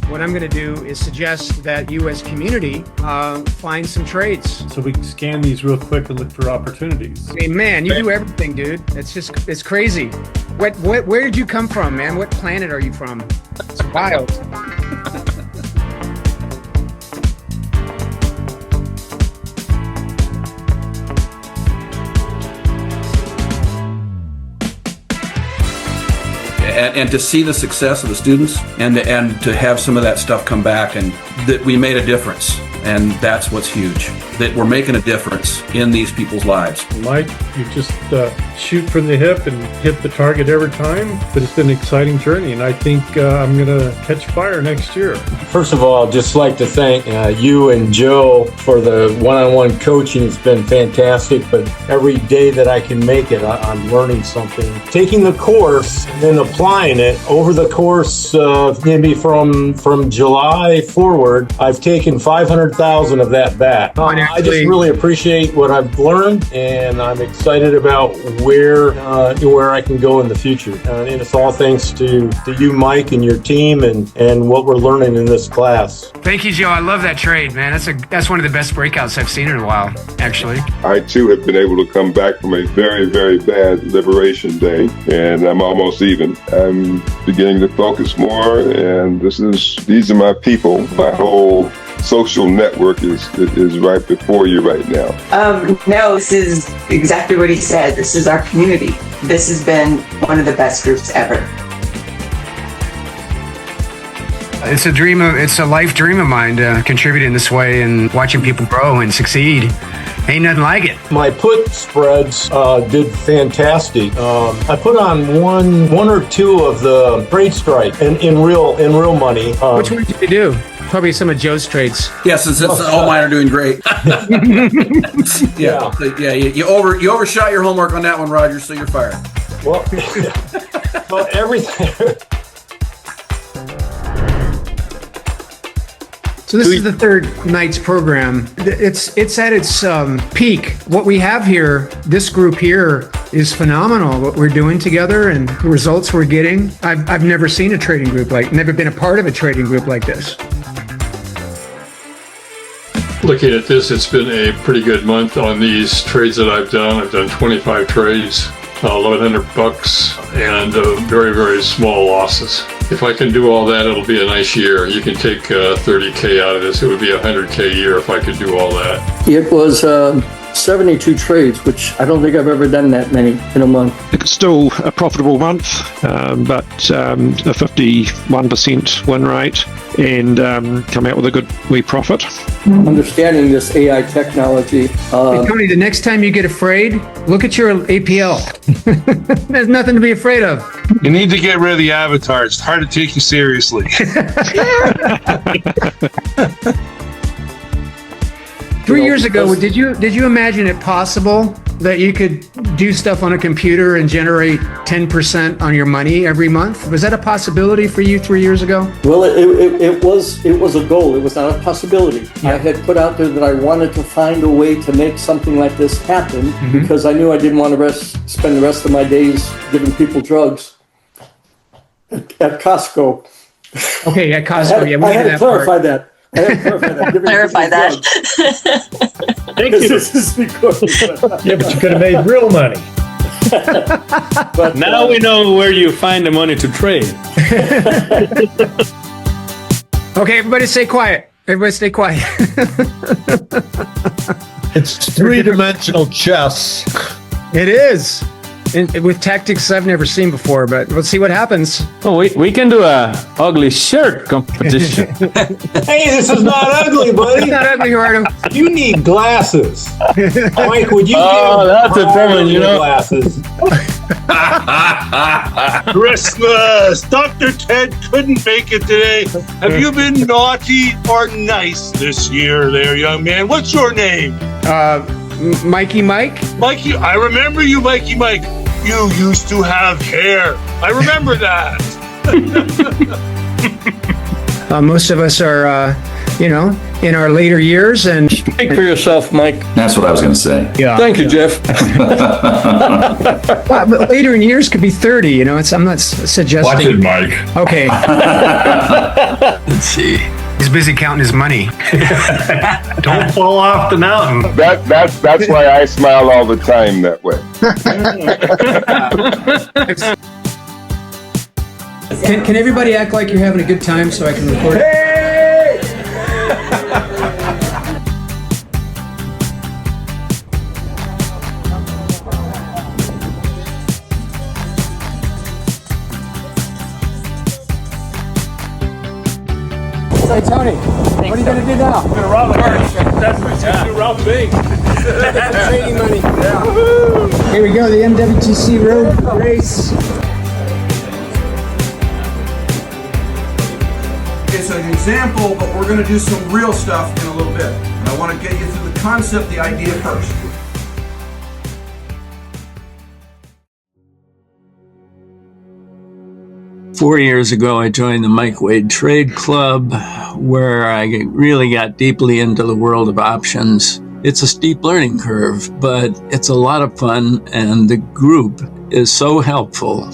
what I'm going to do is suggest that you as community find some trades. So we can scan these real quick and look for opportunities. I mean, man, you do everything, dude. It's crazy. Where did you come from, man? What planet are you from? It's wild. And to see the success of the students and to have some of that stuff come back and that we made a difference. And that's what's huge, that we're making a difference in these people's lives. Mike, you just shoot from the hip and hit the target every time, but it's been an exciting journey, and I think I'm going to catch fire next year. First of all, I'd just like to thank you and Joe for the one-on-one coaching. It's been fantastic, but every day that I can make it, I'm learning something. Taking the course and then applying it over the course maybe from July forward, I've taken 500,000 of that back. I just really appreciate what I've learned, and I'm excited about where I can go in the future. And it's all thanks to you, Mike, and your team, and what we're learning in this class. Thank you, Joe. I love that trade, man. That's one of the best breakouts I've seen in a while, actually. I too have been able to come back from a very, very bad liberation day, and I'm almost even. I'm beginning to focus more, and these are my people. My whole social network is right before you right now. No, this is exactly what he said. This is our community. This has been one of the best groups ever. It's a life dream of mine to contribute in this way and watching people grow and succeed. Ain't nothing like it. My put spreads did fantastic. I put on one or two of the trade strike in real money. Which one did you do? Probably some of Joe's trades. Yes, all mine are doing great. Yeah. You overshot your homework on that one, Roger. So you're fired. Well, but everything. So this is the third night's program. It's at its peak. What we have here, this group here, is phenomenal. What we're doing together and the results we're getting. I've never seen a trading group never been a part of a trading group like this. Looking at this, it's been a pretty good month on these trades that I've done. I've done 25 trades, $1,100, and very, very small losses. If I can do all that, it'll be a nice year. You can take $30K out of this. It would be $100K a year if I could do all that. It was 72 trades, which I don't think I've ever done that many in a month. It's still a profitable month, but a 51% win rate and come out with a good wee profit. Understanding this AI technology. Hey, Tony, the next time you get afraid, look at your APL. There's nothing to be afraid of. You need to get rid of the avatars. It's hard to take you seriously. 3 years ago, did you imagine it possible that you could do stuff on a computer and generate 10% on your money every month? Was that a possibility for you 3 years ago? Well, it was a goal. It was not a possibility. Yeah. I had put out there that I wanted to find a way to make something like this happen because I knew I didn't want to spend the rest of my days giving people drugs at Costco. Okay, at Costco. I had to clarify that. Clarify that. Thank you. This is because Yeah, but you could have made real money. But now we know where you find the money to trade. Okay, everybody stay quiet. Everybody stay quiet. It's three-dimensional chess. It is. With tactics I've never seen before, but we'll see what happens. Oh, we can do a ugly shirt competition. Hey, this is not ugly, buddy. It's not ugly, Gerardo. You need glasses. Mike, would you that's a problem, glasses? Christmas! Dr. Ted couldn't make it today. Have you been naughty or nice this year there, young man? What's your name? Mikey Mike? Mikey, I remember you, Mikey Mike. You used to have hair. I remember that. Most of us are in our later years. And Speak for yourself, Mike. That's what I was going to say. yeah, Thank you, Jeff. but later in years could be 30. I'm not suggesting. Watch it, Mike. Okay. Let's see. He's busy counting his money. Don't fall off the mountain. That's why I smile all the time that way. Can everybody act like you're having a good time so I can record it? Hey, Tony, what are you going to do now? I'm going to rob a car. That's what you do, rob me. Training money. Yeah. Here we go, the MWTC road race. It's an example, but we're going to do some real stuff in a little bit. And I want to get you through the concept, the idea first. Four years ago, I joined the Mike Wade Trade Club, where I really got deeply into the world of options. It's a steep learning curve, but it's a lot of fun, and the group is so helpful.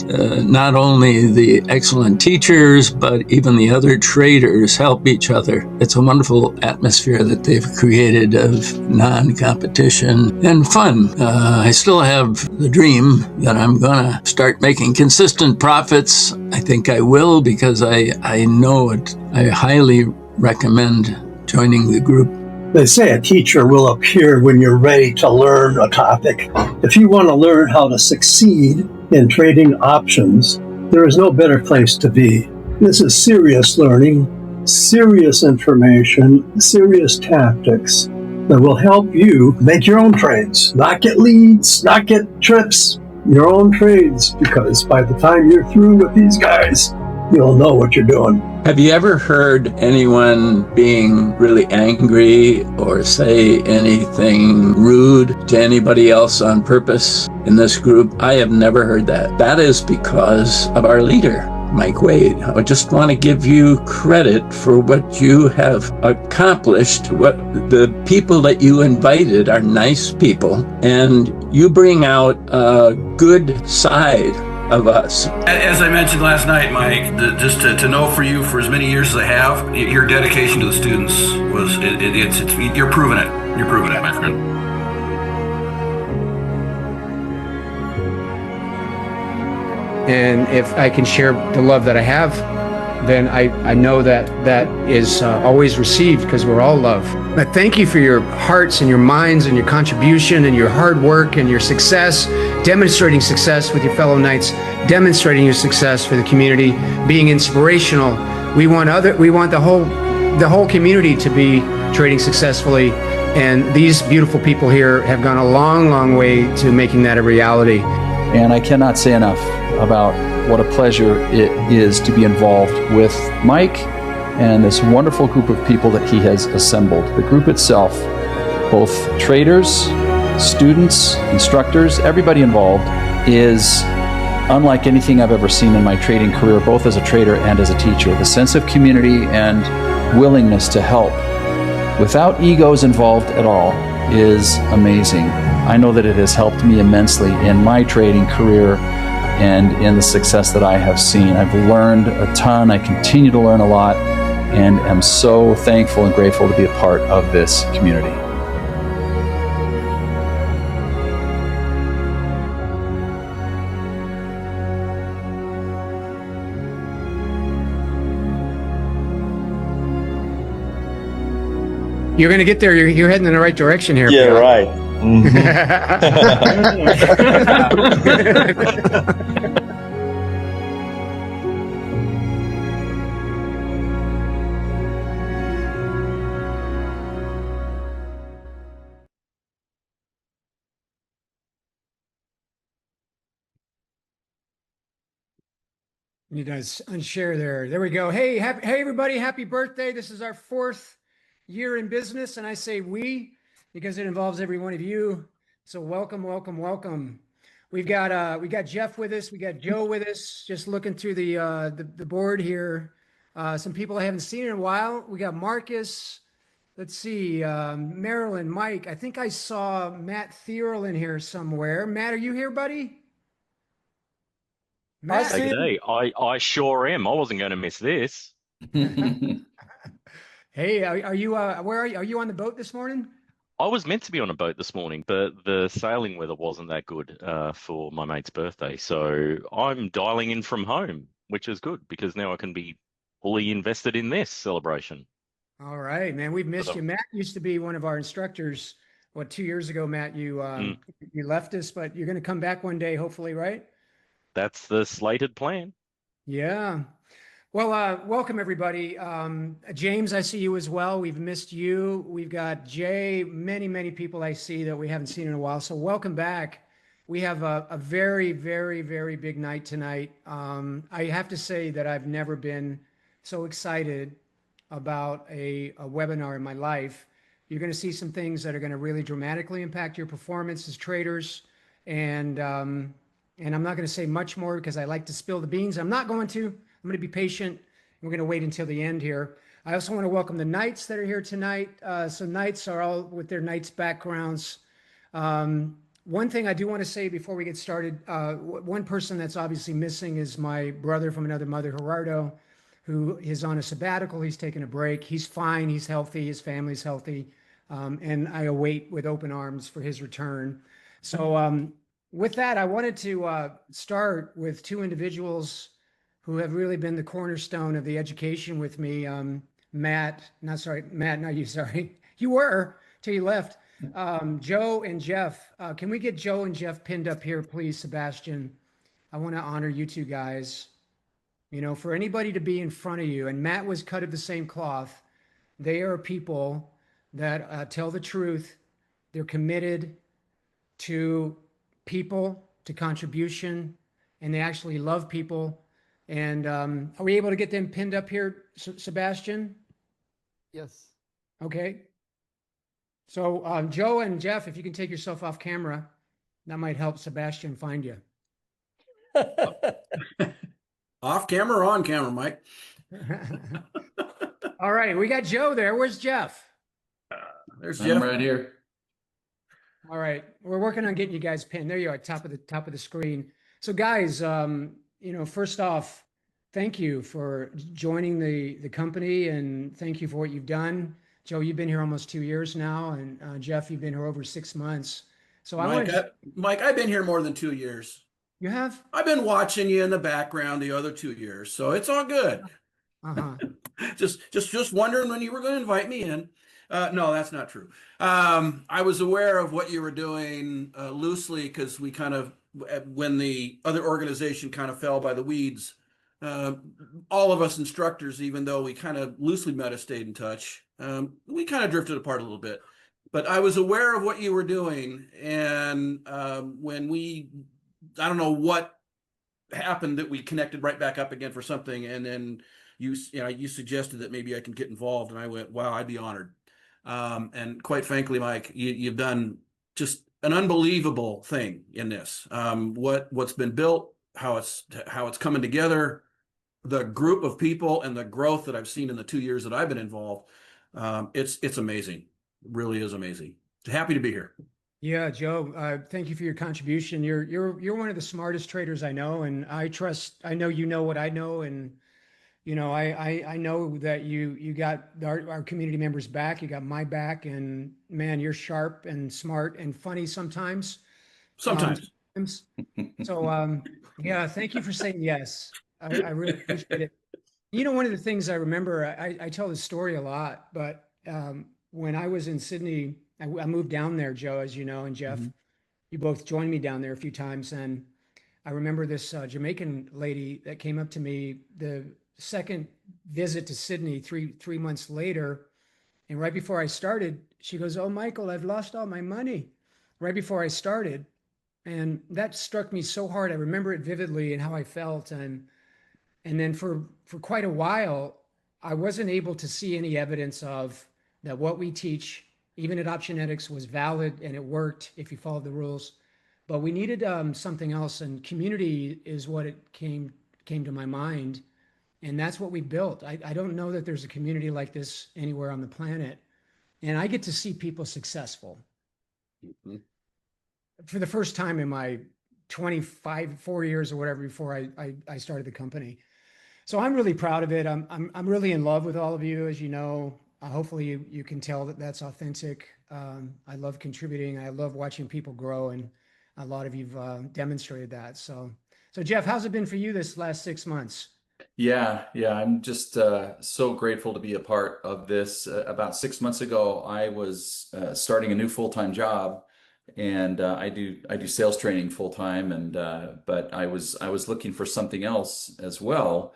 Not only the excellent teachers, but even the other traders help each other. It's a wonderful atmosphere that they've created of non-competition and fun. I still have the dream that I'm gonna start making consistent profits. I think I will, because I know it. I highly recommend joining the group. They say a teacher will appear when you're ready to learn a topic. If you want to learn how to succeed in trading options, there is no better place to be. This is serious learning, serious information, serious tactics that will help you make your own trades. Not get leads, not get trips, your own trades, because by the time you're through with these guys, you'll know what you're doing. Have you ever heard anyone being really angry or say anything rude to anybody else on purpose in this group? I have never heard that. That is because of our leader, Mike Wade. I just want to give you credit for what you have accomplished. What the people that you invited are nice people, and you bring out a good side of us. As I mentioned last night, Mike, just to know for you for as many years as I have, your dedication to the students was, you're proving it. You're proving it, my friend. And if I can share the love that I have, then I know that is always received, because we're all love. But thank you for your hearts and your minds and your contribution and your hard work and your success, demonstrating success with your fellow Knights, demonstrating your success for the community, being inspirational. We want the whole community to be trading successfully, and these beautiful people here have gone a long, long way to making that a reality. And I cannot say enough about what a pleasure it is to be involved with Mike and this wonderful group of people that he has assembled. The group itself, both traders, students, instructors, everybody involved, is unlike anything I've ever seen in my trading career, both as a trader and as a teacher. The sense of community and willingness to help without egos involved at all is amazing. I know that it has helped me immensely in my trading career and in the success that I have seen. I've learned a ton. I continue to learn a lot, and am so thankful and grateful to be a part of this community. You're going to get there. You're heading in the right direction here. Yeah, Bill. right. You guys unshare there. There we go. Hey, hey, everybody. Happy birthday. This is our 4th year in business. And I say we, because it involves every one of you. So welcome, welcome, welcome. We got Jeff with us. We got Joe with us, just looking through the board here. Some people I haven't seen in a while. We got Marcus. Let's see, Marilyn, Mike. I think I saw Matt Thierl in here somewhere. Matt, are you here, buddy? Matt. see- Hey, I sure am. I wasn't going to miss this. Hey, are you? Where are you? Are you on the boat this morning? I was meant to be on a boat this morning, but the sailing weather wasn't that good for my mate's birthday. So I'm dialing in from home, which is good because now I can be fully invested in this celebration. All right, man. We've missed you. Matt used to be one of our instructors. What, 2 years ago, Matt? You left us, but you're going to come back one day, hopefully, right? That's the slated plan. Yeah. Well, welcome everybody. James, I see you as well. We've missed you. We've got Jay, many people I see that we haven't seen in a while. So welcome back. We have a very, very big night tonight. I have to say that I've never been so excited about a webinar in my life. You're going to see some things that are going to really dramatically impact your performance as traders. And I'm not going to say much more because I like to spill the beans. I'm not going to. I'm going to be patient. We're going to wait until the end here. I also want to welcome the Knights that are here tonight. So Knights are all with their Knights backgrounds. One thing I do want to say before we get started, one person that's obviously missing is my brother from another mother, Gerardo, who is on a sabbatical. He's taking a break. He's fine. He's healthy. His family's healthy. And I await with open arms for his return. So with that, I wanted to start with two individuals who have really been the cornerstone of the education with me. Matt, not you, sorry. You were till you left. Joe and Jeff. Can we get Joe and Jeff pinned up here, please, Sebastian? I want to honor you two guys. You know, for anybody to be in front of you, and Matt was cut of the same cloth, they are people that tell the truth. They're committed to people, to contribution, and they actually love people. And are we able to get them pinned up here, Sebastian? Yes. Okay. So Joe and Jeff, if you can take yourself off camera, that might help Sebastian find you. Off camera or on camera, Mike? All right, we got Joe there. Where's Jeff? There's I'm Jeff right here. All right, we're working on getting you guys pinned. There you are, top of the screen. So guys, first off, thank you for joining the company, and thank you for what you've done. Joe, you've been here almost 2 years now, and Jeff, you've been here over 6 months. So Mike, I've been here more than 2 years. You have? I've been watching you in the background the other 2 years, so it's all good. Uh-huh. just wondering when you were going to invite me in. No, that's not true. I was aware of what you were doing loosely because we kind of, when the other organization kind of fell by the weeds, all of us instructors, even though we kind of loosely met, stayed in touch. We kind of drifted apart a little bit, but I was aware of what you were doing. And when I don't know what happened that we connected right back up again for something. And then you suggested that maybe I can get involved. And I went, wow, I'd be honored. And quite frankly, Mike, you've done just an unbelievable thing in this. What's been built, how it's coming together, the group of people and the growth that I've seen in the 2 years that I've been involved. It's amazing. It really is amazing. Happy to be here. Yeah, Joe, thank you for your contribution. You're one of the smartest traders I know, and I know you know what I know, and I know that you got our community members' back. You got my back, and man, you're sharp and smart and funny sometimes. Sometimes. So yeah, thank you for saying yes. I really appreciate it. One of the things I remember, I tell this story a lot, but when I was in Sydney, I moved down there, Joe, as you know, and Jeff, you both joined me down there a few times. And I remember this Jamaican lady that came up to me the second visit to Sydney, three months later. And right before I started, she goes, "Oh, Michael, I've lost all my money," right before I started. And that struck me so hard. I remember it vividly and how I felt. And then for quite a while, I wasn't able to see any evidence of that what we teach, even at Optionetics, was valid and it worked if you followed the rules. But we needed something else, and community is what it came to my mind. And that's what we built. I don't know that there's a community like this anywhere on the planet. And I get to see people successful for the first time in my 4 years or whatever before I started the company. So I'm really proud of it. I'm really in love with all of you, as you know. Hopefully you can tell that that's authentic. I love contributing. I love watching people grow, and a lot of you've demonstrated that. So Jeff, how's it been for you this last 6 months? Yeah, I'm just so grateful to be a part of this. About 6 months ago, I was starting a new full-time job, and I do sales training full-time, and but I was looking for something else as well,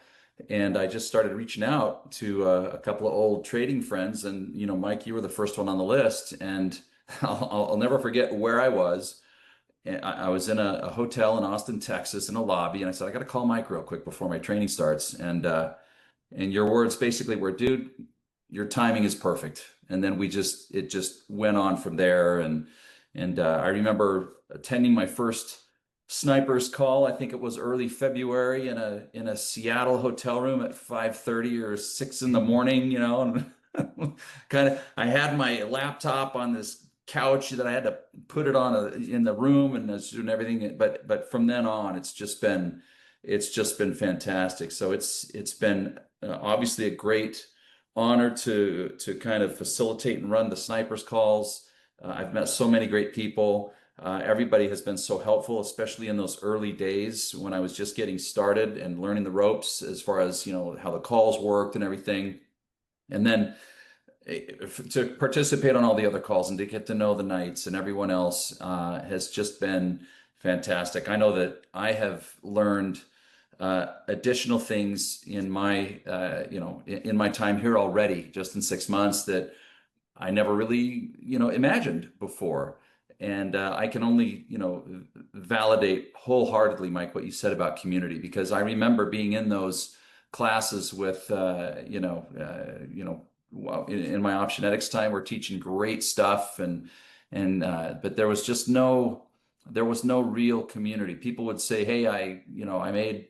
and I just started reaching out to a couple of old trading friends, and Mike, you were the first one on the list, and I'll never forget where I was. And I was in a hotel in Austin, Texas, in a lobby, and I said, I got to call Mike real quick before my training starts. And your words basically were, dude, your timing is perfect. And then it just went on from there. And I remember attending my first sniper's call. I think it was early February in a Seattle hotel room at 5:30 or 6 in the morning, and I had my laptop on this couch that I had to put it on in the room, and I was doing everything. But from then on, it's just been fantastic. So it's been obviously a great honor to kind of facilitate and run the snipers calls. I've met so many great people. Everybody has been so helpful, especially in those early days when I was just getting started and learning the ropes as far as how the calls worked and everything. And then to participate on all the other calls and to get to know the knights and everyone else has just been fantastic. I know that I have learned additional things in my in my time here already, just in 6 months, that I never really imagined before. And I can only validate wholeheartedly, Mike, what you said about community, because I remember being in those classes with in my optionetics time, we're teaching great stuff, but there was no real community. People would say, hey, I made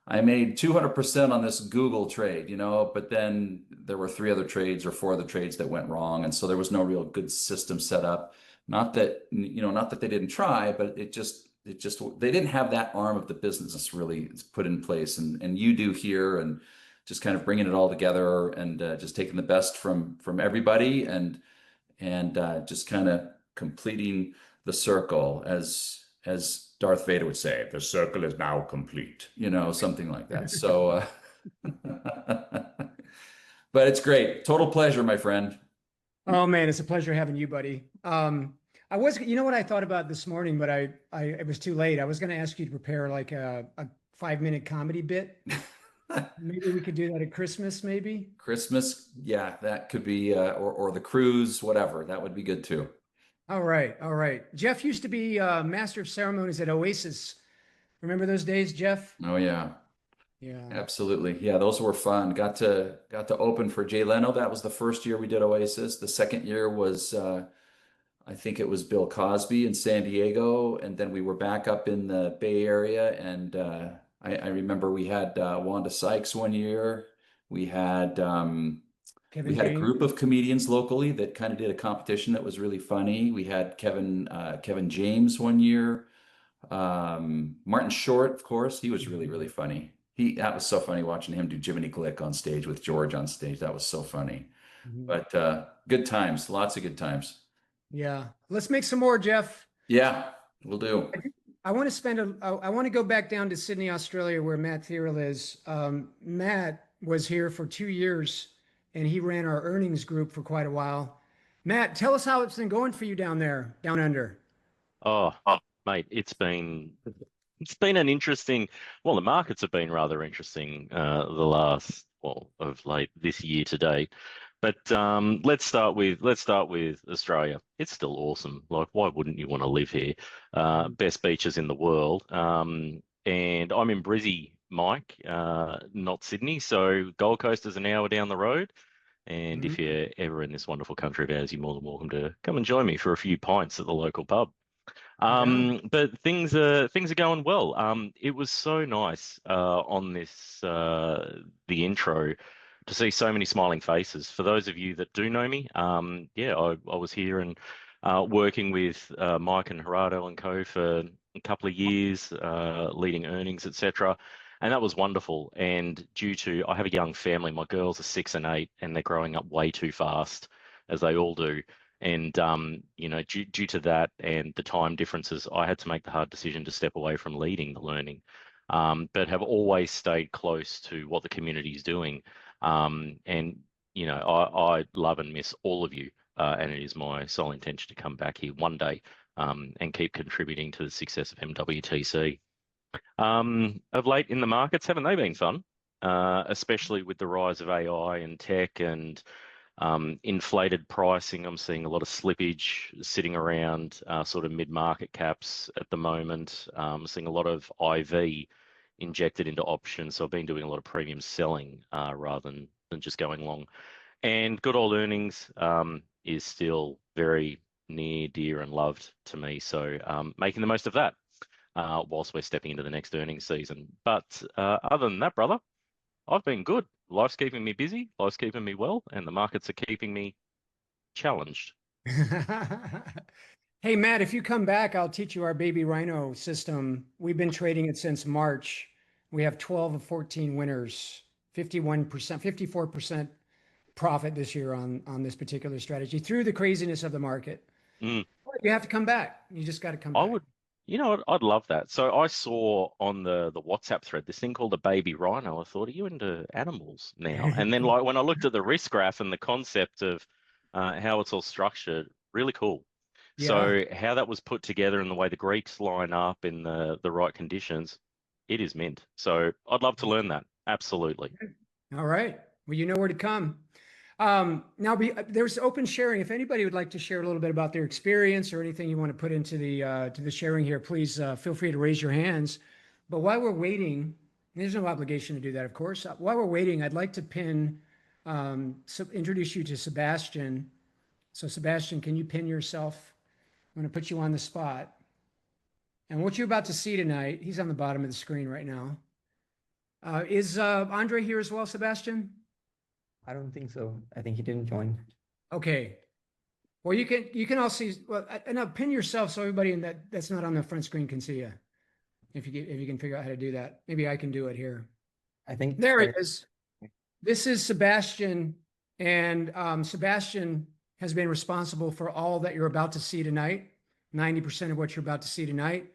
200% on this Google trade, but then there were 3 other trades or 4 other trades that went wrong. And so there was no real good system set up. Not that they didn't try, but it just they didn't have that arm of the business really put in place. And you do here, and just kind of bringing it all together, and just taking the best from everybody, and just kind of completing the circle, as Darth Vader would say, the circle is now complete, something like that. So, but it's great. Total pleasure, my friend. Oh man, it's a pleasure having you, buddy. You know what I thought about this morning, but it was too late. I was going to ask you to prepare like a 5-minute comedy bit. Maybe we could do that at Christmas, maybe. Christmas, yeah, that could be, or the cruise, whatever. That would be good too. All right. Jeff used to be master of ceremonies at Oasis. Remember those days, Jeff? Oh yeah. Yeah. Absolutely. Yeah, those were fun. Got to open for Jay Leno. That was the first year we did Oasis. The second year was I think it was Bill Cosby in San Diego, and then we were back up in the Bay Area, and I remember we had Wanda Sykes one year. We had a group of comedians locally that kind of did a competition that was really funny. We had Kevin James one year. Martin Short, of course, he was really, really funny. That was so funny watching him do Jiminy Glick on stage with George on stage. That was so funny. But good times, lots of good times. Yeah. Let's make some more, Jeff. Yeah, we'll do. I want to go back down to Sydney, Australia, where Matt Thierl is. Matt was here for 2 years, and he ran our earnings group for quite a while. Matt, tell us how it's been going for you down there, down under. Oh, mate, it's been an interesting. Well, the markets have been rather interesting of late this year to date. But let's start with Australia. It's still awesome. Like, why wouldn't you want to live here? Best beaches in the world. And I'm in Brizzy, Mike, not Sydney. So Gold Coast is an hour down the road. And if you're ever in this wonderful country of ours, you're more than welcome to come and join me for a few pints at the local pub. But things are going well. It was so nice on this the intro to see so many smiling faces. For those of you that do know me, yeah, I was here and working with Mike and Gerardo and co for a couple of years, leading earnings, etc. And that was wonderful. And due to I have a young family, my girls are 6 and 8, and they're growing up way too fast, as they all do. And you know, due to that and the time differences, I had to make the hard decision to step away from leading the learning, but have always stayed close to what the community is doing. And you know, I love and miss all of you, and it is my sole intention to come back here one day and keep contributing to the success of MWTC. Of late in the markets, haven't they been fun? Especially with the rise of AI and tech and inflated pricing. I'm seeing a lot of slippage sitting around sort of mid-market caps at the moment. Seeing a lot of IV injected into options. So I've been doing a lot of premium selling rather than just going long. And good old earnings is still very near, dear, and loved to me. So making the most of that whilst we're stepping into the next earnings season. But other than that, brother, I've been good. Life's keeping me busy, life's keeping me well, and the markets are keeping me challenged. Hey, Matt, if you come back, I'll teach you our Baby Rhino system. We've been trading it since March. We have 12 of 14 winners, 51%, 54% profit this year on this particular strategy through the craziness of the market. You have to come back. You just got to come back. You know, I'd love that. So I saw on the WhatsApp thread this thing called a baby rhino. I thought, are you into animals now? And then like when I looked at the risk graph and the concept of how it's all structured, really cool. Yeah. So how that was put together and the way the Greeks line up in the right conditions, it is mint. So I'd love to learn that. Absolutely. All right. Well, you know where to come. Now there's open sharing. If anybody would like to share a little bit about their experience or anything you want to put into the sharing here, please feel free to raise your hands. But while we're waiting, there's no obligation to do that, of course. While we're waiting, I'd like to introduce you to Sebastian. So Sebastian, can you pin yourself? I'm going to put you on the spot. And what you're about to see tonight, he's on the bottom of the screen right now. Is Andre here as well, Sebastian? I don't think so. I think he didn't join. Okay. Well, you can all see. Well, now pin yourself so everybody that's not on the front screen can see you. If you can figure out how to do that, maybe I can do it here. I think there it is. This is Sebastian, and Sebastian has been responsible for all that you're about to see tonight. 90% of what you're about to see tonight.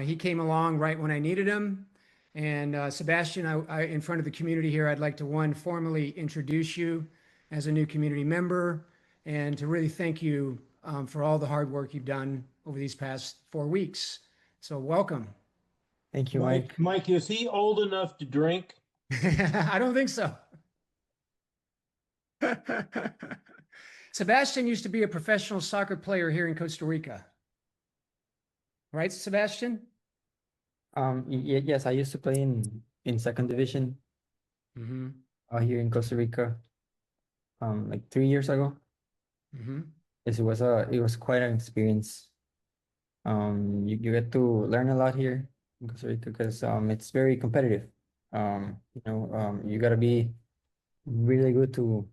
He came along right when I needed him. And Sebastian, I in front of the community here, I'd like to formally introduce you as a new community member and to really thank you for all the hard work you've done over these past 4 weeks. So welcome. Thank you, Mike. Mike, is he old enough to drink? I don't think so. Sebastian used to be a professional soccer player here in Costa Rica. Right, Sebastian? Yes, I used to play in second division here in Costa Rica, like 3 years ago. Yes, it was quite an experience. You get to learn a lot here in Costa Rica because it's very competitive. You gotta be really good to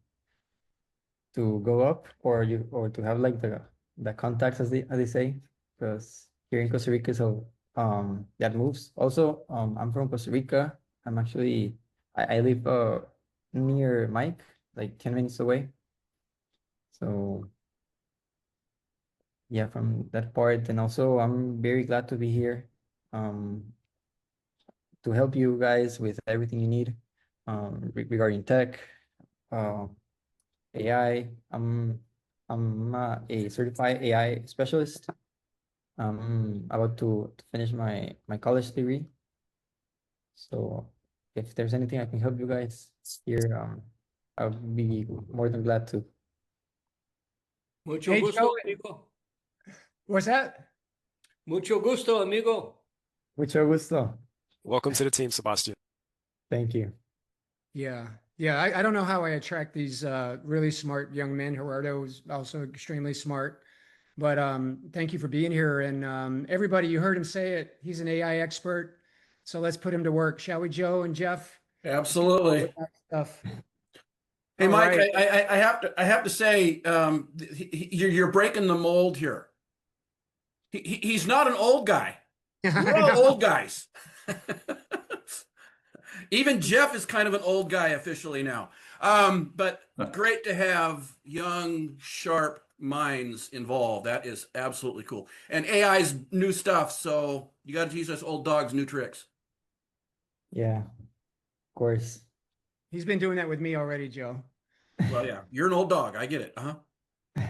go up or to have like the contacts as they say, because here in Costa Rica, so that moves. Also, I'm from Costa Rica. I live near Mike, like 10 minutes away. So yeah, from that part. And also I'm very glad to be here to help you guys with everything you need regarding tech, AI. I'm a certified AI specialist. I'm about to finish my college degree. So if there's anything I can help you guys here, I'll be more than glad to. Mucho gusto, amigo. What's that? Mucho gusto, amigo. Mucho gusto. Welcome to the team, Sebastian. Thank you. Yeah. I don't know how I attract these really smart young men. Gerardo is also extremely smart. But thank you for being here. And everybody, you heard him say it. He's an AI expert. So let's put him to work, shall we, Joe and Jeff? Absolutely. Stuff. Hey, All Mike, right. I have to say, you're breaking the mold here. He's not an old guy. We're all old guys. Even Jeff is kind of an old guy officially now. But great to have young, sharp minds involved. That is absolutely cool. And AI's new stuff, so you got to teach us old dogs new tricks. Yeah, of course. He's been doing that with me already, Joe. Well, yeah, you're an old dog. I get it.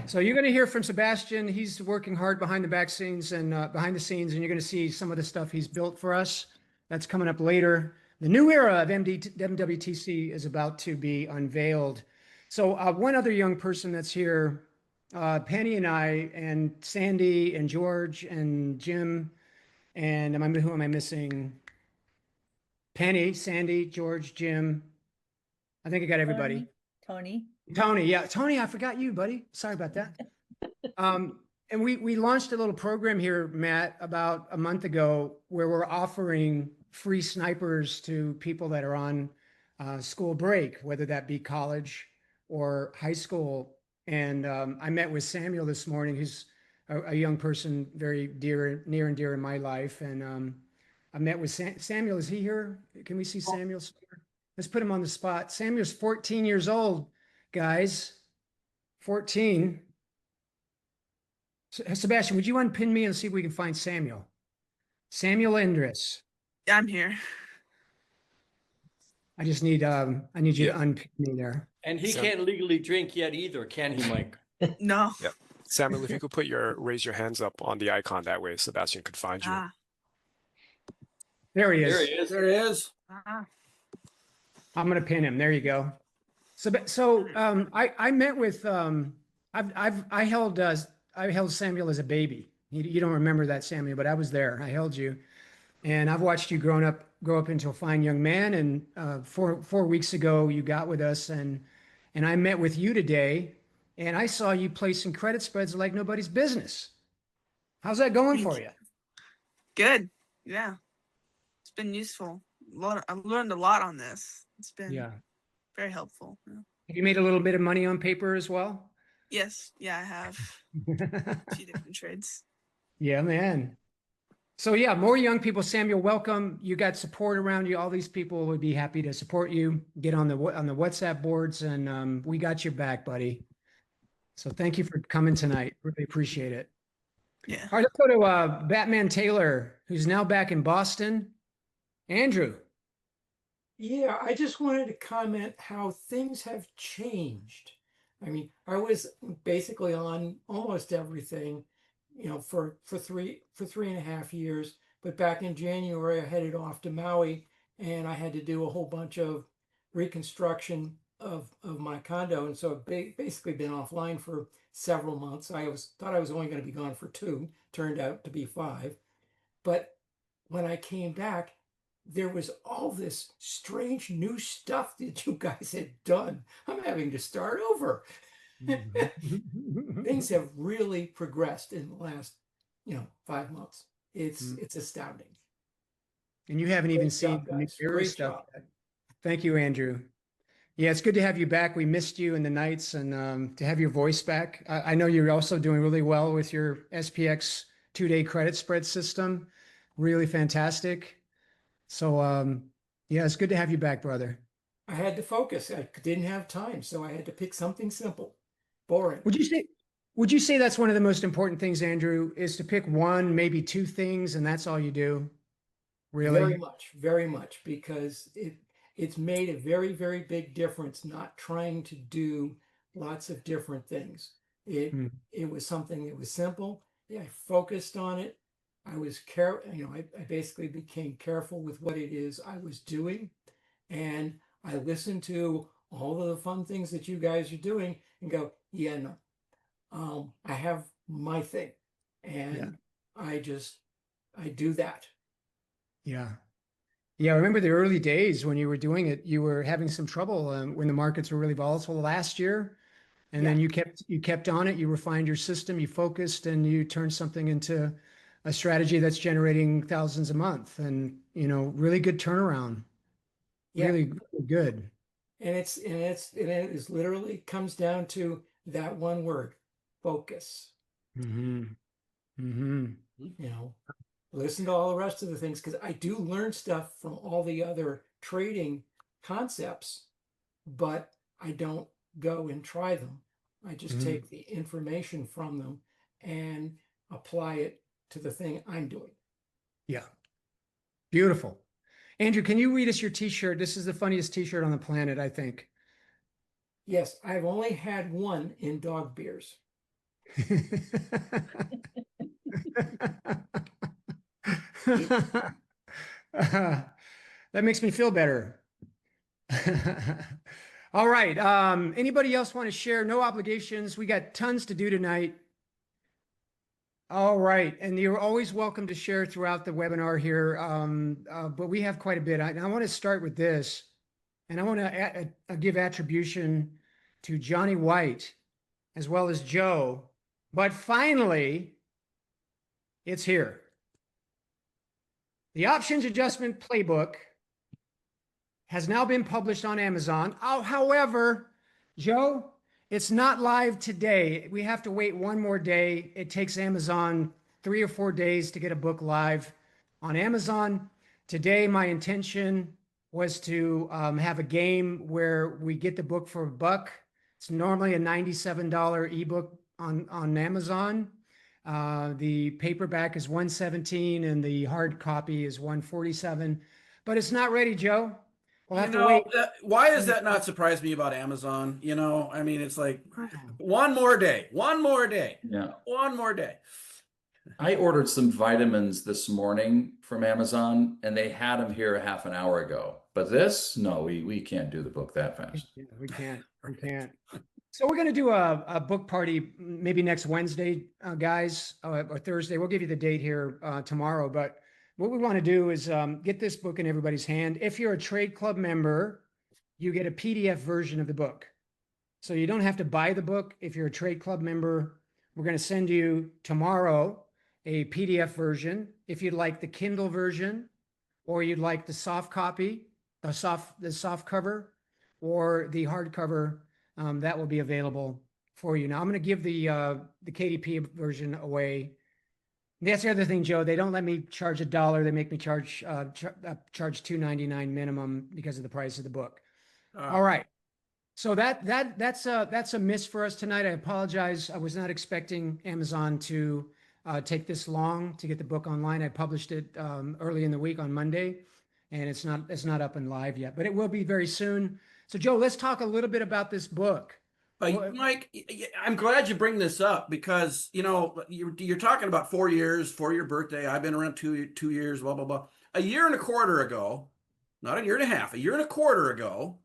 So you're going to hear from Sebastian. He's working hard behind the scenes, and you're going to see some of the stuff he's built for us. That's coming up later. The new era of MWTC is about to be unveiled. So one other young person that's here, Penny and I, and Sandy and George and Jim, and who am I missing? Penny, Sandy, George, Jim. I think I got everybody. Tony. Yeah, Tony, I forgot you, buddy. Sorry about that. And we launched a little program here, Matt, about a month ago, where we're offering free snipers to people that are on school break, whether that be college or high school. And I met with Samuel this morning, who's a young person, very near and dear in my life. And I met with Samuel. Is he here? Can we see Samuel? Let's put him on the spot. Samuel's 14 years old, guys. 14. Sebastian, would you unpin me and see if we can find Samuel? Samuel Endres. Yeah, I'm here. I just need I need you to unpin me there. And he can't legally drink yet either, can he, Mike? No. Yeah. Samuel, if you could put raise your hands up on the icon, that way Sebastian could find you. There he is. There he is. There he is. I'm gonna pin him. There you go. So I met with I held Samuel as a baby. You don't remember that, Samuel, but I was there. I held you, and I've watched you grow up into a fine young man. And 4 weeks ago, you got with us, and I met with you today, and I saw you placing credit spreads like nobody's business. How's that going for you? Good. Yeah. It's been useful. I've learned a lot on this. It's been very helpful. Yeah. Have you made a little bit of money on paper as well? Yes. Yeah, I have a few different trades. Yeah, man. So yeah, more young people. Samuel, welcome. You got support around you. All these people would be happy to support you. Get on the WhatsApp boards, and we got your back, buddy. So thank you for coming tonight. Really appreciate it. Yeah. All right, let's go to Batman Taylor, who's now back in Boston. Andrew. Yeah, I just wanted to comment how things have changed. I mean, I was basically on almost everything, for 3.5 years. But back in January, I headed off to Maui, and I had to do a whole bunch of reconstruction of my condo, and so I've basically been offline for several months. I thought I was only going to be gone for 2, turned out to be 5. But when I came back, there was all this strange new stuff that you guys had done. I'm having to start over. Things have really progressed in the last, 5 months. It's astounding. And you haven't even seen the new era stuff yet. Thank you, Andrew. Yeah, it's good to have you back. We missed you in the nights, and to have your voice back. I know you're also doing really well with your SPX 2-day credit spread system. Really fantastic. So, yeah, it's good to have you back, brother. I had to focus. I didn't have time, so I had to pick something simple. Boring. Would you say that's one of the most important things, Andrew, is to pick one, maybe 2 things, and that's all you do? Really? Very much, because it's made a very, very big difference not trying to do lots of different things. It was something that was simple. Yeah, I focused on it. I was I basically became careful with what it is I was doing, and I listened to all of the fun things that you guys are doing and go, yeah, no, I have my thing, and I do that. Yeah. Yeah, I remember the early days when you were doing it, you were having some trouble when the markets were really volatile last year. And then you kept on it, you refined your system, you focused, and you turned something into a strategy that's generating thousands a month, and really good turnaround. Yeah. Really good. And it is literally comes down to that one word, focus. Listen to all the rest of the things, because I do learn stuff from all the other trading concepts, but I don't go and try them. I just take the information from them and apply it to the thing I'm doing. Yeah. Beautiful. Andrew, can you read us your t-shirt? This is the funniest t-shirt on the planet, I think. Yes, I've only had one in dog beers. That makes me feel better. All right. Anybody else want to share? No obligations. We got tons to do tonight. All right. And you're always welcome to share throughout the webinar here. But we have quite a bit. I want to start with this, and I want to give attribution to Johnny White as well as Joe. But finally, it's here. The Options Adjustment Playbook has now been published on Amazon. However, Joe, it's not live today. We have to wait one more day. It takes Amazon 3 or 4 days to get a book live on Amazon. Today, my intention was to have a game where we get the book for $1. It's normally a $97 ebook on Amazon. The paperback is $117 and the hard copy is $147. But it's not ready, Joe. We'll have to wait. Why does that not surprise me about Amazon? I mean, it's like one more day. Yeah. One more day. I ordered some vitamins this morning from Amazon, and they had them here a half an hour ago. But this, no, we can't do the book that fast. Yeah, we can't. So we're going to do a book party maybe next Wednesday, guys, or Thursday. We'll give you the date here tomorrow. But what we want to do is get this book in everybody's hand. If you're a trade club member, you get a PDF version of the book. So you don't have to buy the book. If you're a trade club member, we're going to send you tomorrow a PDF version. If you'd like the Kindle version, or you'd like the soft copy, the soft cover, or the hardcover, that will be available for you. Now I'm going to give the KDP version away. That's the other thing, Joe. They don't let me charge $1. They make me charge $2.99 minimum because of the price of the book. All right. So that's a miss for us tonight. I apologize. I was not expecting Amazon to take this long to get the book online. I published it early in the week on Monday, and it's not up and live yet, but it will be very soon. So Joe, let's talk a little bit about this book. Mike, I'm glad you bring this up because, you're talking about 4 years for your birthday. I've been around two years, blah, blah, blah. A year and a quarter ago, not a year and a half, a year and a quarter ago,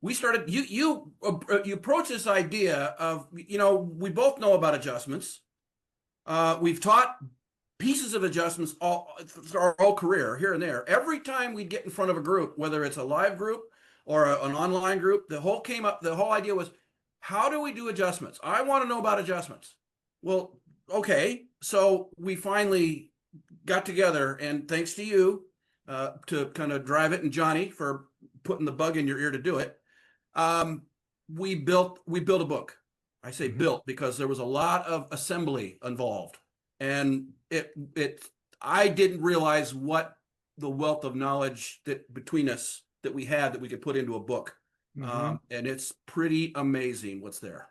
we started, you approach this idea of, we both know about adjustments. We've taught pieces of adjustments through our whole career here and there. Every time we get in front of a group, whether it's a live group or an online group, the whole idea was, how do we do adjustments? I want to know about adjustments. Well, okay. So we finally got together, and thanks to you to kind of drive it, and Johnny for putting the bug in your ear to do it. We built a book. I say built because there was a lot of assembly involved, and I didn't realize what the wealth of knowledge that between us that we had that we could put into a book. And it's pretty amazing what's there.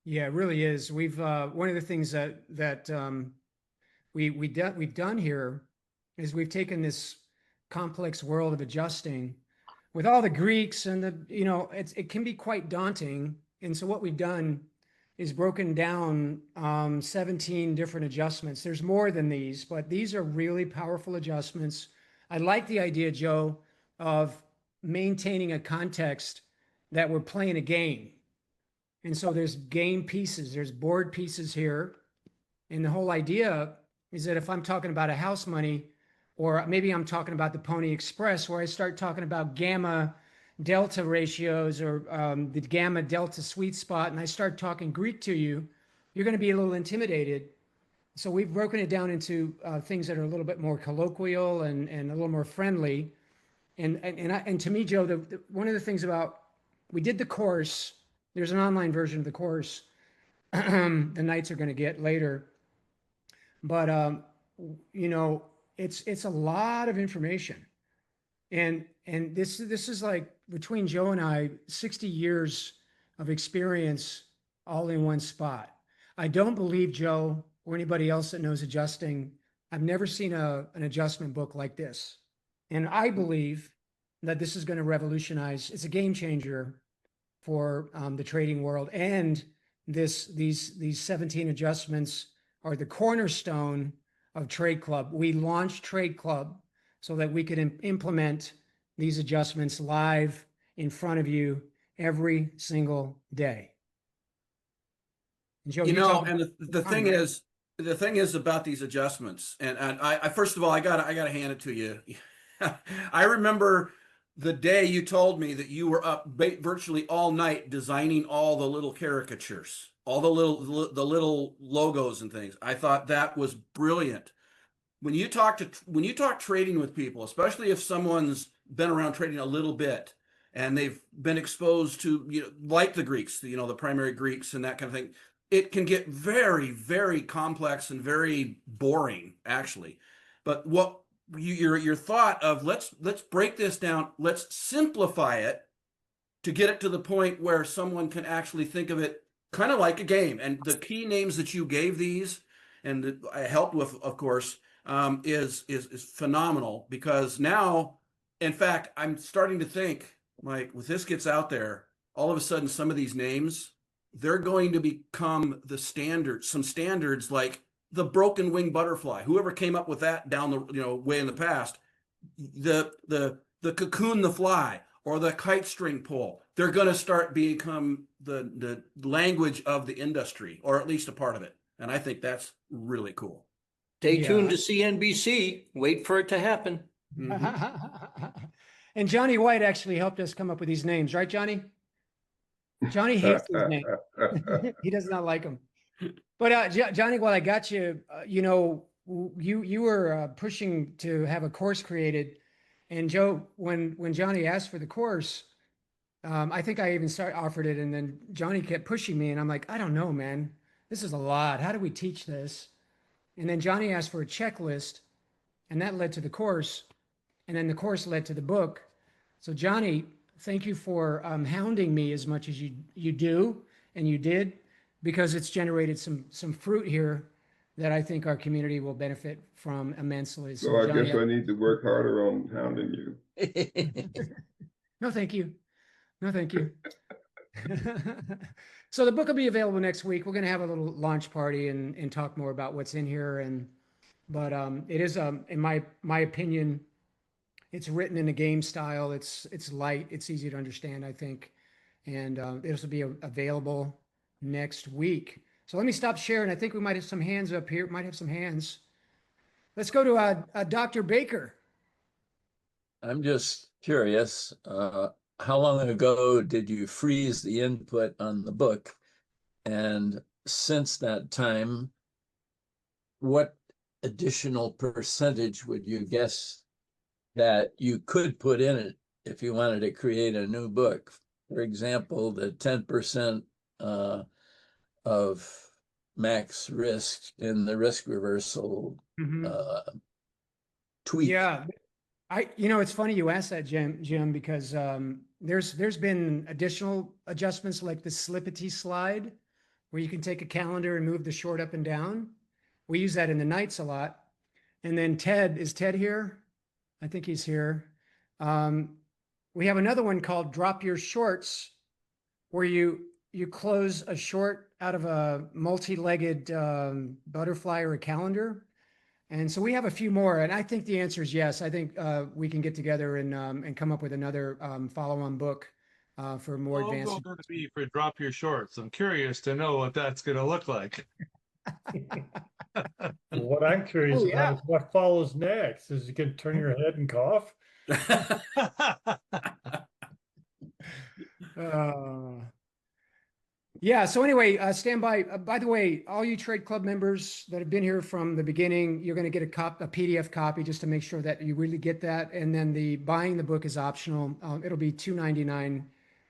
Yeah, it really is. We've one of the things that we've done here is we've taken this complex world of adjusting with all the Greeks and it can be quite daunting. And so what we've done is broken down 17 different adjustments. There's more than these, but these are really powerful adjustments. I like the idea, Joe, of maintaining a context that we're playing a game. And so there's game pieces, there's board pieces here. And the whole idea is that if I'm talking about a house money, or maybe I'm talking about the Pony Express, where I start talking about gamma delta ratios or the gamma delta sweet spot, and I start talking Greek to you, you're going to be a little intimidated. So we've broken it down into things that are a little bit more colloquial and a little more friendly. And to me, Joe, one of the things about, we did the course, there's an online version of the course the Knights are going to get later. But, it's a lot of information. And this is like, between Joe and I, 60 years of experience all in one spot. I don't believe, Joe, or anybody else that knows adjusting, I've never seen an adjustment book like this. And I believe that this is going to revolutionize, it's a game changer for the trading world. And these 17 adjustments are the cornerstone of Trade Club. We launched Trade Club so that we could implement these adjustments live in front of you every single day. And Joe, and the thing is about these adjustments, and I first of all, I gotta hand it to you. I remember the day you told me that you were up virtually all night designing all the little caricatures, all the little logos and things. I thought that was brilliant. When you talk trading with people, especially if someone's been around trading a little bit and they've been exposed to, like the Greeks, the primary Greeks and that kind of thing, it can get very, very complex and very boring, actually. But what your thought of let's break this down, let's simplify it to get it to the point where someone can actually think of it kind of like a game. And the key names that you gave these, and that I helped with, of course, is phenomenal, because now, in fact, I'm starting to think, like, with this gets out there, all of a sudden some of these names, they're going to become the standards, some standards like the broken wing butterfly, whoever came up with that down the way in the past, the cocoon the fly, or the kite string pull. They're going to start become the language of the industry, or at least a part of it. And I think that's really cool. Stay tuned to CNBC. Wait for it to happen. And Johnny White actually helped us come up with these names, right, Johnny? Johnny hates these names. He does not like them. But Johnny, while I got you, you were pushing to have a course created, and Joe, when Johnny asked for the course, I think I even offered it, and then Johnny kept pushing me, and I'm like, I don't know, man, this is a lot. How do we teach this? And then Johnny asked for a checklist, and that led to the course, and then the course led to the book. So Johnny, thank you for hounding me as much as you do, and you did, because it's generated some fruit here that I think our community will benefit from immensely. So I Johnny, guess I need to work harder on hounding you. No, thank you. No, thank you. So the book will be available next week. We're going to have a little launch party and talk more about what's in here. But it is, in my opinion, it's written in a game style. It's light. It's easy to understand, I think. And this will be available next week. So let me stop sharing. I think we might have some hands up here. Might have some hands. Let's go to Dr. Baker. I'm just curious, how long ago did you freeze the input on the book? And since that time, what additional percentage would you guess that you could put in it if you wanted to create a new book? For example, the 10% of max risk in the risk reversal tweak. Yeah, it's funny you asked that, Jim, because there's been additional adjustments like the slippity slide, where you can take a calendar and move the short up and down. We use that in the nights a lot. And then is Ted here? I think he's here. We have another one called drop your shorts, where you close a short out of a multi-legged butterfly or a calendar. And so we have a few more, and I think the answer is yes. I think we can get together and come up with another follow-on book for more advanced. How going to be for drop your shorts? I'm curious to know what that's going to look like. What I'm curious about is what follows next. Is you can turn your head and cough? Uh, yeah. So anyway, stand by. By the way, all you trade club members that have been here from the beginning, you're going to get a PDF copy just to make sure that you really get that. And then the buying the book is optional. It'll be $2.99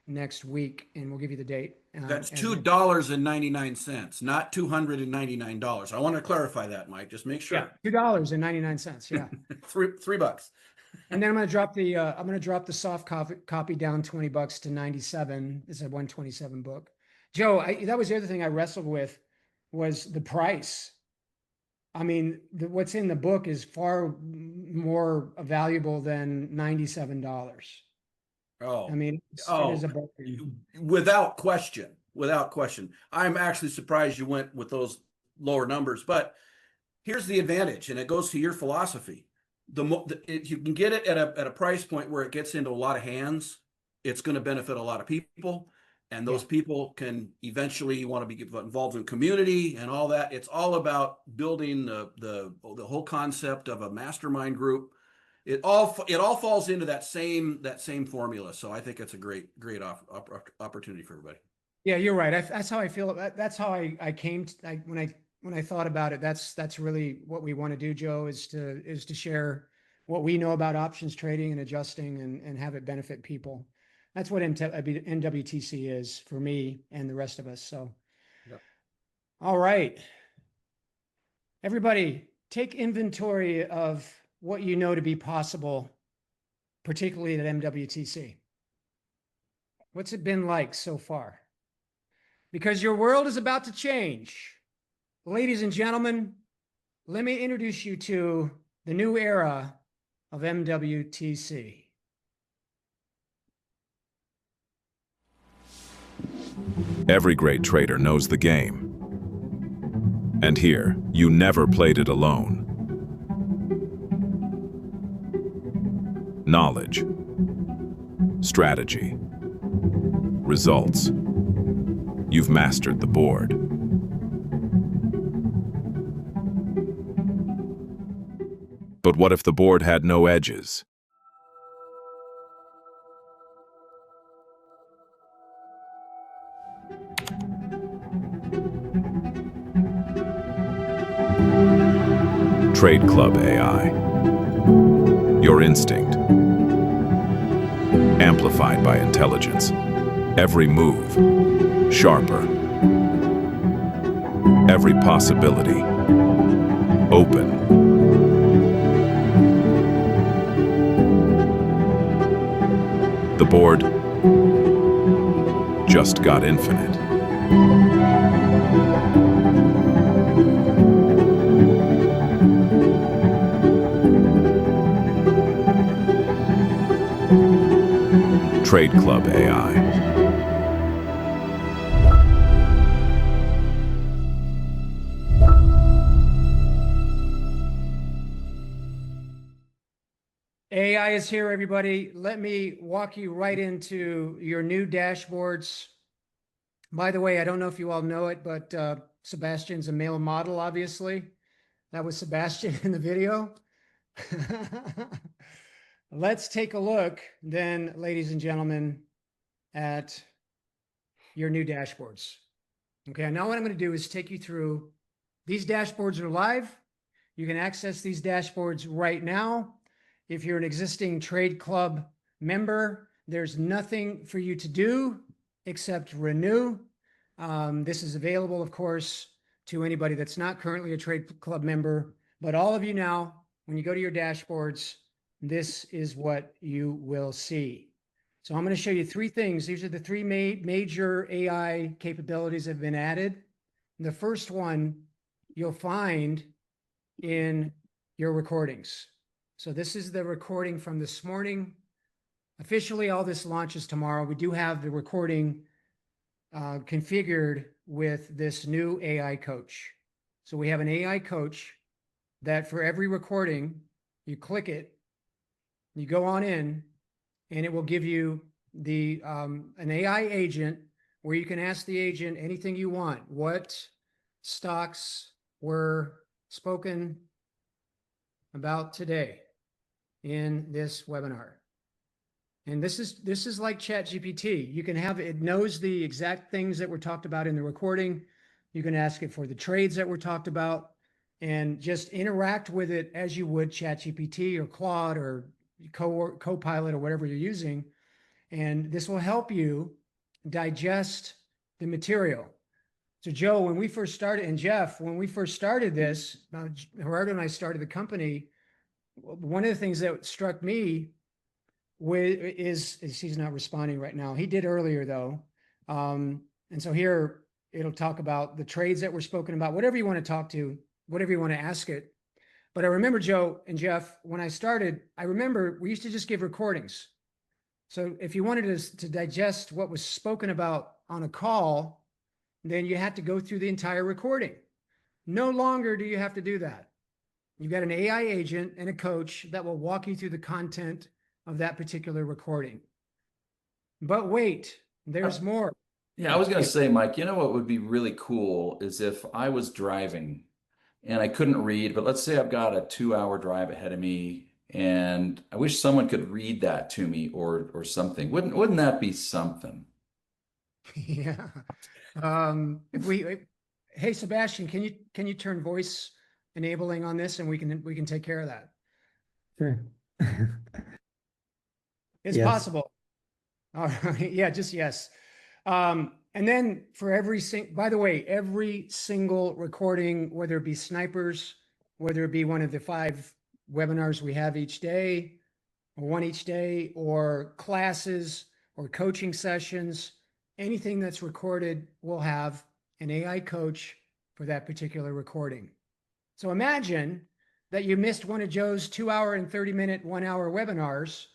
next week, and we'll give you the date. That's and- $2.99, not $299. I want to clarify that, Mike. Just make sure. Yeah, $2.99. Yeah. $3. And then I'm going to drop the soft copy down $20 to 97. It's a 127 book. Joe, that was the other thing I wrestled with was the price. I mean, what's in the book is far more valuable than $97. Oh, I mean, it is a book. without question, without question. I'm actually surprised you went with those lower numbers, but here's the advantage, and it goes to your philosophy. If you can get it at a price point where it gets into a lot of hands, it's going to benefit a lot of people, and those people can eventually want to be involved in community and all that. It's all about building the whole concept of a mastermind group. It all falls into that same formula. So I think it's a great opportunity for everybody. Yeah, you're right. That's how I feel. That's how I came to, when I thought about it. That's really what we want to do, Joe, is to share what we know about options trading and adjusting and have it benefit people. That's what MWTC is for me and the rest of us. So, All right, everybody, take inventory of what you know to be possible, particularly at MWTC. What's it been like so far? Because your world is about to change. Ladies and gentlemen, let me introduce you to the new era of MWTC. Every great trader knows the game. And here, you never played it alone. Knowledge, strategy, results. You've mastered the board. But what if the board had no edges? Trade Club AI. Your instinct. Amplified by intelligence. Every move, sharper. Every possibility, open. The board just got infinite. Trade Club AI. AI is here, everybody. Let me walk you right into your new dashboards. By the way, I don't know if you all know it, but Sebastian's a male model, obviously. That was Sebastian in the video. Let's take a look then, ladies and gentlemen, at your new dashboards. Okay, now what I'm going to do is take you through. These dashboards are live. You can access these dashboards right now. If you're an existing trade club member, there's nothing for you to do except renew. This is available, of course, to anybody that's not currently a trade club member. But all of you now, when you go to your dashboards, this is what you will see. So I'm going to show you three things. These are the three major AI capabilities that have been added. The first one you'll find in your recordings. So this is the recording from this morning. Officially, all this launches tomorrow. We do have the recording configured with this new AI coach. So we have an AI coach that for every recording, you click it, you go on in, and it will give you the an AI agent where you can ask the agent anything you want. What stocks were spoken about today in this webinar? And this is like ChatGPT. You can have it knows the exact things that were talked about in the recording. You can ask it for the trades that were talked about and just interact with it as you would ChatGPT or Claude or Copilot or whatever you're using. And this will help you digest the material. So Joe, when we first started, and Jeff, when we first started this, Gerardo and I started the company, one of the things that struck me is he's not responding right now. He did earlier though. And so here it'll talk about the trades that were spoken about, whatever you want to talk to, whatever you want to ask it. But I remember Joe and Jeff, when I started, I remember we used to just give recordings. So if you wanted to digest what was spoken about on a call, then you had to go through the entire recording. No longer do you have to do that. You've got an AI agent and a coach that will walk you through the content of that particular recording. But wait, there's more. Yeah, I was going to say, Mike, you know what would be really cool is if I was driving and I couldn't read, but let's say I've got a 2-hour drive ahead of me and I wish someone could read that to me or something. Wouldn't that be something? Yeah. Hey Sebastian, can you turn voice enabling on this and we can take care of that? Sure. It's Yes. possible. All right. Yeah, just yes. And then for by the way, every single recording, whether it be snipers, whether it be one of the 5 webinars we have each day, or one each day, or classes or coaching sessions, anything that's recorded will have an AI coach for that particular recording. So imagine that you missed one of Joe's 2-hour and 30-minute 1-hour webinars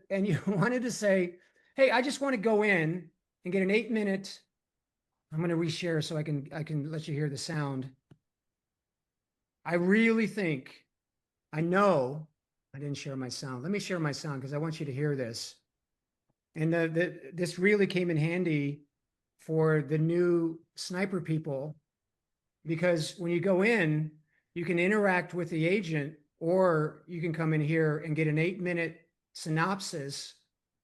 and you wanted to say, hey, I just want to go in and get an 8-minute. I'm going to reshare so I can let you hear the sound. I really think, I know I didn't share my sound. Let me share my sound because I want you to hear this. And this really came in handy for the new sniper people, because when you go in, you can interact with the agent, or you can come in here and get an 8-minute synopsis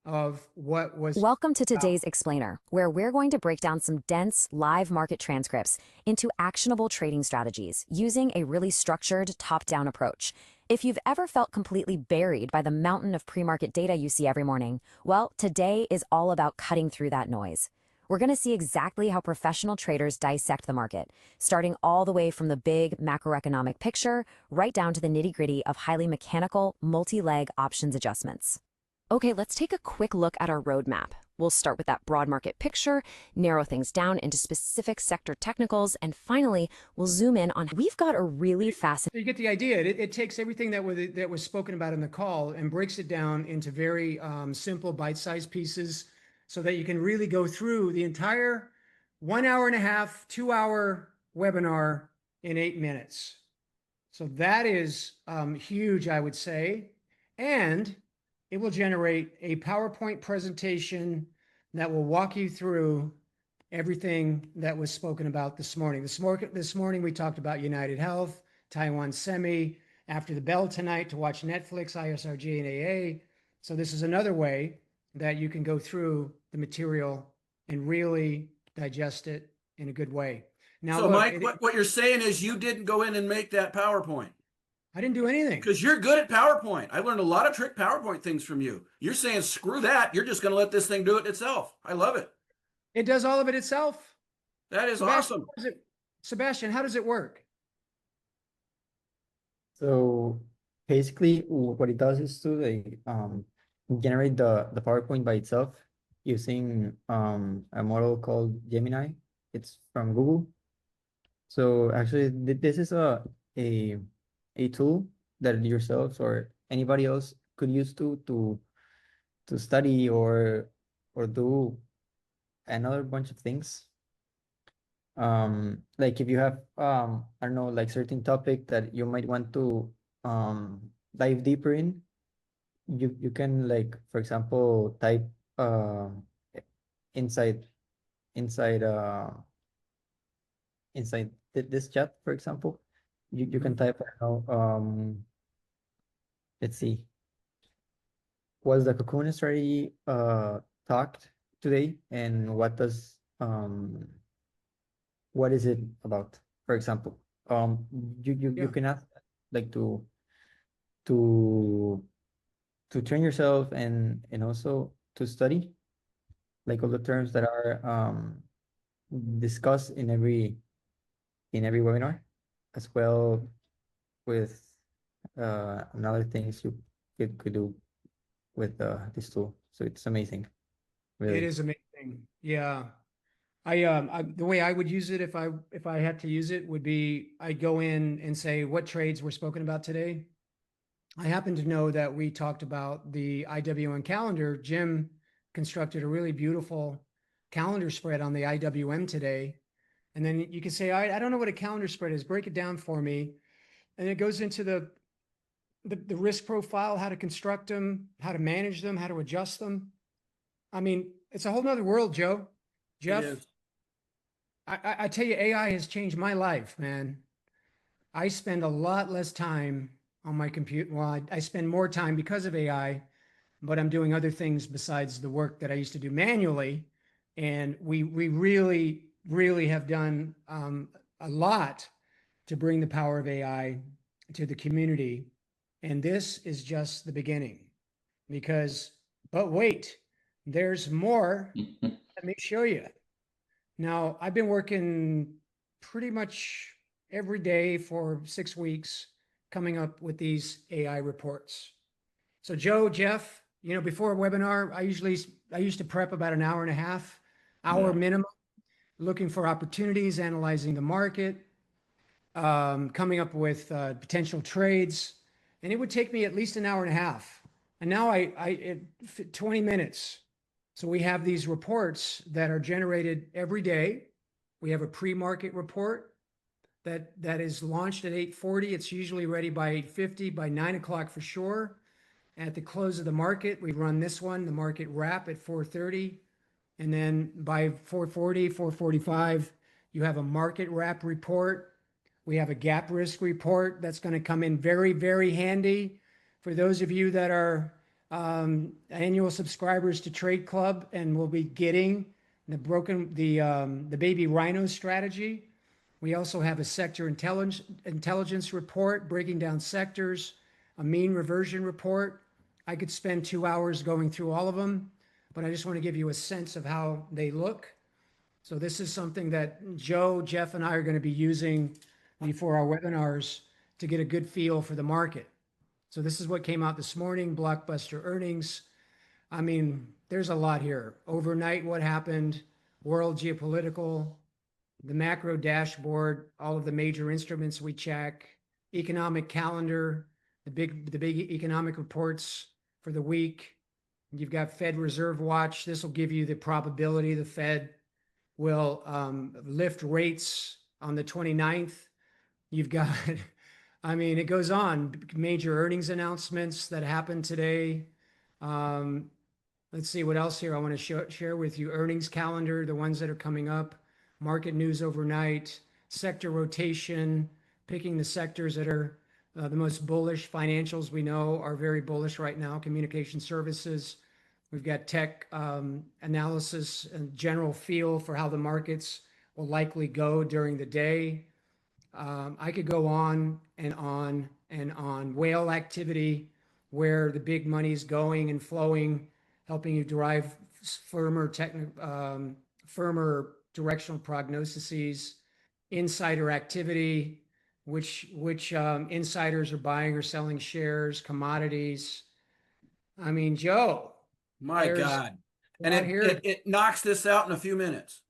of what was. Welcome to today's Explainer, where we're going to break down some dense live market transcripts into actionable trading strategies using a really structured top-down approach. If you've ever felt completely buried by the mountain of pre-market data you see every morning, well, today is all about cutting through that noise. We're going to see exactly how professional traders dissect the market, starting all the way from the big macroeconomic picture right down to the nitty-gritty of highly mechanical, multi-leg options adjustments. Okay, let's take a quick look at our roadmap. We'll start with that broad market picture, narrow things down into specific sector technicals, and finally, we'll zoom in on. We've got a really fascinating. You get the idea. It takes everything that was spoken about in the call and breaks it down into very simple, bite-sized pieces, so that you can really go through the entire 1.5 hour, 2-hour webinar in 8 minutes. So that is huge, I would say, and it will generate a PowerPoint presentation that will walk you through everything that was spoken about this morning. This morning we talked about United Health, Taiwan Semi, after the bell tonight to watch Netflix, ISRG, and AA. So this is another way that you can go through the material and really digest it in a good way. Now, so look, Mike, what you're saying is you didn't go in and make that PowerPoint. I didn't do anything. Because you're good at PowerPoint. I learned a lot of trick PowerPoint things from you. You're saying, screw that. You're just going to let this thing do it itself. I love it. It does all of it itself. That is Sebastian, awesome. Sebastian, how does it work? So basically, what it does is to generate the PowerPoint by itself using a model called Gemini. It's from Google. So actually, this is a tool that yourselves or anybody else could use to study or do another bunch of things. Like if you have I don't know, like certain topic that you might want to dive deeper in, you can, like, for example, type inside this chat, for example, you can type, I don't know, let's see, was the cocoon strategy talked today, and what is it about? For example, you can ask like to to train yourself and also to study like all the terms that are discussed in every webinar, as well with another things you could do with this tool. So it's amazing, It really. is amazing. Yeah. The way I would use it if I had to use it would be I go in and say what trades were spoken about today. I happen to know that we talked about the IWM calendar. Jim constructed a really beautiful calendar spread on the IWM today. And then you can say, I don't know what a calendar spread is. Break it down for me. And it goes into the risk profile, how to construct them, how to manage them, how to adjust them. I mean, it's a whole nother world, Joe. Jeff, is. I tell you, AI has changed my life, man. I spend a lot less time on my computer. Well, I spend more time because of AI, but I'm doing other things besides the work that I used to do manually. And we really, really have done a lot to bring the power of AI to the community. And this is just the beginning because, but wait, there's more. Let me show you. Now, I've been working pretty much every day for 6 weeks coming up with these AI reports. So Joe, Jeff, before a webinar, I used to prep about an hour and a half, hour minimum, looking for opportunities, analyzing the market, coming up with potential trades, and it would take me at least an hour and a half. And now it 20 minutes. So we have these reports that are generated every day. We have a pre-market report that is launched at 8:40. It's usually ready by 8:50, by 9 o'clock for sure. At the close of the market, we run this one, the market wrap at 4:30. And then by 4:40, 4:45, you have a market wrap report. We have a gap risk report that's going to come in very, very handy for those of you that are annual subscribers to Trade Club and will be getting the Baby Rhino strategy. We also have a sector intelligence report breaking down sectors, a mean reversion report. I could spend 2 hours going through all of them, but I just want to give you a sense of how they look. So this is something that Joe, Jeff, and I are going to be using before our webinars to get a good feel for the market. So this is what came out this morning, blockbuster earnings. I mean, there's a lot here. Overnight, what happened, world geopolitical, the macro dashboard, all of the major instruments we check, economic calendar, the big economic reports for the week. You've got Fed Reserve Watch. This will give you the probability the Fed will lift rates on the 29th. You've got, I mean, it goes on. Major earnings announcements that happened today. Let's see what else here I want to share with you. Earnings calendar, the ones that are coming up. Market news overnight. Sector rotation, picking the sectors that are the most bullish. Financials we know are very bullish right now. Communication services. We've got tech analysis and general feel for how the markets will likely go during the day. I could go on and on and on. Whale activity, where the big money's going and flowing, helping you derive firmer directional prognoses. Insider activity, which insiders are buying or selling shares, commodities. I mean, Joe. My God. And it knocks this out in a few minutes.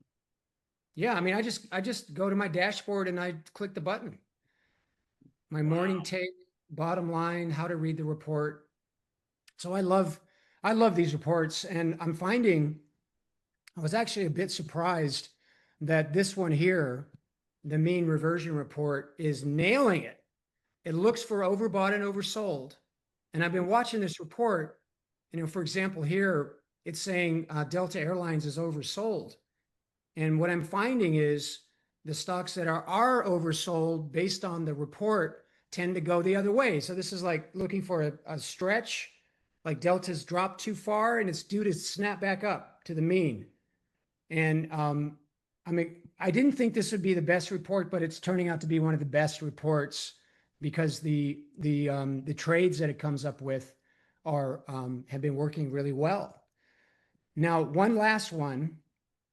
Yeah, I mean, I just go to my dashboard and I click the button. My morning take, bottom line, how to read the report. So I love these reports, and I'm finding I was actually a bit surprised that this one here, the mean reversion report, is nailing it. It looks for overbought and oversold. And I've been watching this report, for example, here, it's saying Delta Airlines is oversold. And what I'm finding is the stocks that are oversold based on the report tend to go the other way. So this is like looking for a stretch like delta's dropped too far and it's due to snap back up to the mean. And I mean, I didn't think this would be the best report, but it's turning out to be one of the best reports because the trades that it comes up with are have been working really well. Now, one last one,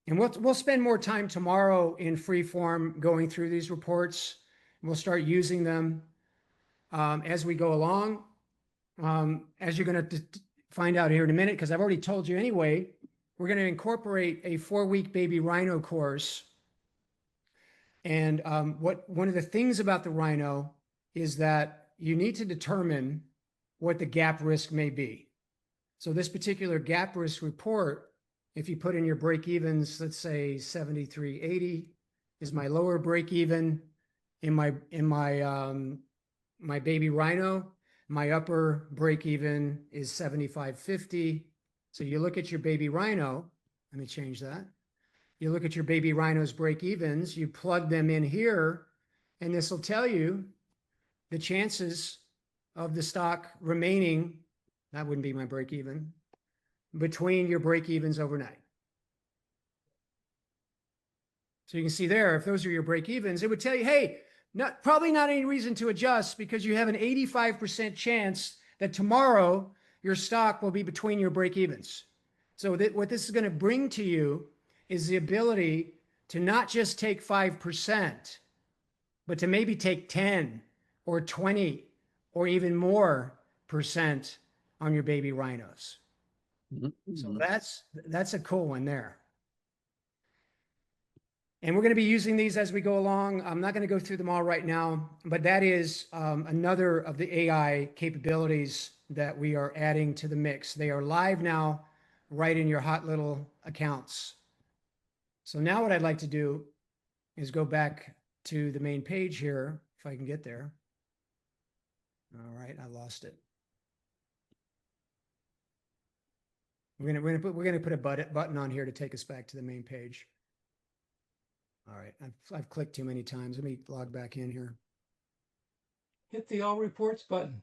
and we'll spend more time tomorrow in free form going through these reports. We'll start using them as we go along. As you're going to find out here in a minute, because I've already told you anyway, we're going to incorporate a 4-week baby rhino course. And one of the things about the rhino is that you need to determine what the gap risk may be. So this particular gap risk report, if you put in your break evens, let's say 73.80 is my lower break even in my baby rhino. My upper break even is 75.50. So you look at your baby rhino, let me change that. You look at your baby rhino's break evens, you plug them in here, and this will tell you the chances of the stock remaining, that wouldn't be my break even, between your break evens overnight. So you can see there, if those are your break evens, it would tell you, hey, probably not any reason to adjust because you have an 85% chance that tomorrow your stock will be between your break evens. So what this is going to bring to you is the ability to not just take 5%, but to maybe take 10 or 20 or even more percent on your baby rhinos. So that's a cool one there. And we're going to be using these as we go along. I'm not going to go through them all right now, but that is another of the AI capabilities that we are adding to the mix. They are live now, right in your hot little accounts. So now what I'd like to do is go back to the main page here, if I can get there. All right, I lost it. We're gonna put a button on here to take us back to the main page. All right, I've clicked too many times. Let me log back in here. Hit the all reports button.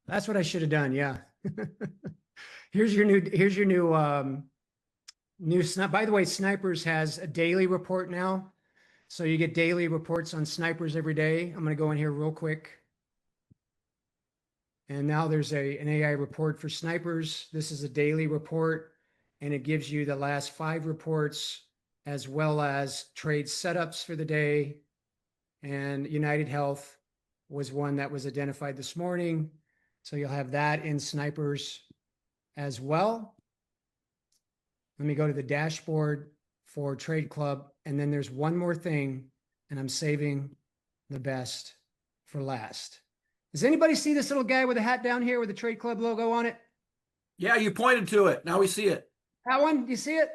That's what I should have done. Yeah. Here's your new sniper. By the way, Snipers has a daily report now. So you get daily reports on Snipers every day. I'm going to go in here real quick. And now there's an AI report for Snipers. This is a daily report, and it gives you the last 5 reports as well as trade setups for the day. And United Health was one that was identified this morning. So you'll have that in Snipers as well. Let me go to the dashboard for Trade Club. And then there's one more thing, and I'm saving the best for last. Does anybody see this little guy with a hat down here with the Trade Club logo on it? Yeah, you pointed to it. Now we see it. That one, you see it?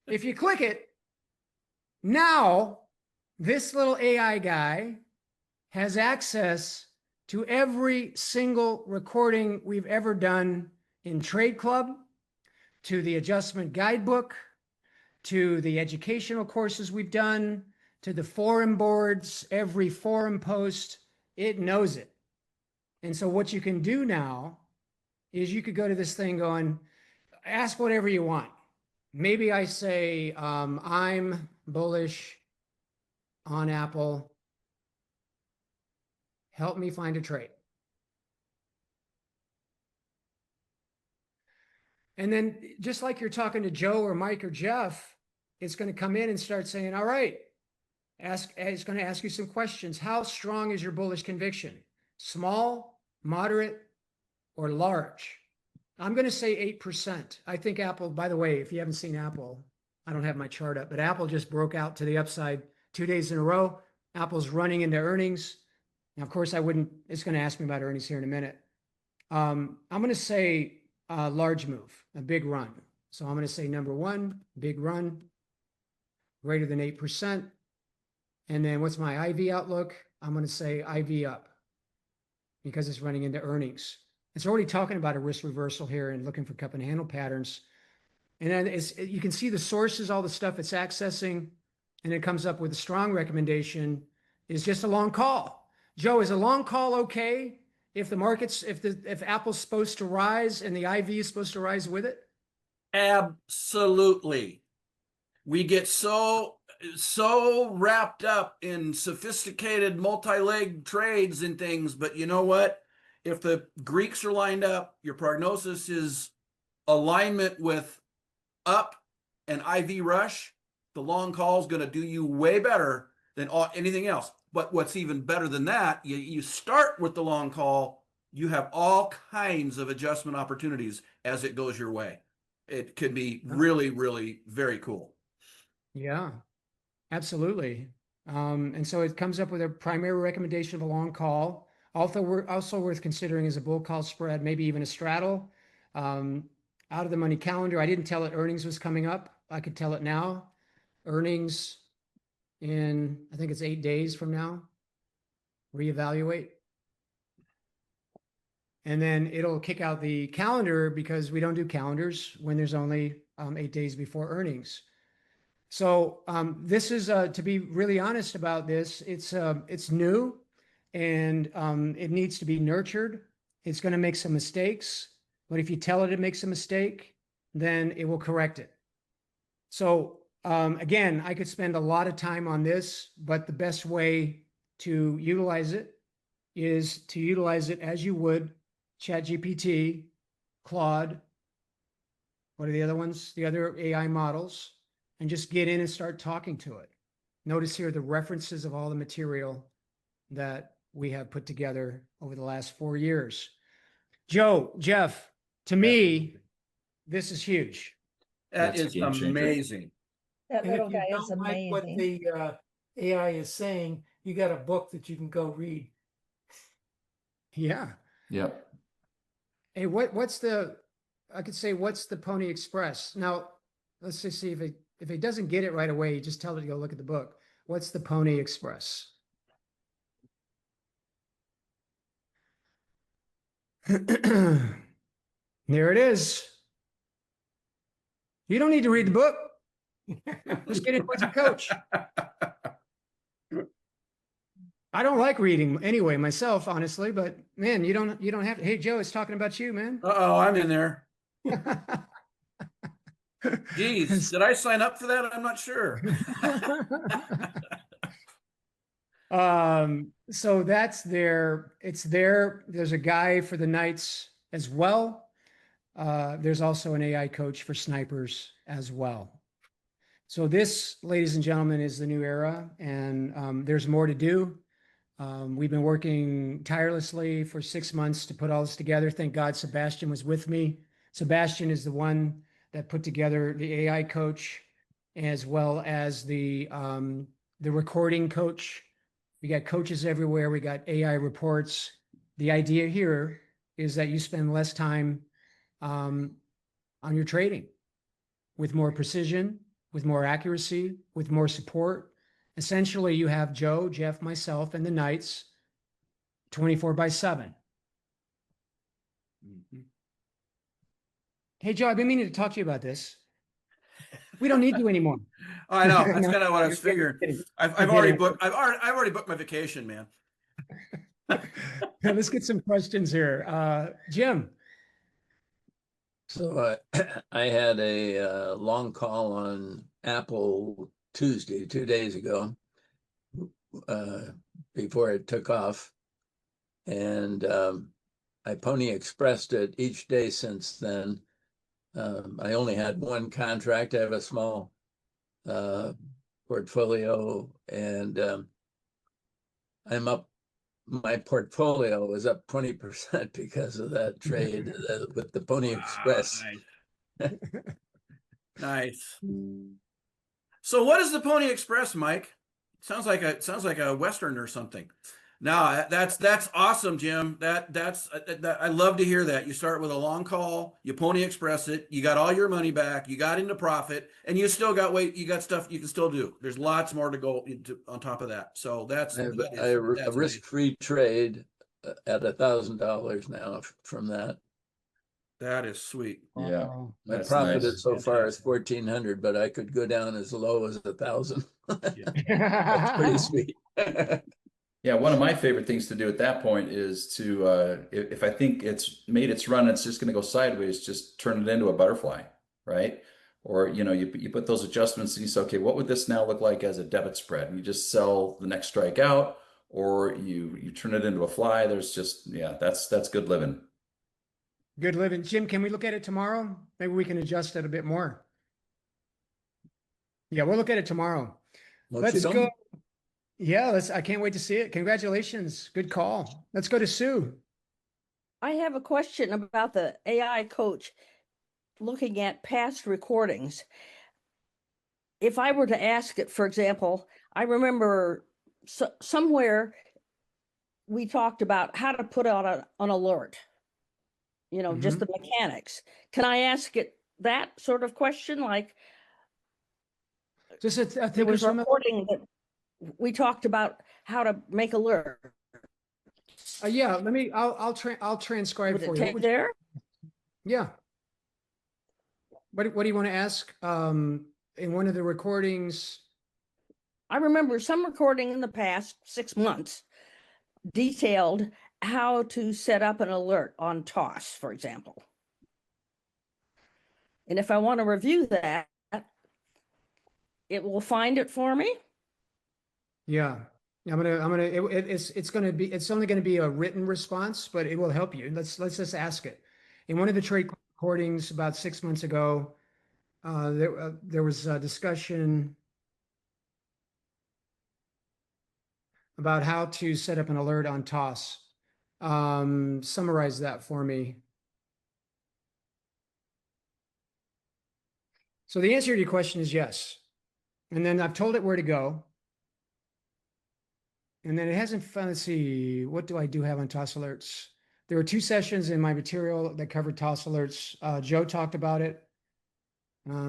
If you click it, now this little AI guy has access to every single recording we've ever done in Trade Club, to the adjustment guidebook, to the educational courses we've done, to the forum boards, every forum post. It knows it. And so what you can do now is you could go to this thing going, ask whatever you want. Maybe I say, I'm bullish on Apple. Help me find a trade. And then just like you're talking to Joe or Mike or Jeff, it's going to come in and start saying, all right, it's going to ask you some questions. How strong is your bullish conviction? Small, moderate, or large? I'm going to say 8%. I think Apple, by the way, if you haven't seen Apple, I don't have my chart up, but Apple just broke out to the upside 2 days in a row. Apple's running into earnings. Now, of course, it's going to ask me about earnings here in a minute. I'm going to say a large move, a big run. So I'm going to say number 1, big run, greater than 8%. And then what's my IV outlook? I'm going to say IV up because it's running into earnings. It's already talking about a risk reversal here and looking for cup and handle patterns. And then you can see the sources, all the stuff it's accessing, and it comes up with a strong recommendation is just a long call. Joe, is a long call okay if the market's if Apple's supposed to rise and the IV is supposed to rise with it? Absolutely. We get so wrapped up in sophisticated multi-leg trades and things, but you know what? If the Greeks are lined up, your prognosis is alignment with up and IV rush, the long call is going to do you way better than anything else. But what's even better than that, you start with the long call, you have all kinds of adjustment opportunities as it goes your way. It could be really, really very cool. Yeah, absolutely. And so it comes up with a primary recommendation of a long call. Also worth considering is a bull call spread, maybe even a straddle. Out of the money calendar. I didn't tell it earnings was coming up. I could tell it now. Earnings in, I think it's 8 days from now. Reevaluate. And then it'll kick out the calendar because we don't do calendars when there's only 8 days before earnings. So this is, to be really honest about this, it's new and it needs to be nurtured. It's going to make some mistakes, but if you tell it makes a mistake, then it will correct it. So again, I could spend a lot of time on this, but the best way to utilize it is to utilize it as you would ChatGPT, Claude, what are the other ones? The other AI models, and just get in and start talking to it. Notice here the references of all the material that we have put together over the last 4 years. Joe, Jeff, to me, this is huge. That is amazing. That little guy is amazing. Like what the AI is saying, you got a book that you can go read. Yeah. Yep. Hey, what's the Pony Express? Now, let's just see if it doesn't get it right away, you just tell it to go look at the book. What's the Pony Express? There it is. You don't need to read the book. Just get it with your coach. I don't like reading anyway myself, honestly, but man, you don't have to. Hey, Joe, it's talking about you, man. Uh-oh, I'm in there. Geez, did I sign up for that? I'm not sure. So that's there. It's there. There's a guy for the knights as well. There's also an AI coach for snipers as well. So this, ladies and gentlemen, is the new era, and there's more to do. We've been working tirelessly for 6 months to put all this together. Thank God Sebastian was with me. Sebastian is the one that put together the AI coach as well as the recording coach. We got coaches everywhere. We got AI reports. The idea here is that you spend less time on your trading with more precision, with more accuracy, with more support. Essentially, you have Joe, Jeff, myself, and the Knights 24/7. Mm-hmm. Hey, Joe, I've been meaning to talk to you about this. We don't need you anymore. I know. That's kind of what I was figuring. I've already booked my vacation, man. Now, let's get some questions here. Jim. So I had a long call on Apple Tuesday, 2 days ago, before it took off. And I Pony Expressed it each day since then. I only had one contract. I have a small portfolio, and I'm up. My portfolio was up 20% because of that trade with the Pony Express. Nice. Nice. So what is the Pony Express, Mike? Sounds like a Western or something. No, that's awesome, Jim. I love to hear that. You start with a long call, you Pony Express it, you got all your money back, you got into profit, and you still got you got stuff you can still do. There's lots more to go on top of that. So that's a risk-free trade at $1,000 now from that. That is sweet. Yeah, my profit so far is 1,400, but I could go down as low as 1,000. That's pretty sweet. Yeah, one of my favorite things to do at that point is to, if I think it's made its run, it's just going to go sideways, just turn it into a butterfly, right? Or, you put those adjustments and you say, okay, what would this now look like as a debit spread? And you just sell the next strike out, or you turn it into a fly. There's just, yeah, that's good living. Good living. Jim, can we look at it tomorrow? Maybe we can adjust it a bit more. Yeah, we'll look at it tomorrow. Let's go. Yeah, I can't wait to see it. Congratulations. Good call. Let's go to Sue. I have a question about the AI coach looking at past recordings. If I were to ask it, for example, I remember somewhere we talked about how to put out an alert, just the mechanics. Can I ask it that sort of question? Like, just there was a recording that we talked about how to make alert. Yeah, I'll transcribe Would for it you. take there? Yeah. What do you want to ask? In one of the recordings. I remember some recording in the past 6 months detailed how to set up an alert on TOS, for example. And if I want to review that, it will find it for me. Yeah. It's only gonna be a written response, but it will help you. Let's just ask it. In one of the trade recordings about 6 months ago, there was a discussion about how to set up an alert on TOS. Summarize that for me. So the answer to your question is yes. And then I've told it where to go. And then it hasn't found, let's see, what do I have on TOS alerts? There were 2 sessions in my material that covered TOS alerts. Joe talked about it.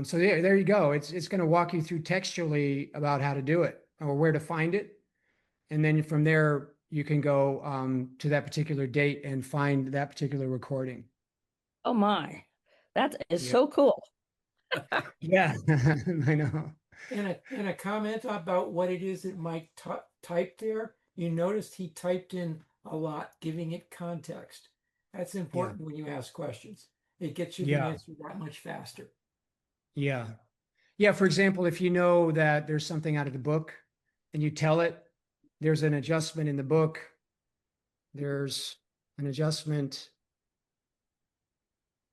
So there you go. It's going to walk you through textually about how to do it or where to find it. And then from there, you can go to that particular date and find that particular recording. Oh my, that is so cool. Yeah, I know. And a comment about what it is that Mike typed there. You noticed he typed in a lot, giving it context. That's important when you ask questions. It gets you the answer that much faster. Yeah. Yeah. For example, if you know that there's something out of the book and you tell it, there's an adjustment in the book. There's an adjustment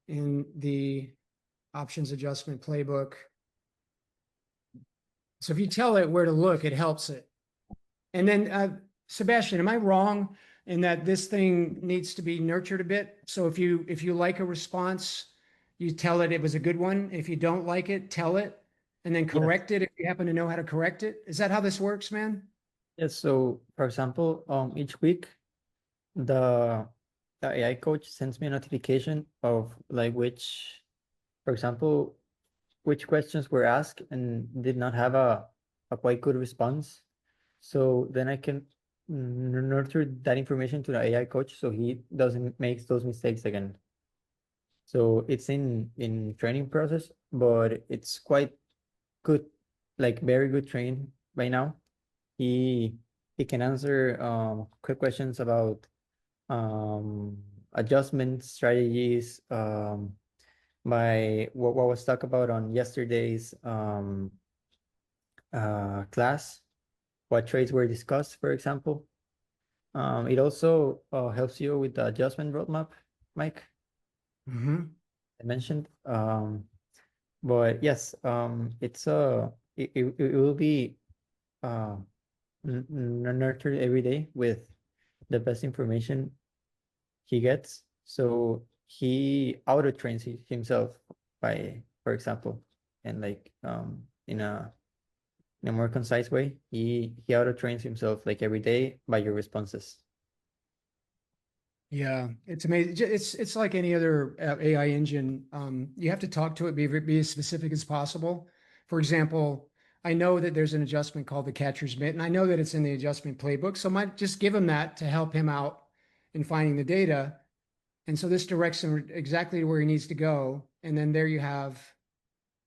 in the options adjustment playbook. So if you tell it where to look, it helps it. And then, Sebastian, am I wrong in that this thing needs to be nurtured a bit? So if you like a response, you tell it was a good one. If you don't like it, tell it, and then correct it if you happen to know how to correct it. Is that how this works, man? Yes. So, for example, each week, the AI coach sends me a notification of like for example, which questions were asked and did not have a quite good response. So then I can nurture that information to the AI coach so he doesn't make those mistakes again. So it's in training process, but it's quite good, like very good training right now. He can answer quick questions about adjustment strategies, what was talked about on yesterday's class, what trades were discussed, for example. It also helps you with the adjustment roadmap, Mike. I mentioned. But yes, it will be nurtured every day with the best information he gets. So he auto trains himself by, for example, and like in a more concise way, he auto trains himself like every day by your responses. Yeah, it's amazing. It's like any other AI engine. You have to talk to it, be as specific as possible. For example, I know that there's an adjustment called the catcher's mitt, and I know that it's in the adjustment playbook. So I might just give him that to help him out in finding the data. And so this directs him exactly to where he needs to go. And then there you have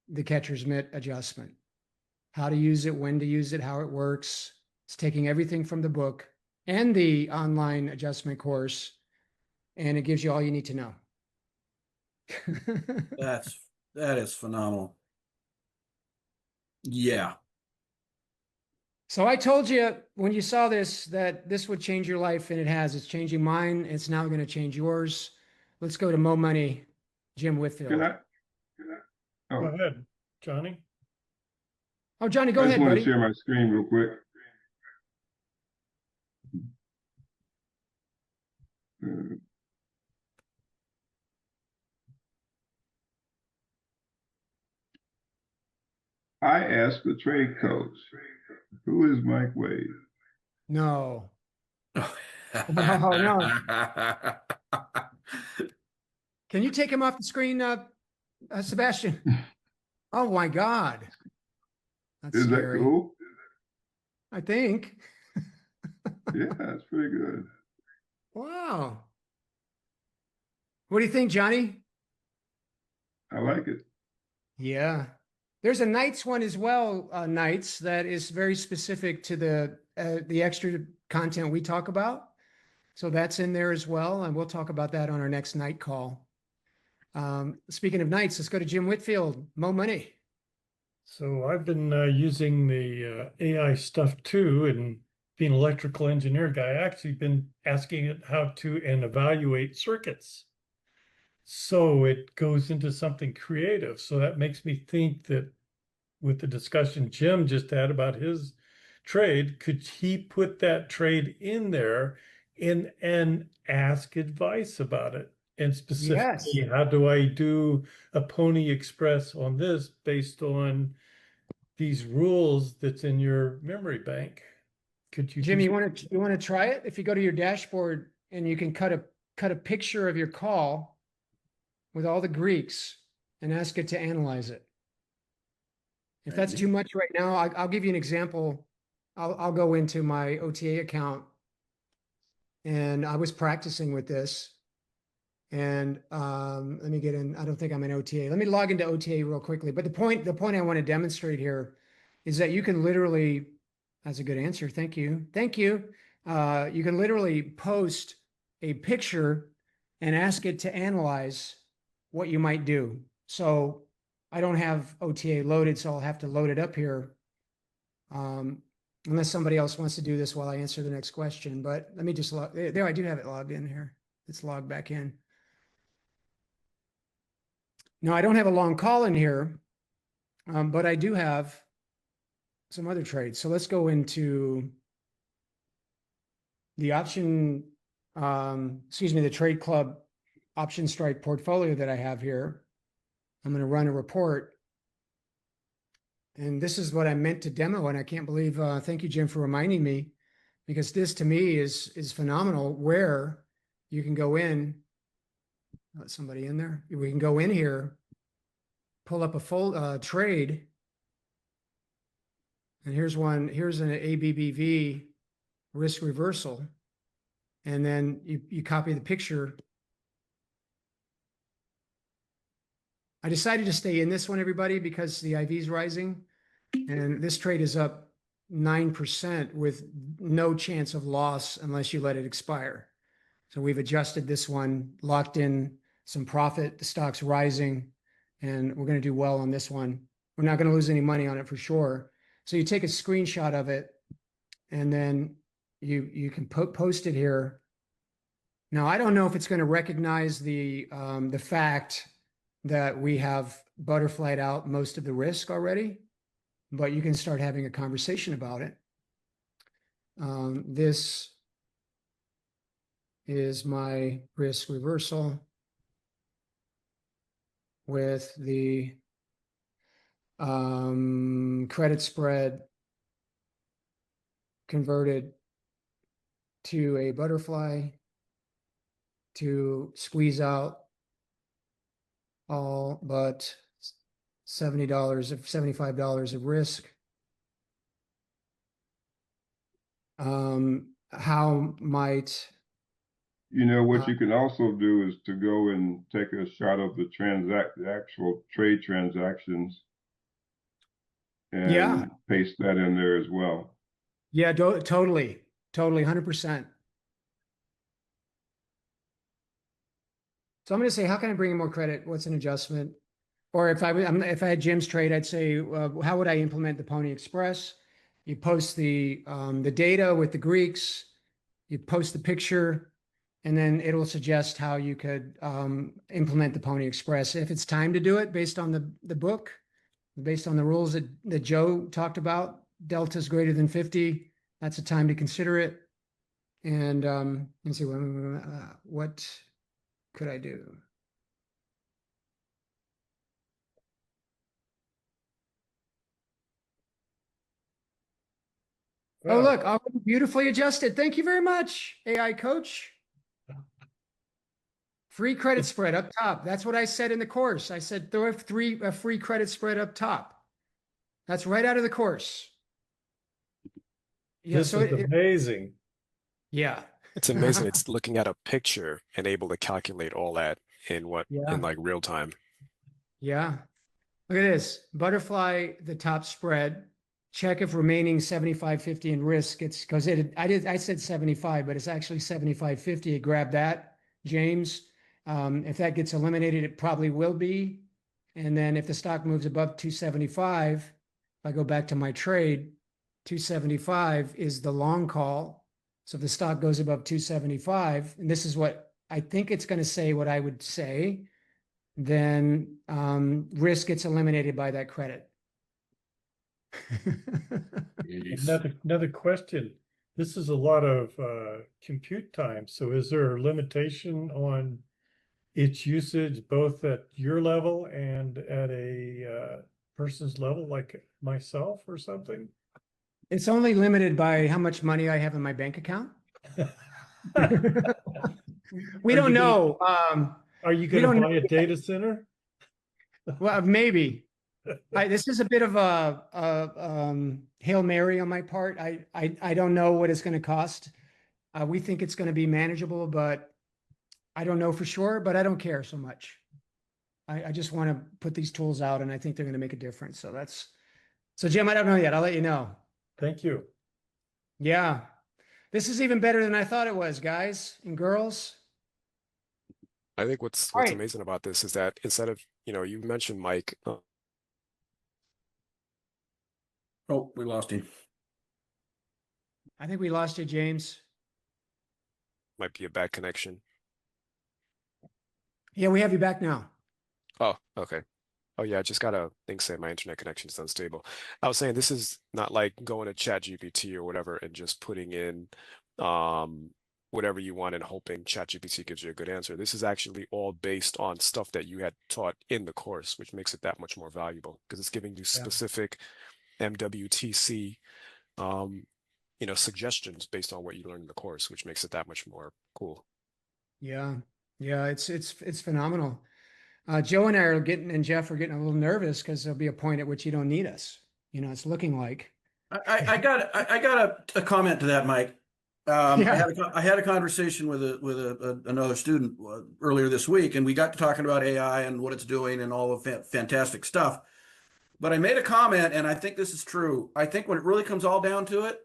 the catcher's mitt adjustment. How to use it, when to use it, how it works. It's taking everything from the book and the online adjustment course, and it gives you all you need to know. That is phenomenal. Yeah. So I told you when you saw this that this would change your life, and it has. It's changing mine. It's now going to change yours. Let's go to Mo Money, Jim Whitfield. Go ahead, Johnny. Oh, Johnny, go I ahead, just want buddy. to share my screen real quick. I asked the trade coach, who is Mike Wade? No. No, no. Can you take him off the screen, Sebastian? Oh my God. That's Is scary. that cool? I think. Yeah, it's pretty good. Wow. What do you think, Johnny? I like it. Yeah. There's a Knights one as well, Knights, that is very specific to the extra content we talk about. So that's in there as well, and we'll talk about that on our next night call. Speaking of Knights, let's go to Jim Whitfield, Mo Money. So I've been using the AI stuff too, and being an electrical engineer guy, I actually been asking it how to and evaluate circuits. So it goes into something creative. So that makes me think that with the discussion Jim just had about his trade, could he put that trade in there and ask advice about it? And specifically, Yes. how do I do a Pony Express on this based on these rules that's in your memory bank? Could you Jim, do you want to try it? If you go to your dashboard and you can cut a picture of your call with all the Greeks and ask it to analyze it. If that's too much right now, I'll give you an example. I'll go into my OTA account, and I was practicing with this. And let me get in. I don't think I'm in OTA. Let me log into OTA real quickly. But the point I want to demonstrate here is that you can literally, that's a good answer. Thank you. Thank you. You can literally post a picture and ask it to analyze what you might do. So I don't have OTA loaded, so I'll have to load it up here. Unless somebody else wants to do this while I answer the next question. But let me just log, there, I do have it logged in here. It's logged back in. Now, I don't have a long call in here, but I do have some other trades. So let's go into the option, the trade club option strike portfolio that I have here. I'm going to run a report. And this is what I meant to demo. And I can't believe, thank you, Jim, for reminding me, because this to me is phenomenal, where you can go in, let somebody in there. We can go in here, pull up a full trade. And here's an ABBV risk reversal. And then you copy the picture. I decided to stay in this one, everybody, because the IV is rising. And this trade is up 9% with no chance of loss unless you let it expire. So we've adjusted this one, locked in some profit. The stock's rising, and we're going to do well on this one. We're not going to lose any money on it for sure. So you take a screenshot of it, and then you can post it here. Now, I don't know if it's going to recognize the fact that we have butterflied out most of the risk already, but you can start having a conversation about it. This is my risk reversal with the credit spread converted to a butterfly to squeeze out all but $75 of risk. How might What you can also do is to go and take a shot of the actual trade transactions and paste that in there as well. Yeah, totally. Totally, 100%. So I'm going to say, how can I bring in more credit? What's an adjustment? Or if I had Jim's trade, I'd say, how would I implement the Pony Express? You post the data with the Greeks, you post the picture, and then it'll suggest how you could implement the Pony Express. If it's time to do it based on the book, based on the rules that Joe talked about, deltas greater than 50, that's a time to consider it. And let's see, what could I do? Well, oh, look, already beautifully adjusted. Thank you very much, AI coach. Free credit spread up top. That's what I said in the course. I said throw a free credit spread up top. That's right out of the course. Yeah, this is amazing. Yeah. It's amazing. It's looking at a picture and able to calculate all that in like real time. Yeah. Look at this. Butterfly the top spread. Check if remaining 75.50 in risk. It's because I said 75, but it's actually 75.50. Grab that, James. If that gets eliminated, it probably will be. And then if the stock moves above 275, if I go back to my trade, 275 is the long call. So if the stock goes above 275, and this is what I think it's going to say, what I would say, then risk gets eliminated by that credit. Another question. This is a lot of compute time. So is there a limitation on its usage both at your level and at a person's level like myself or something? It's only limited by how much money I have in my bank account. We don't know. Are you going to buy a data center? Well, maybe. This is a bit of a Hail Mary on my part. I don't know what it's going to cost. We think it's going to be manageable, but I don't know for sure, but I don't care so much. I just want to put these tools out, and I think they're going to make a difference. So Jim, I don't know yet. I'll let you know. Thank you. Yeah. This is even better than I thought it was, guys and girls. I think what's amazing about this is that instead of, you mentioned Mike. Oh, we lost him. I think we lost you, James. Might be a bad connection. Yeah, we have you back now. Oh, okay. Oh yeah, I just got a thing saying my internet connection is unstable. I was saying this is not like going to ChatGPT or whatever and just putting in whatever you want and hoping ChatGPT gives you a good answer. This is actually all based on stuff that you had taught in the course, which makes it that much more valuable because it's giving you specific MWTC suggestions based on what you learned in the course, which makes it that much more cool. Yeah. Yeah, it's phenomenal. Joe and I are and Jeff are getting a little nervous because there'll be a point at which you don't need us. It's looking like. I got a comment to that, Mike. I had a conversation with another student earlier this week, and we got to talking about AI and what it's doing and all of fantastic stuff. But I made a comment, and I think this is true. I think when it really comes all down to it,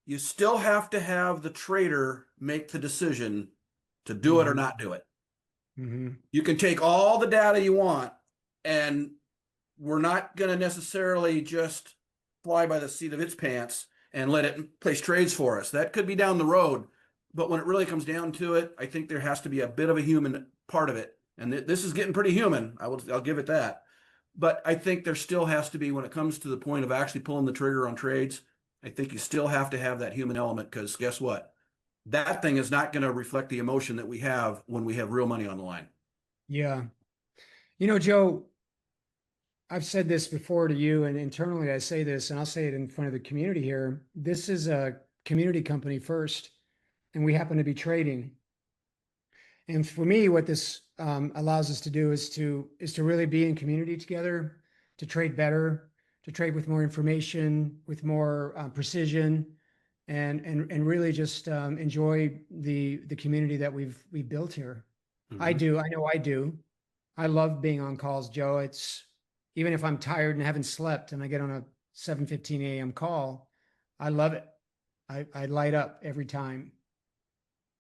you still have to have the trader make the decision to do it or not do it. Mm-hmm. You can take all the data you want, and we're not going to necessarily just fly by the seat of its pants and let it place trades for us. That could be down the road. But when it really comes down to it, I think there has to be a bit of a human part of it. And this is getting pretty human. I'll give it that. But I think there still has to be, when it comes to the point of actually pulling the trigger on trades, I think you still have to have that human element, because guess what? That thing is not going to reflect the emotion that we have when we have real money on the line. Yeah. Joe, I've said this before to you, and internally I say this, and I'll say it in front of the community here. This is a community company first, and we happen to be trading. And for me, what this allows us to do is to really be in community together, to trade better, to trade with more information, with more precision, and really just enjoy the community that we've built here. Mm-hmm. I do. I know I do. I love being on calls, Joe. It's even if I'm tired and haven't slept and I get on a 7:15 a.m. call, I love it. I light up every time.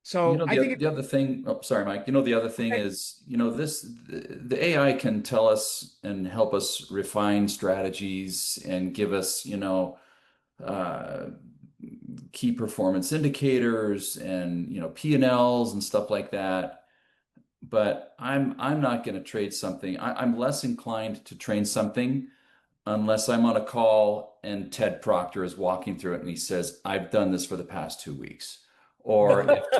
You So know, I think the other thing, oh, sorry, Mike. You know, the other thing is, you know, the AI can tell us and help us refine strategies and give us, you know, uh, key performance indicators and, you know, P&Ls and stuff like that. But I'm not going to trade something. I'm less inclined to train something unless I'm on a call and Ted Proctor is walking through it and he says, I've done this for the past 2 weeks. Or if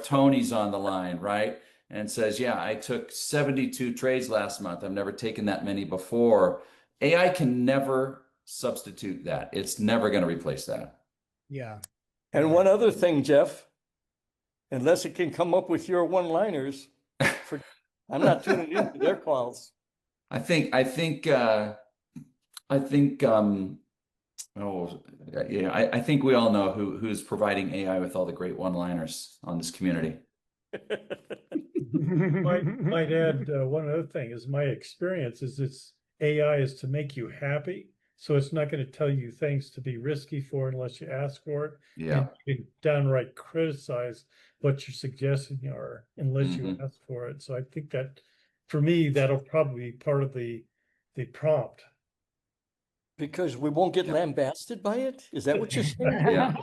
Tony's on the line, right? And says, yeah, I took 72 trades last month. I've never taken that many before. AI can never substitute that. It's never going to replace that. Yeah. And one other thing, Jeff, unless it can come up with your one-liners, I'm not tuning into their calls. I think oh yeah, I think we all know who's providing AI with all the great one-liners on this community. Might add one other thing is my experience is it's AI is to make you happy. So it's not going to tell you things to be risky for unless you ask for it. Yeah. And you can downright criticize what you're suggesting are unless you ask for it. So I think that for me, that'll probably be part of the prompt. Because we won't get lambasted by it? Is that what you're saying? Yeah.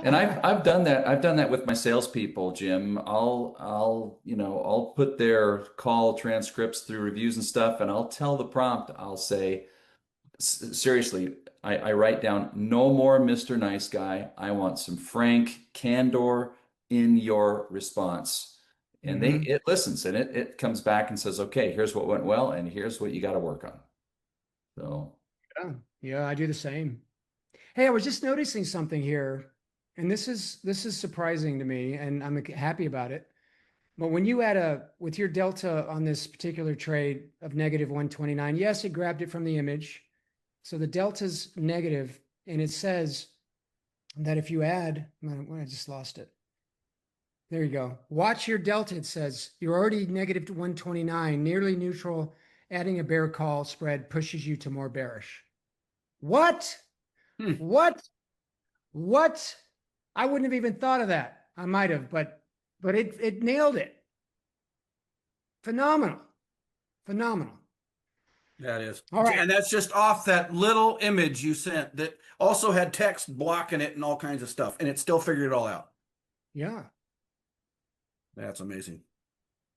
And I've done that. I've done that with my salespeople, Jim. I'll put their call transcripts through reviews and stuff, and I'll tell the prompt, I'll say, seriously, I write down, no more Mr. Nice Guy. I want some frank candor in your response. And it listens and it comes back and says, okay, here's what went well, and here's what you got to work on. So yeah, I do the same. Hey, I was just noticing something here, and this is surprising to me, and I'm happy about it. But when you add with your delta on this particular trade of negative 129, yes, it grabbed it from the image. So the delta's negative, and it says that if you add, I just lost it. There you go. Watch your delta. It says you're already negative 129, nearly neutral. Adding a bear call spread pushes you to more bearish. What? What? I wouldn't have even thought of that. I might have, but it nailed it. Phenomenal. That is. All right. And that's just off that little image you sent that also had text blocking it and all kinds of stuff, and it still figured it all out. Yeah. That's amazing.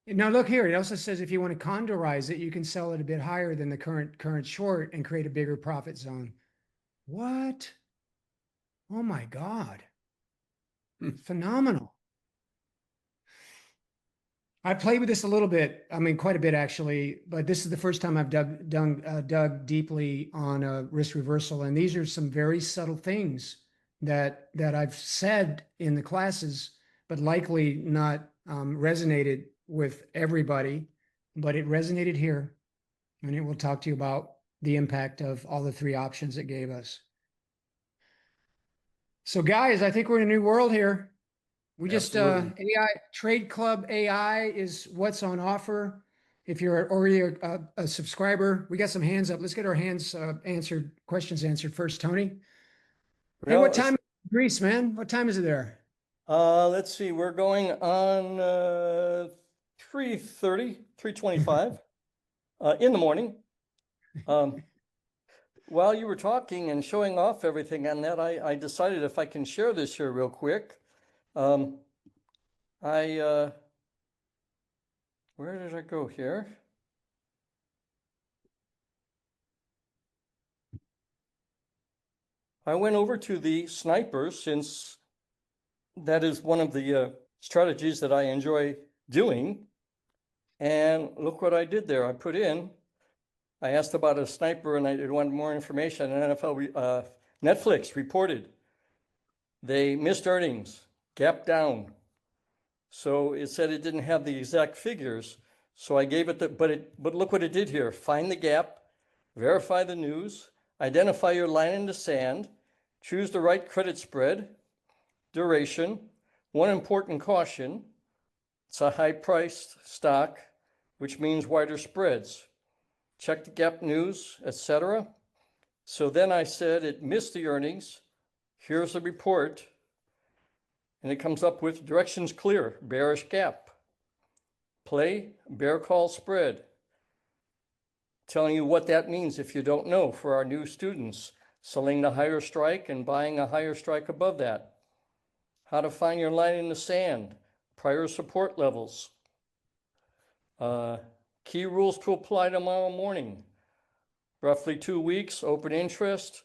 Now look here. It also says if you want to condorize it, you can sell it a bit higher than the current short and create a bigger profit zone. What? Oh my God. Phenomenal. I played with this a little bit. I mean, quite a bit actually, but this is the first time I've dug deeply on a risk reversal. And these are some very subtle things that I've said in the classes, but likely not resonated with everybody, but it resonated here. And it will talk to you about the impact of all the three options it gave us. So guys, I think we're in a new world here. We just, AI Trade Club AI is what's on offer. If you're already a subscriber, we got some hands up. Let's get our questions answered first. Tony. Hey, what time is Greece, man? What time is it there? Let's see, we're going on 3:30, 3:25 in the morning. While you were talking and showing off everything on that, I decided if I can share this here real quick. Where did I go here? I went over to the snipers, since that is one of the strategies that I enjoy doing. And look what I did there. I asked about a sniper and I wanted more information. And Netflix reported they missed earnings, gap down. So it said it didn't have the exact figures. So I gave it but look what it did here. Find the gap, verify the news, identify your line in the sand, choose the right credit spread, duration, one important caution. It's a high-priced stock, which means wider spreads. Check the gap news, etc. So then I said it missed the earnings, Here's the report. And it comes up with directions clear, bearish gap. Play, bear call spread. Telling you what that means if you don't know for our new students. Selling the higher strike and buying a higher strike above that. How to find your line in the sand. Prior support levels. Key rules to apply tomorrow morning. Roughly 2 weeks, open interest.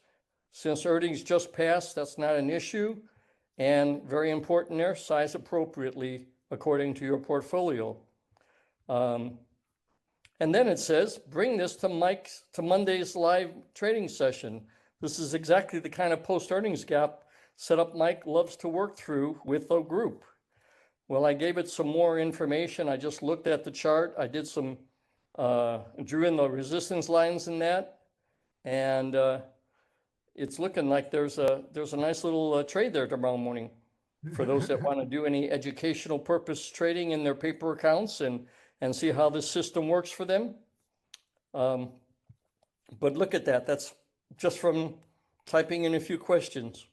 Since earnings just passed, that's not an issue. And very important there, size appropriately according to your portfolio. And then it says, bring this to Monday's live trading session. This is exactly the kind of post-earnings gap setup Mike loves to work through with the group. Well, I gave it some more information. I just looked at the chart. I did some, drew in the resistance lines in that. And it's looking like there's a nice little trade there tomorrow morning for those that want to do any educational purpose trading in their paper accounts and see how this system works for them. But look at that. That's just from typing in a few questions.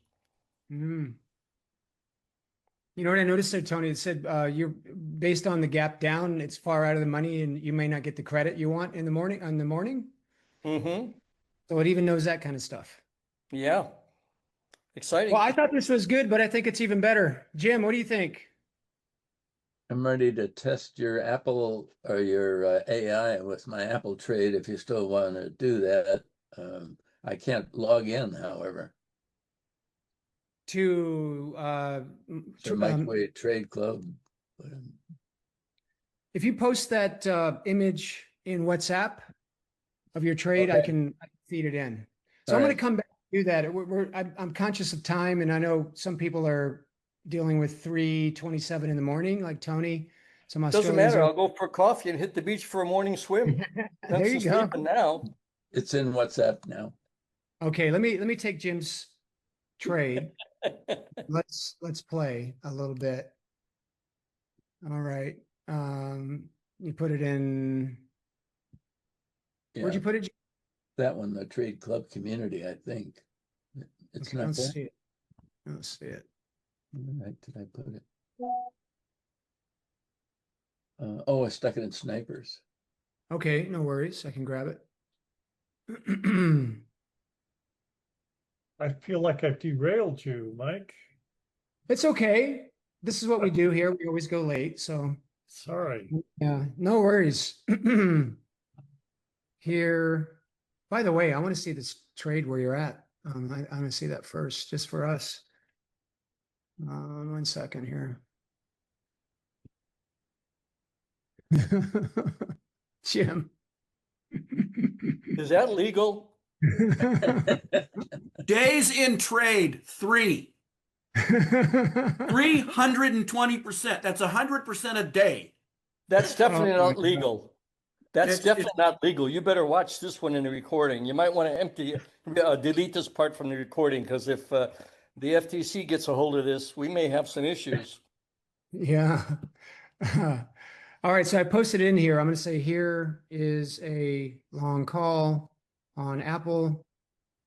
Mm. You know what I noticed there, Tony? It said you're based on the gap down, it's far out of the money and you may not get the credit you want in the morning on the morning. Mm-hmm. So it even knows that kind of stuff. Yeah. Exciting. Well, I thought this was good, but I think it's even better. Jim, what do you think? I'm ready to test your Apple or your AI with my Apple trade if you still want to do that. I can't log in, however. To Microwave Trade Club. If you post that image in WhatsApp of your trade, I can feed it in. So I'm going to come back and do that. I'm conscious of time, and I know some people are dealing with 3:27 in the morning, like Tony. Some Doesn't Australians matter. are- I'll go for coffee and hit the beach for a morning swim. There you go. Sleeping now. It's in WhatsApp now. Okay, let me take Jim's trade. Let's play a little bit. All right. You put it in. Where'd you put it, Jim? That one, the Trade Club Community, I think. It's Okay, not let's there. see it. Let's see it. Where did I put it? Oh, I stuck it in snipers. Okay, no worries. I can grab it. I feel like I've derailed you, Mike. It's okay. This is what we do here. We always go late, so Sorry. yeah, no worries. Here, by the way, I want to see this trade where you're at. I want to see that first, just for us. 1 second here. Jim. Is that legal? Days in trade, 3. 320%. That's 100% a day. That's definitely Oh, not legal. That's definitely not legal. You better watch this one in the recording. You might want to delete this part from the recording, because if the FTC gets a hold of this, we may have some issues. Yeah. All right, so I posted in here. I'm going to say here is a long call on Apple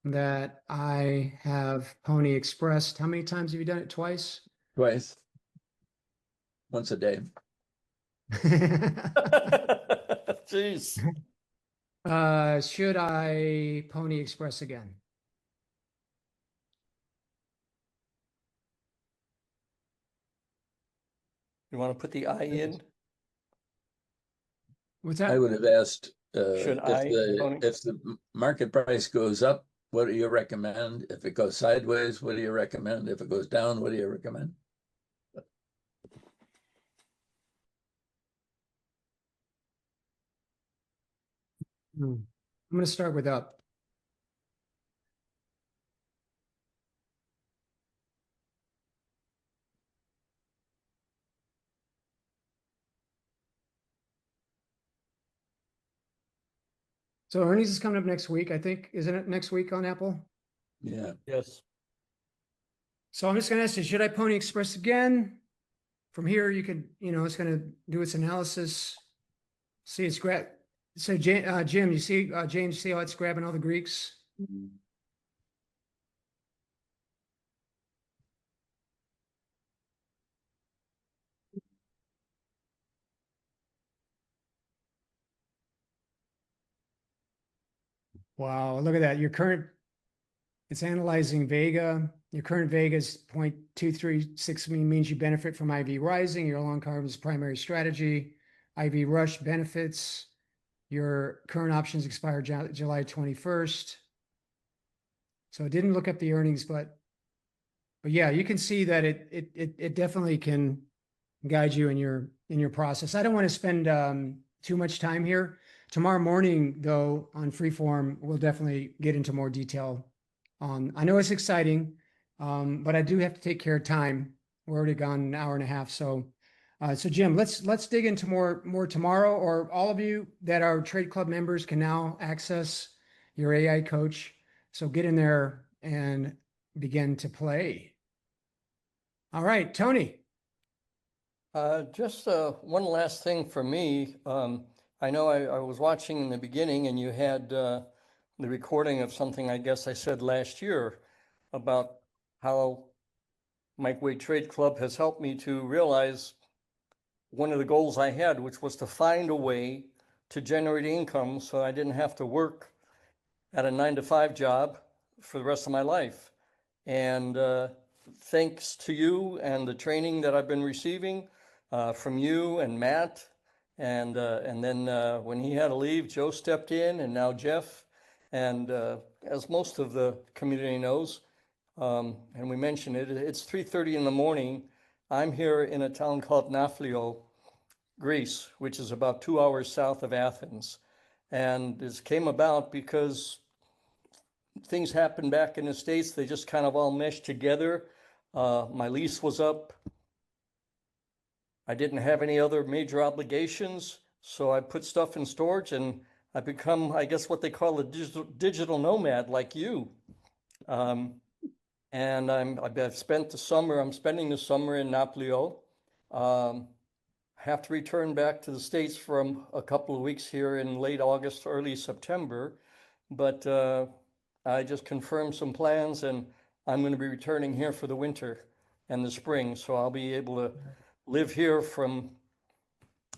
that I have Pony Expressed. How many times have you done it? Twice? Twice. Once a day. Jeez. Should I Pony Express again? You want to put the I in? What's that? I would have asked Should Tony? if the market price goes up, what do you recommend? If it goes sideways, what do you recommend? If it goes down, what do you recommend? I'm going to start with up. So earnings is coming up next week, I think. Isn't it next week on Apple? Yeah. Yes. So I'm just going to ask you, should I Pony Express again? From here, you could, it's going to do its analysis. See, it's grab. So Jim, you see, James, see how it's grabbing all the Greeks? Wow, look at that. It's analyzing Vega. Your current Vega is 0.236 means you benefit from IV rising. Your long carbs primary strategy. IV rush benefits. Your current options expire July 21st. So it didn't look up the earnings, but yeah, you can see that it definitely can guide you in your process. I don't want to spend too much time here. Tomorrow morning, though, on Freeform, we'll definitely get into more detail on. I know it's exciting, but I do have to take care of time. We're already gone an hour and a half, so Jim, let's dig into more tomorrow. Or all of you that are Trade Club members can now access your AI coach. So get in there and begin to play. All right, Tony. Just one last thing for me. I know I was watching in the beginning and you had the recording of something I guess I said last year about how Mike Wade Trade Club has helped me to realize one of the goals I had, which was to find a way to generate income so I didn't have to work at a 9-to-5 job for the rest of my life. And thanks to you and the training that I've been receiving from you and Matt, and then when he had to leave, Joe stepped in, and now Jeff. And as most of the community knows, and we mentioned it, it's 3:30 in the morning. I'm here in a town called Nafplio, Greece, which is about 2 hours south of Athens. And this came about because things happened back in the States. They just kind of all meshed together. My lease was up. I didn't have any other major obligations, so I put stuff in storage, and I become, I guess, what they call a digital nomad like you. And I've spent the summer, I'm spending the summer in Nafplio. Have to return back to the States for a couple of weeks here in late August, early September. But I just confirmed some plans, and I'm going to be returning here for the winter and the spring. So I'll be able to live here from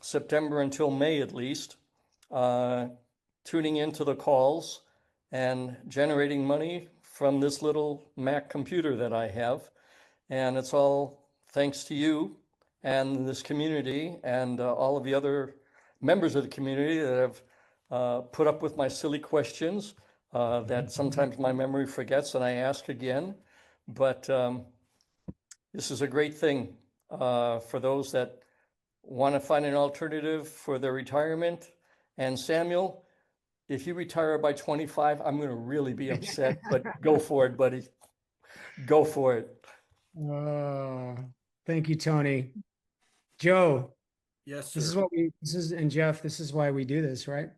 September until May at least, tuning into the calls and generating money from this little Mac computer that I have. And it's all thanks to you and this community and all of the other members of the community that have put up with my silly questions that sometimes my memory forgets and I ask again. But this is a great thing for those that want to find an alternative for their retirement. And Samuel, if you retire by 25, I'm going to really be upset, but go for it, buddy. Go for it. Thank you, Tony. Joe. Yes, sir. And Jeff, this is why we do this, right?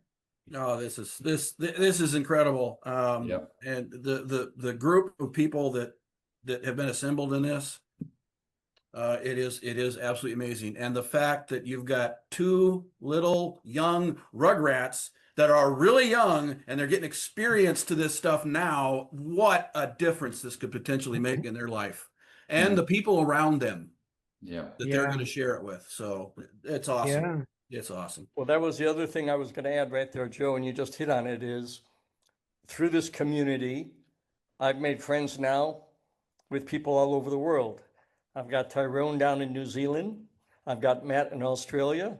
No, this is incredible. And the group of people that have been assembled in this, it is absolutely amazing. And the fact that you've got two little young rugrats that are really young and they're getting experience to this stuff now, what a difference this could potentially make in their life and the people around them that they're going to share it with. So it's awesome. Yeah. It's awesome. Well, that was the other thing I was going to add right there, Joe, and you just hit on it, is through this community, I've made friends now with people all over the world. I've got Tyrone down in New Zealand. I've got Matt in Australia.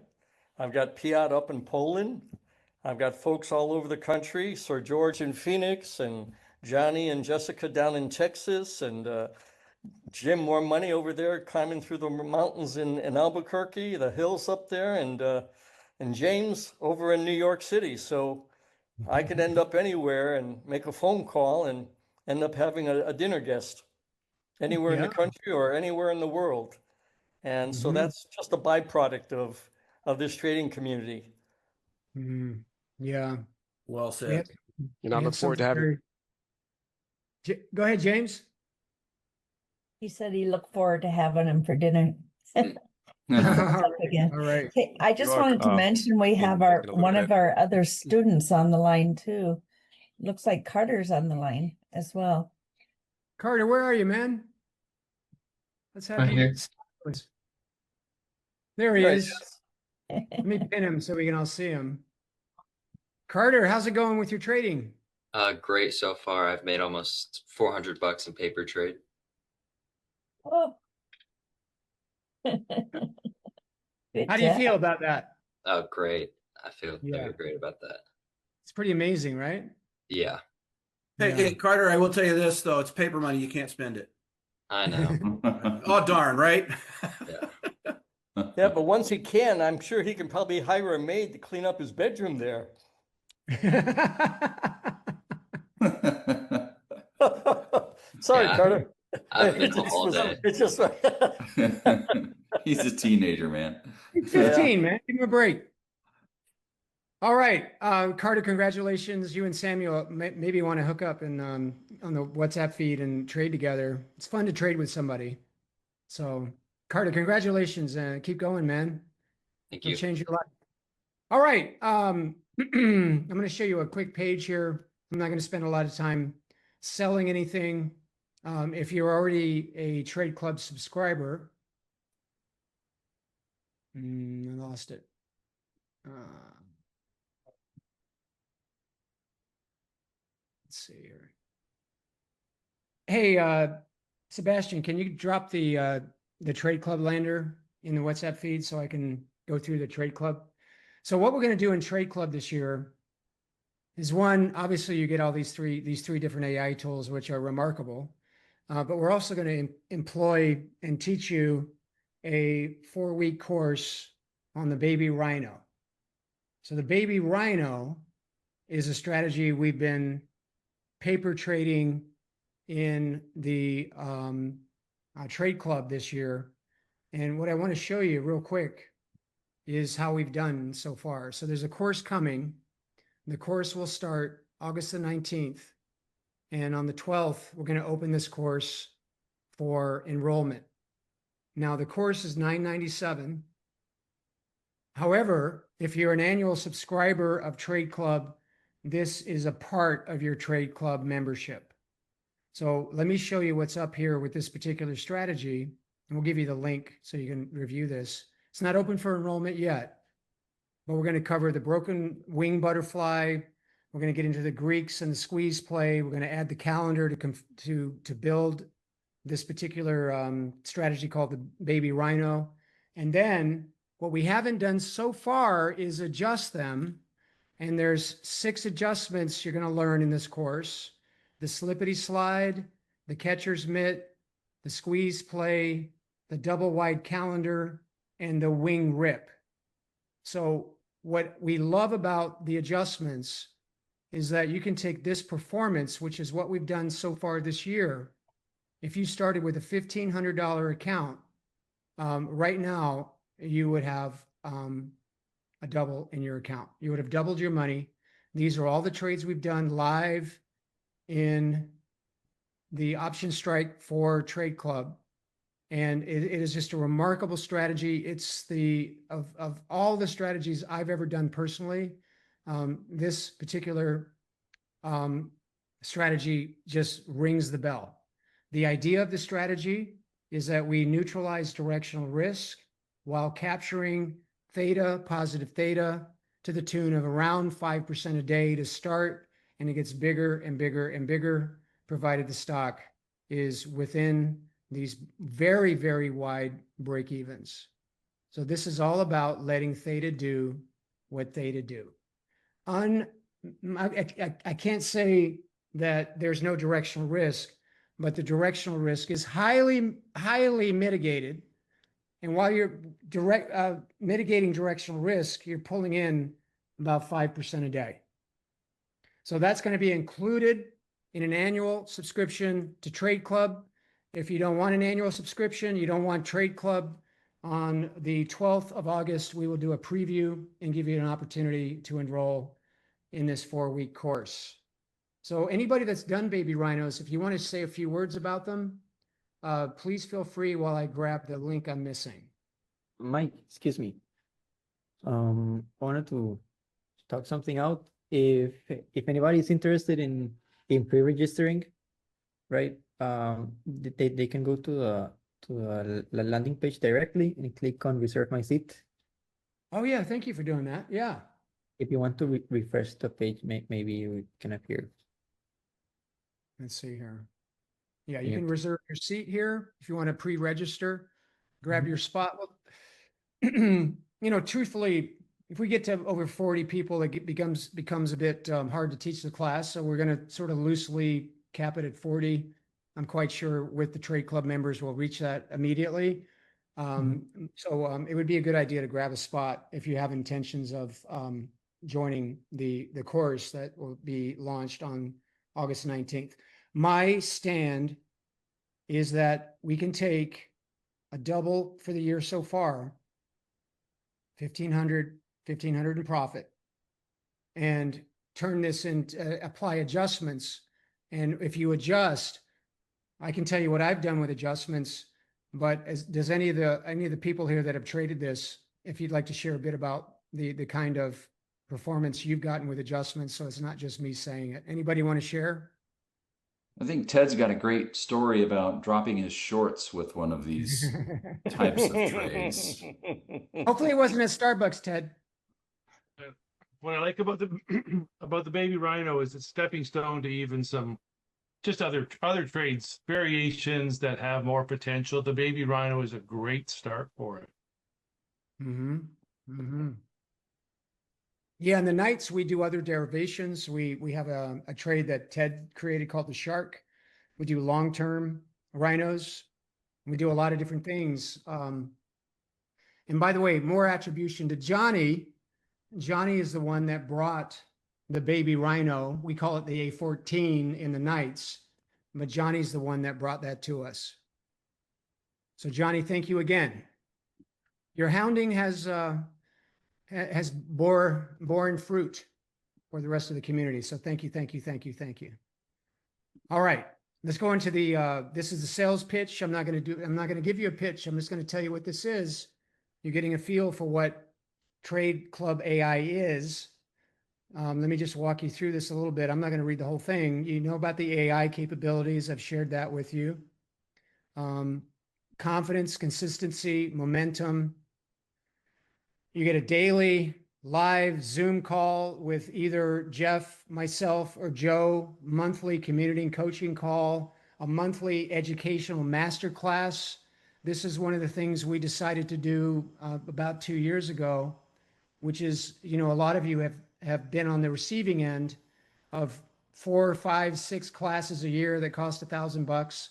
I've got Piotr up in Poland. I've got folks all over the country, Sir George in Phoenix, and Johnny and Jessica down in Texas, and Jim More Money over there climbing through the mountains in Albuquerque, the hills up there, and James over in New York City. So I could end up anywhere and make a phone call and end up having a dinner guest anywhere in the country or anywhere in the world. And so that's just a byproduct of this trading community. Yeah. Well said. I look forward to having. Go ahead, James. He said he looked forward to having him for dinner. All right. Hey, I just wanted to mention we have one of our other students on the line too. Looks like Carter's on the line as well. Carter, where are you, man? Let's have you. There he is. Let me pin him so we can all see him. Carter, how's it going with your trading? Great so far. I've made almost $400 in paper trade. Oh. How do you feel about that? Oh, great. I feel Yeah. great about that. It's pretty amazing, right? Yeah, Hey, Carter, I will tell you this though, it's paper money, you can't spend it. I know. Oh, darn, right? Yeah, but once he can, I'm sure he can probably hire a maid to clean up his bedroom there. Sorry, Yeah, Carter. I've been home all day. It's just He's a teenager, man. He's 15, man. Give him a break. All right, Carter, congratulations. You and Samuel maybe want to hook up and on the WhatsApp feed and trade together. It's fun to trade with somebody. So, Carter, congratulations and keep going, man. Thank It'll you. change your life. All right, I'm going to show you a quick page here. I'm not going to spend a lot of time selling anything. If you're already a Trade Club subscriber, I lost it. Let's see here. Hey, Sebastian, can you drop the Trade Club lander in the WhatsApp feed so I can go through the Trade Club? So what we're going to do in Trade Club this year is one, obviously you get all these three different AI tools, which are remarkable. But we're also going to employ and teach you a 4-week course on the Baby Rhino. So the Baby Rhino is a strategy we've been paper trading in the Trade Club this year. And what I want to show you real quick is how we've done so far. So there's a course coming. The course will start August the 19th. And on the 12th, we're going to open this course for enrollment. Now, the course is $997. However, if you're an annual subscriber of Trade Club, this is a part of your Trade Club membership. So let me show you what's up here with this particular strategy, and we'll give you the link so you can review this. It's not open for enrollment yet, but we're going to cover the broken wing butterfly. We're going to get into the Greeks and the squeeze play. We're going to add the calendar to build this particular strategy called the Baby Rhino. And then what we haven't done so far is adjust them. And there's 6 adjustments you're going to learn in this course: the slippity slide, the catcher's mitt, the squeeze play, the double wide calendar, and the wing rip. So what we love about the adjustments is that you can take this performance, which is what we've done so far this year. If you started with a $1,500 account, right now you would have a double in your account. You would have doubled your money. These are all the trades we've done live in the option strike for Trade Club. And it is just a remarkable strategy. It's of all the strategies I've ever done personally, this particular strategy just rings the bell. The idea of the strategy is that we neutralize directional risk while capturing theta, positive theta, to the tune of around 5% a day to start, and it gets bigger and bigger and bigger, provided the stock is within these very, very wide break evens. So this is all about letting theta do what theta do. I can't say that there's no directional risk, but the directional risk is highly, highly mitigated. And while you're mitigating directional risk, you're pulling in about 5% a day. So that's going to be included in an annual subscription to Trade Club. If you don't want an annual subscription, you don't want Trade Club, on the 12th of August, we will do a preview and give you an opportunity to enroll in this 4-week course. So anybody that's done Baby Rhinos, if you want to say a few words about them, please feel free while I grab the link I'm missing. Mike, excuse me. I wanted to talk something out. If anybody is interested in pre-registering, right? They can go to the landing page directly and click on reserve my seat. Oh yeah, thank you for doing that. Yeah. If you want to refresh the page, maybe you can appear. Let's see here. Yeah, you can reserve your seat here if you want to pre-register, grab your spot. Well, truthfully, if we get to over 40 people, it becomes a bit hard to teach the class. So we're going to sort of loosely cap it at 40. I'm quite sure with the trade club members, we'll reach that immediately. So it would be a good idea to grab a spot if you have intentions of joining the course that will be launched on August 19th. My stand is that we can take a double for the year so far, 1,500 in profit, and turn this into apply adjustments. And if you adjust, I can tell you what I've done with adjustments, but does any of the people here that have traded this, if you'd like to share a bit about the kind of performance you've gotten with adjustments, so it's not just me saying it. Anybody want to share? I think Ted's got a great story about dropping his shorts with one of these types of trades. Hopefully it wasn't at Starbucks, Ted. What I like about the Baby Rhino is it's stepping stone to even some just other trades, variations that have more potential. The Baby Rhino is a great start for it. Yeah, in the nights we do other derivations. We have a trade that Ted created called the Shark. We do long-term rhinos. We do a lot of different things. And by the way, more attribution to Johnny. Johnny is the one that brought the Baby Rhino. We call it the A14 in the nights, but Johnny's the one that brought that to us. So Johnny, thank you again. Your hounding has borne fruit for the rest of the community. So thank you. All right, let's go into this is the sales pitch. I'm not going to give you a pitch. I'm just going to tell you what this is. You're getting a feel for what Trade Club AI is. Let me just walk you through this a little bit. I'm not going to read the whole thing. You know about the AI capabilities. I've shared that with you. Confidence, consistency, momentum. You get a daily live Zoom call with either Jeff, myself, or Joe, monthly community and coaching call, a monthly educational masterclass. This is one of the things we decided to do about 2 years ago, which is, a lot of you have been on the receiving end of 4, 5, 6 classes a year that cost $1,000.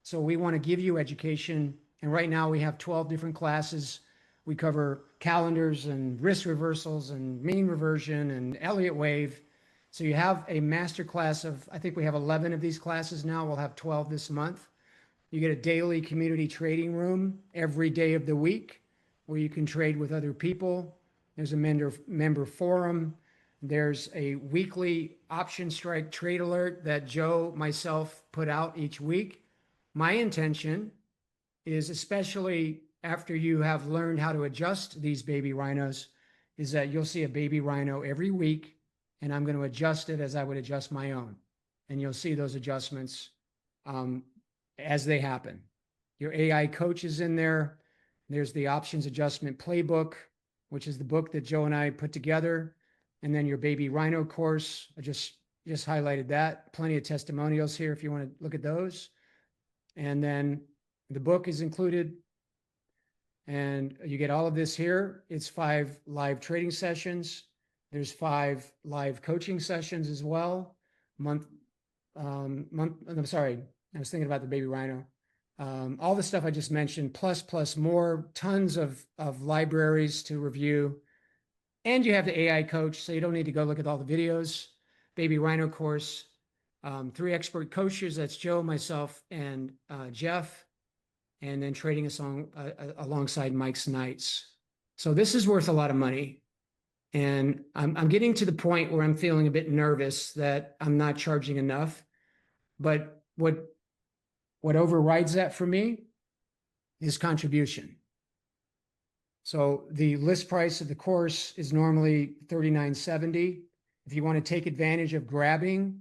So we want to give you education. And right now we have 12 different classes. We cover calendars and risk reversals and mean reversion and Elliott wave. So you have a master class of, I think we have 11 of these classes now. We'll have 12 this month. You get a daily community trading room every day of the week where you can trade with other people. There's a member forum. There's a weekly option strike trade alert that Joe, myself put out each week. My intention is, especially after you have learned how to adjust these baby rhinos, is that you'll see a baby rhino every week, and I'm going to adjust it as I would adjust my own. And you'll see those adjustments as they happen. Your AI coach is in there. There's the options adjustment playbook, which is the book that Joe and I put together. And then your baby rhino course. I just highlighted that. Plenty of testimonials here if you want to look at those. And then the book is included. And you get all of this here. It's 5 live trading sessions. There's 5 live coaching sessions as well. I'm sorry, I was thinking about the baby rhino. All the stuff I just mentioned, plus more, tons of libraries to review. And you have the AI coach, so you don't need to go look at all the videos. Baby rhino course, 3 expert coaches, that's Joe, myself, and Jeff. And then trading us alongside Mike's nights. So this is worth a lot of money. And I'm getting to the point where I'm feeling a bit nervous that I'm not charging enough. But what overrides that for me is contribution. So the list price of the course is normally $39.70. If you want to take advantage of grabbing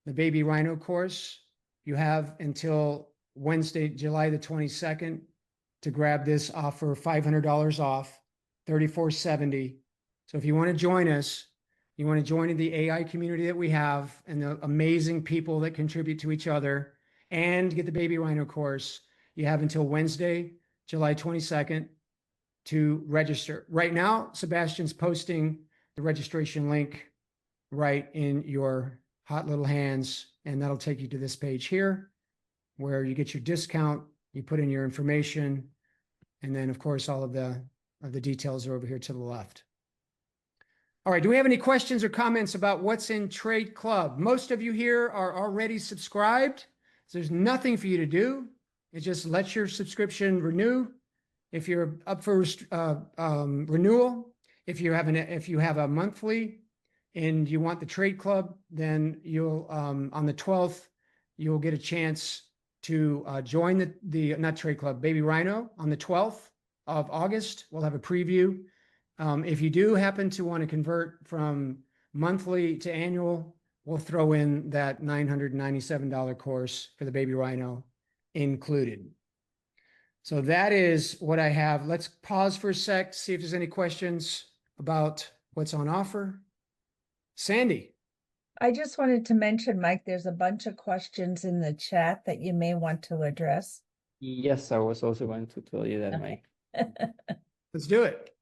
the Baby Rhino course, you have until Wednesday, July the 22nd to grab this offer, $500 off, $34.70. So if you want to join us, you want to join in the AI community that we have and the amazing people that contribute to each other and get the Baby Rhino course, you have until Wednesday, July 22nd to register. Right now, Sebastian's posting the registration link right in your hot little hands, and that'll take you to this page here where you get your discount, you put in your information, and then of course all of the details are over here to the left. All right, do we have any questions or comments about what's in Trade Club? Most of you here are already subscribed, so there's nothing for you to do. It just lets your subscription renew. If you're up for renewal, if you have a monthly and you want the Trade Club, then you'll on the 12th you'll get a chance to join the not Trade Club, Baby Rhino on the 12th of August. We'll have a preview. If you do happen to want to convert from monthly to annual, we'll throw in that $997 course for the Baby Rhino included. So that is what I have. Let's pause for a sec, see if there's any questions about what's on offer. Sandy. I just wanted to mention, Mike, there's a bunch of questions in the chat that you may want to address. Yes, I was also going to tell you that, Mike. Let's do it.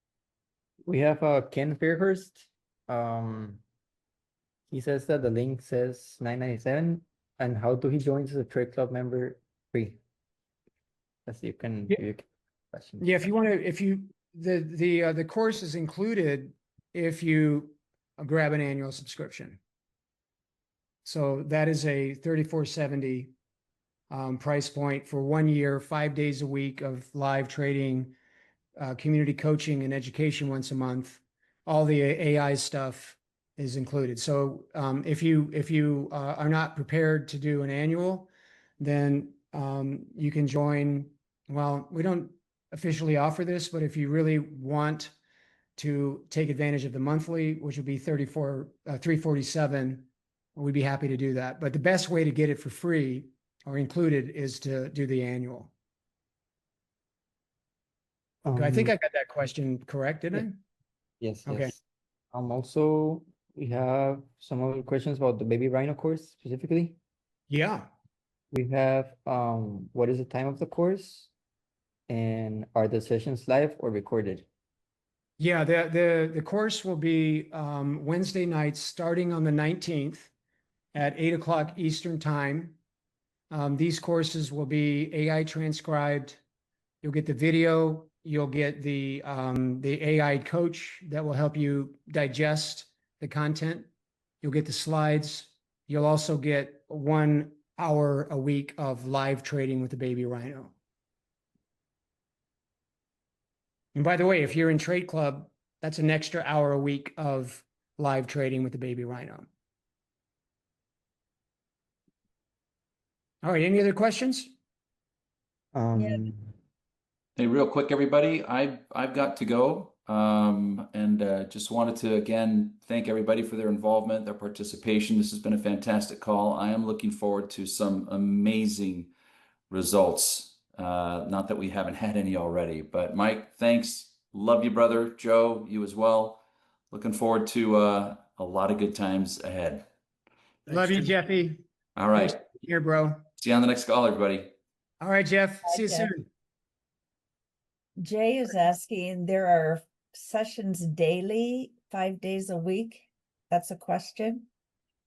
We have Ken Fairhurst. He says that the link says $997, and how do he join as a Trade Club member free? As you can, Yeah, if you want to, the course is included if you grab an annual subscription. So that is a $34.70 price point for 1 year, 5 days a week of live trading, community coaching and education once a month. All the AI stuff is included. So if you are not prepared to do an annual, then you can join. Well, we don't officially offer this, but if you really want to take advantage of the monthly, which would be $347, we'd be happy to do that. But the best way to get it for free or included is to do the annual. I think I got that question correct, didn't I? Yes. Okay. Yes. Also, we have some other questions about the Baby Rhino course specifically. Yeah. We have what is the time of the course, and are the sessions live or recorded? Yeah, the course will be Wednesday nights starting on the 19th at 8 o'clock Eastern time. These courses will be AI transcribed. You'll get the video. You'll get the AI coach that will help you digest the content. You'll get the slides. You'll also get 1 hour a week of live trading with the Baby Rhino. And by the way, if you're in Trade Club, that's an extra hour a week of live trading with the Baby Rhino. All right, any other questions? Hey, real quick, everybody, I've got to go. And just wanted to again thank everybody for their involvement, their participation. This has been a fantastic call. I am looking forward to some amazing results. Not that we haven't had any already, but Mike, thanks. Love you, brother. Joe, you as well. Looking forward to a lot of good times ahead. Love you, Jeffy. All right. Thanks here, bro. See you on the next call, everybody. All right, Jeff. See you Jeff. soon. Jay is asking, there are sessions daily, 5 days a week? That's a question.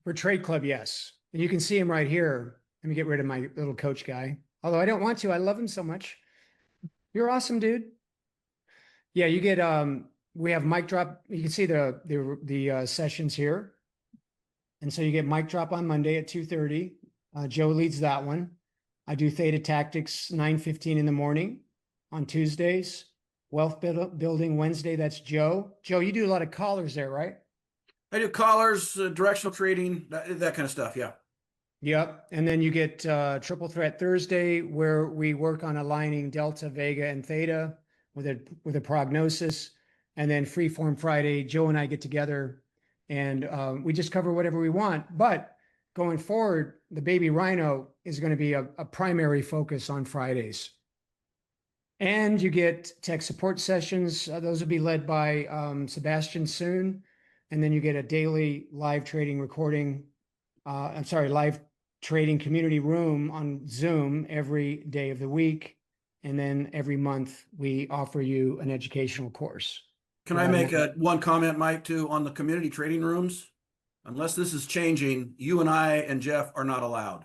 For Trade Club, yes. And you can see him right here. Let me get rid of my little coach guy. Although I don't want to, I love him so much. You're awesome, dude. Yeah, you get we have mic drop. You can see the sessions here. And so you get mic drop on Monday at 2:30. Joe leads that one. I do Theta Tactics 9:15 in the morning on Tuesdays. Wealth building Wednesday, that's Joe. Joe, you do a lot of callers there, right? I do callers, directional trading, that kind of stuff. Yeah. Yep. And then you get Triple Threat Thursday, where we work on aligning Delta, Vega, and Theta with a prognosis. And then Freeform Friday, Joe and I get together and we just cover whatever we want. But going forward, the Baby Rhino is going to be a primary focus on Fridays. And you get tech support sessions. Those will be led by Sebastian soon. And then you get a daily live trading recording. Live trading community room on Zoom every day of the week. And then every month we offer you an educational course. Can I make one comment, Mike, too, on the community trading rooms? Unless this is changing, you and I and Jeff are not allowed.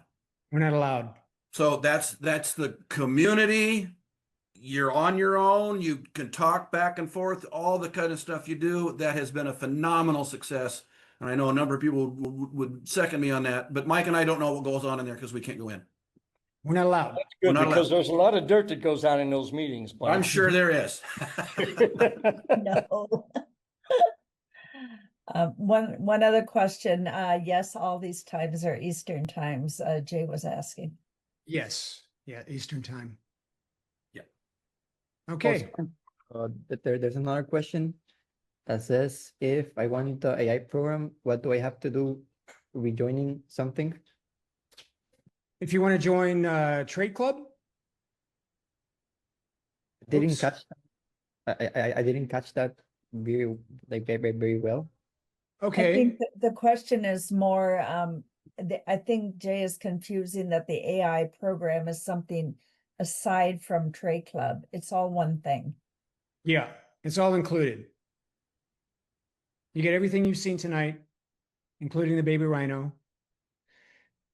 We're not allowed. So that's the community. You're on your own. You can talk back and forth, all the kind of stuff you do. That has been a phenomenal success. And I know a number of people would second me on that. But Mike and I don't know what goes on in there because we can't go in. We're not allowed. That's good because there's a lot of dirt that goes on in those meetings. Mike. I'm sure there is. No. One other question. Yes, all these times are Eastern times. Jay was asking. Yes. Yeah, Eastern time. Yeah. Okay. There's another question that says, if I want the AI program, what do I have to do rejoining something? If you want to join Trade Club? Didn't catch that. I didn't catch that very well. Okay. I think the question is more, I think Jay is confusing that the AI program is something aside from Trade Club. It's all one thing. Yeah, it's all included. You get everything you've seen tonight, including the Baby Rhino.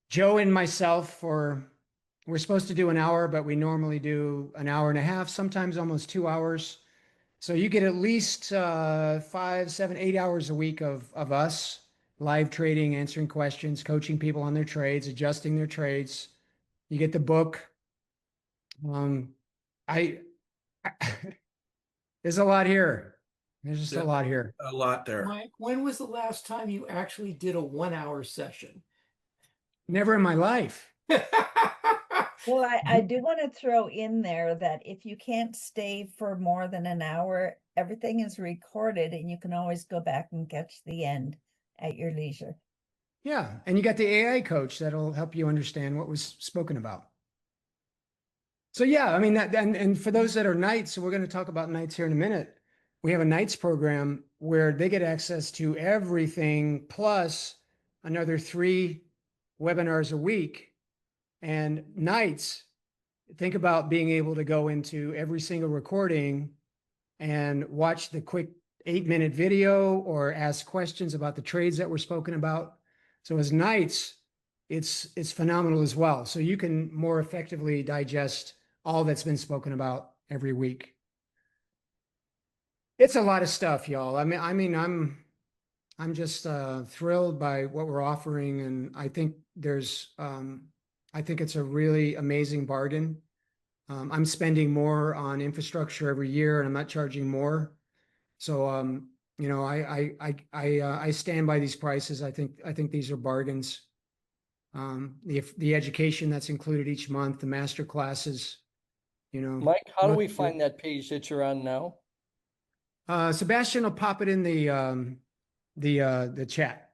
Joe and myself, we're supposed to do an hour, but we normally do an hour and a half, sometimes almost 2 hours. So you get at least 5, 7, 8 hours a week of us live trading, answering questions, coaching people on their trades, adjusting their trades. You get the book. There's a lot here. There's just a lot here. A lot there. Mike, when was the last time you actually did a 1 hour session? Never in my life. Well, I do want to throw in there that if you can't stay for more than an hour, everything is recorded and you can always go back and catch the end at your leisure. Yeah, and you got the AI coach that'll help you understand what was spoken about. So yeah, I mean that, and for those that are Knights, so we're going to talk about Knights here in a minute. We have a Knights program where they get access to everything plus another 3 webinars a week. And Knights, think about being able to go into every single recording and watch the quick 8-minute video or ask questions about the trades that were spoken about. So as Knights, it's phenomenal as well. So you can more effectively digest all that's been spoken about every week. It's a lot of stuff, y'all. I mean, I'm just thrilled by what we're offering, and I think I think it's a really amazing bargain. I'm spending more on infrastructure every year, and I'm not charging more. So, you know, I stand by these prices. I think these are bargains. The education that's included each month, the master classes, you know. Mike, how do we find that page that you're on now? Sebastian will pop it in the chat.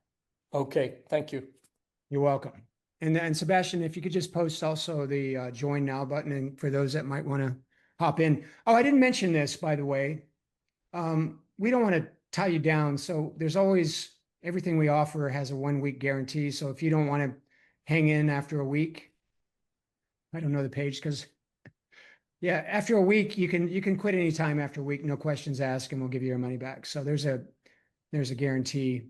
Okay, thank you. You're welcome. And Sebastian, if you could just post also the join now button, and for those that might want to hop in. Oh, I didn't mention this, by the way. We don't want to tie you down. So there's always, everything we offer has a 1-week guarantee. So if you don't want to hang in after a week, I don't know the page because yeah, after a week, you can quit anytime after a week, no questions asked, and we'll give you your money back. So there's a guarantee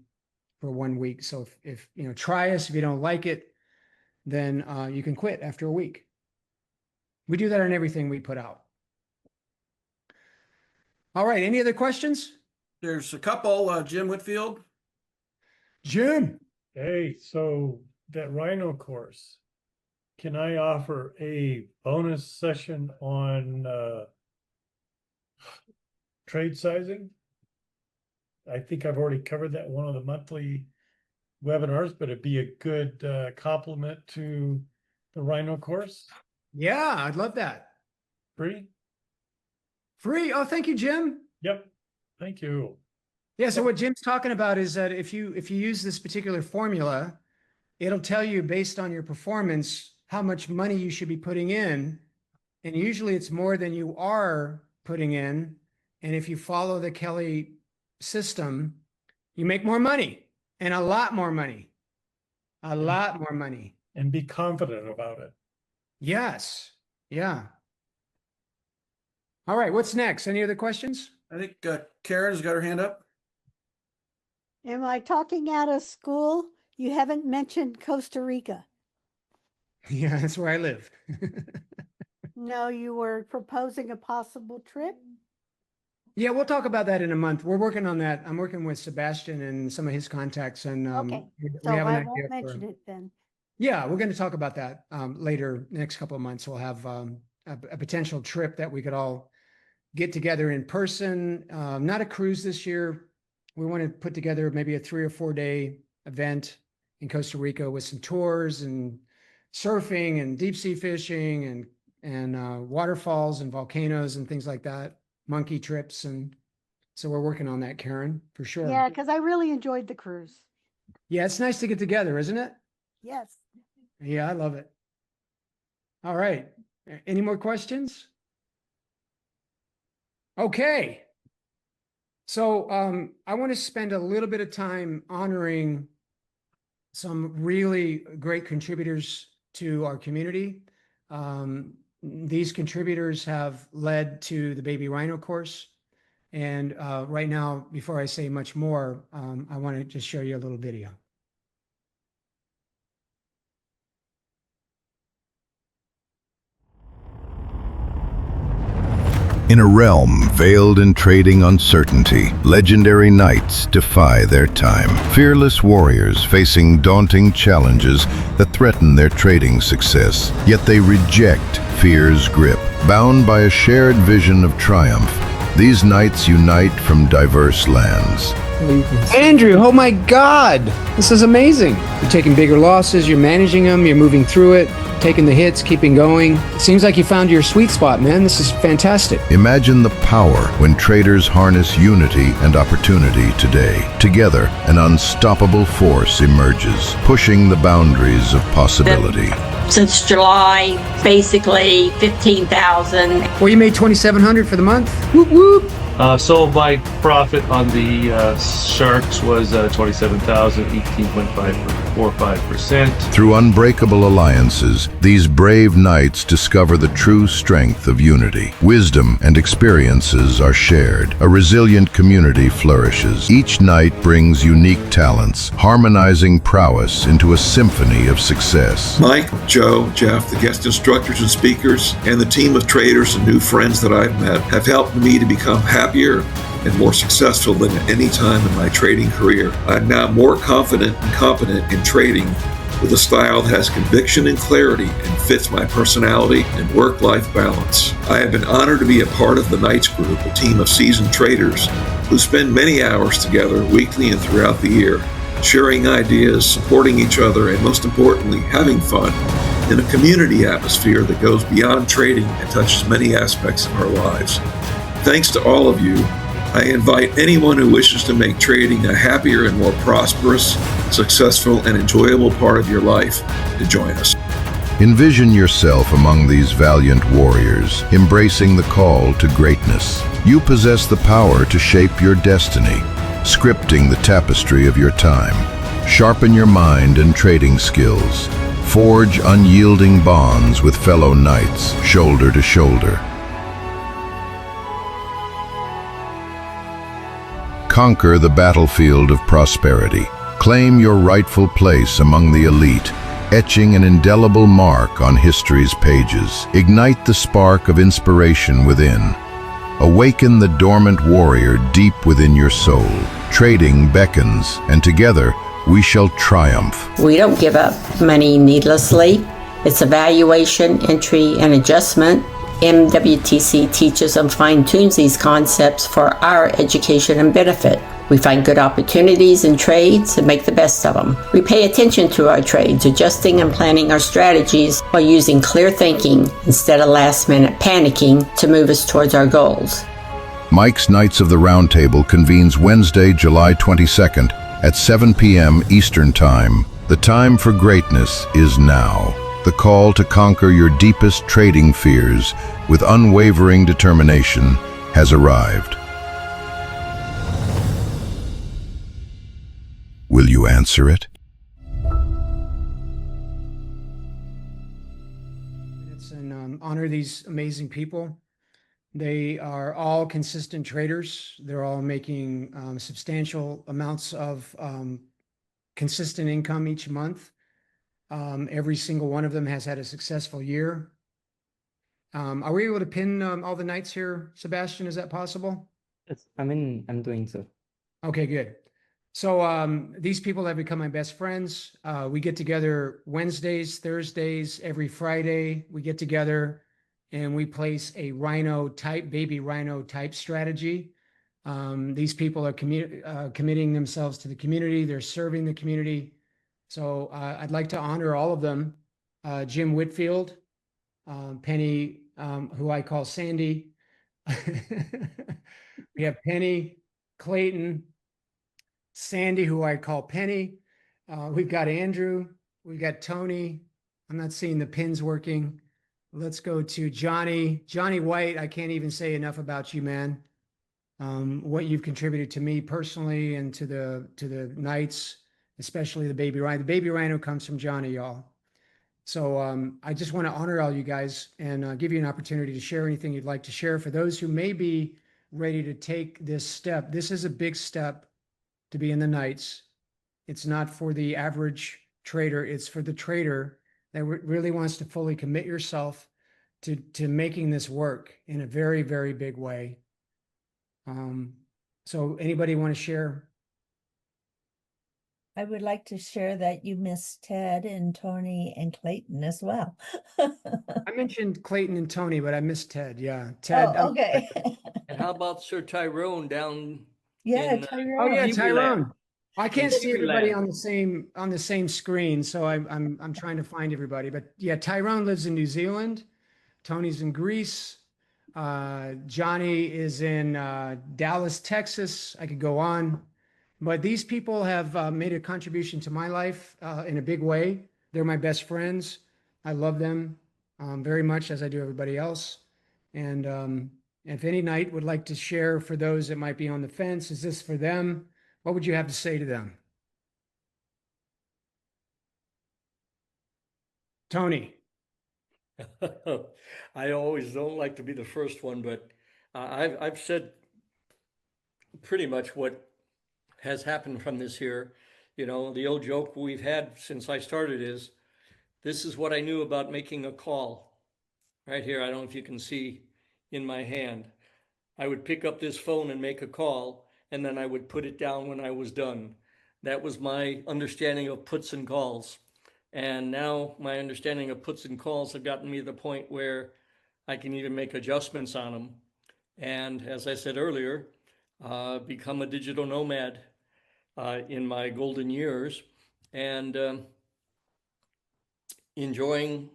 for 1 week. So if you know, try us. If you don't like it, then you can quit after a week. We do that on everything we put out. All right. Any other questions? There's a couple. Jim Whitfield. Jim. Hey, so that Rhino course, can I offer a bonus session on trade sizing? I think I've already covered that one of the monthly webinars, but it'd be a good complement to the Rhino course. Yeah, I'd love that. Free? Free. Oh, thank you, Jim. Yep. Thank you. Yeah. So what Jim's talking about is that if you use this particular formula, it'll tell you based on your performance how much money you should be putting in. And usually it's more than you are putting in. And if you follow the Kelly system, you make more money, and a lot more money. A lot more money. And be confident about it. Yes. Yeah. All right. What's next? Any other questions? I think Karen's got her hand up. Am I talking out of school? You haven't mentioned Costa Rica. Yeah, that's where I live. No, you were proposing a possible trip? Yeah, we'll talk about that in a month. We're working on that. I'm working with Sebastian and some of his contacts, and Okay, we so have an I idea won't for. mention it then. Yeah, we're going to talk about that later, next couple of months. We'll have a potential trip that we could all get together in person. Not a cruise this year. We want to put together maybe a 3 or 4 day event in Costa Rica with some tours and surfing and deep sea fishing and waterfalls and volcanoes and things like that, monkey trips. And so we're working on that, Karen, for sure. Yeah, because I really enjoyed the cruise. Yeah, it's nice to get together, isn't it? Yes. Yeah, I love it. All right. Any more questions? Okay. So I want to spend a little bit of time honoring some really great contributors to our community. These contributors have led to the Baby Rhino course. And right now, before I say much more, I want to just show you a little video. In a realm veiled in trading uncertainty, legendary knights defy their time. Fearless warriors facing daunting challenges that threaten their trading success. Yet they reject fear's grip. Bound by a shared vision of triumph, these knights unite from diverse lands. Andrew, oh my God, this is amazing. You're taking bigger losses, you're managing them, you're moving through it, taking the hits, keeping going. It seems like you found your sweet spot, man. This is fantastic. Imagine the power when traders harness unity and opportunity today. Together, an unstoppable force emerges, pushing the boundaries of possibility. Since July, basically 15,000. Well, you made $2,700 for the month. Whoop, whoop. So my profit on the sharks was 27,000, 18.545%. Through unbreakable alliances, these brave knights discover the true strength of unity. Wisdom and experiences are shared. A resilient community flourishes. Each knight brings unique talents, harmonizing prowess into a symphony of success. Mike, Joe, Jeff, the guest instructors and speakers, and the team of traders and new friends that I've met have helped me to become happier and more successful than at any time in my trading career. I'm now more confident and competent in trading with a style that has conviction and clarity and fits my personality and work-life balance. I have been honored to be a part of the Knights Group, a team of seasoned traders who spend many hours together weekly and throughout the year, sharing ideas, supporting each other, and most importantly, having fun in a community atmosphere that goes beyond trading and touches many aspects of our lives. Thanks to all of you, I invite anyone who wishes to make trading a happier and more prosperous, successful, and enjoyable part of your life to join us. Envision yourself among these valiant warriors, embracing the call to greatness. You possess the power to shape your destiny, scripting the tapestry of your time. Sharpen your mind and trading skills. Forge unyielding bonds with fellow knights, shoulder to shoulder. Conquer the battlefield of prosperity. Claim your rightful place among the elite, etching an indelible mark on history's pages. Ignite the spark of inspiration within. Awaken the dormant warrior deep within your soul. Trading beckons, and together we shall triumph. We don't give up money needlessly. It's evaluation, entry, and adjustment. MWTC teaches and fine-tunes these concepts for our education and benefit. We find good opportunities in trades and make the best of them. We pay attention to our trades, adjusting and planning our strategies while using clear thinking instead of last-minute panicking to move us towards our goals. Mike's Knights of the Round Table convenes Wednesday, July 22nd at 7 p.m. Eastern Time. The time for greatness is now. The call to conquer your deepest trading fears with unwavering determination has arrived. Will you answer it? And honor these amazing people. They are all consistent traders. They're all making substantial amounts of consistent income each month. Every single one of them has had a successful year. Are we able to pin all the nights here, Sebastian? Is that possible? Yes, I'm doing so. Okay, good. So these people have become my best friends. We get together Wednesdays, Thursdays, every Friday. We get together and we place a rhino type, baby rhino type strategy. These people are committing themselves to the community. They're serving the community. So I'd like to honor all of them. Jim Whitfield, Penny, who I call Sandy. We have Penny, Clayton, Sandy, who I call Penny. We've got Andrew. We've got Tony. I'm not seeing the pins working. Let's go to Johnny. Johnny White, I can't even say enough about you, man. What you've contributed to me personally and to the Knights, especially the Baby Rhino. The Baby Rhino comes from Johnny, y'all. So I just want to honor all you guys and give you an opportunity to share anything you'd like to share. For those who may be ready to take this step, this is a big step to be in the Knights. It's not for the average trader. It's for the trader that really wants to fully commit yourself to making this work in a very, very big way. So anybody want to share? I would like to share that you miss Ted and Tony and Clayton as well. I mentioned Clayton and Tony, but I missed Ted. Yeah, Ted. Oh, okay. And how about Sir Tyrone down Yeah, in Tyrone. Oh yeah, Kiwi Tyrone. Land? I can't In see Kiwi everybody Land. on the same screen, so I'm trying to find everybody. But yeah, Tyrone lives in New Zealand. Tony's in Greece. Johnny is in Dallas, Texas. I could go on, but these people have made a contribution to my life in a big way. They're my best friends. I love them very much, as I do everybody else. And if any knight would like to share for those that might be on the fence, is this for them? What would you have to say to them? Tony. I always don't like to be the first one, but I've said pretty much what has happened from this here. You know, the old joke we've had since I started is, this is what I knew about making a call. Right here, I don't know if you can see in my hand. I would pick up this phone and make a call, and then I would put it down when I was done. That was my understanding of puts and calls. And now my understanding of puts and calls have gotten me to the point where I can even make adjustments on them. And as I said earlier, become a digital nomad in my golden years, and enjoying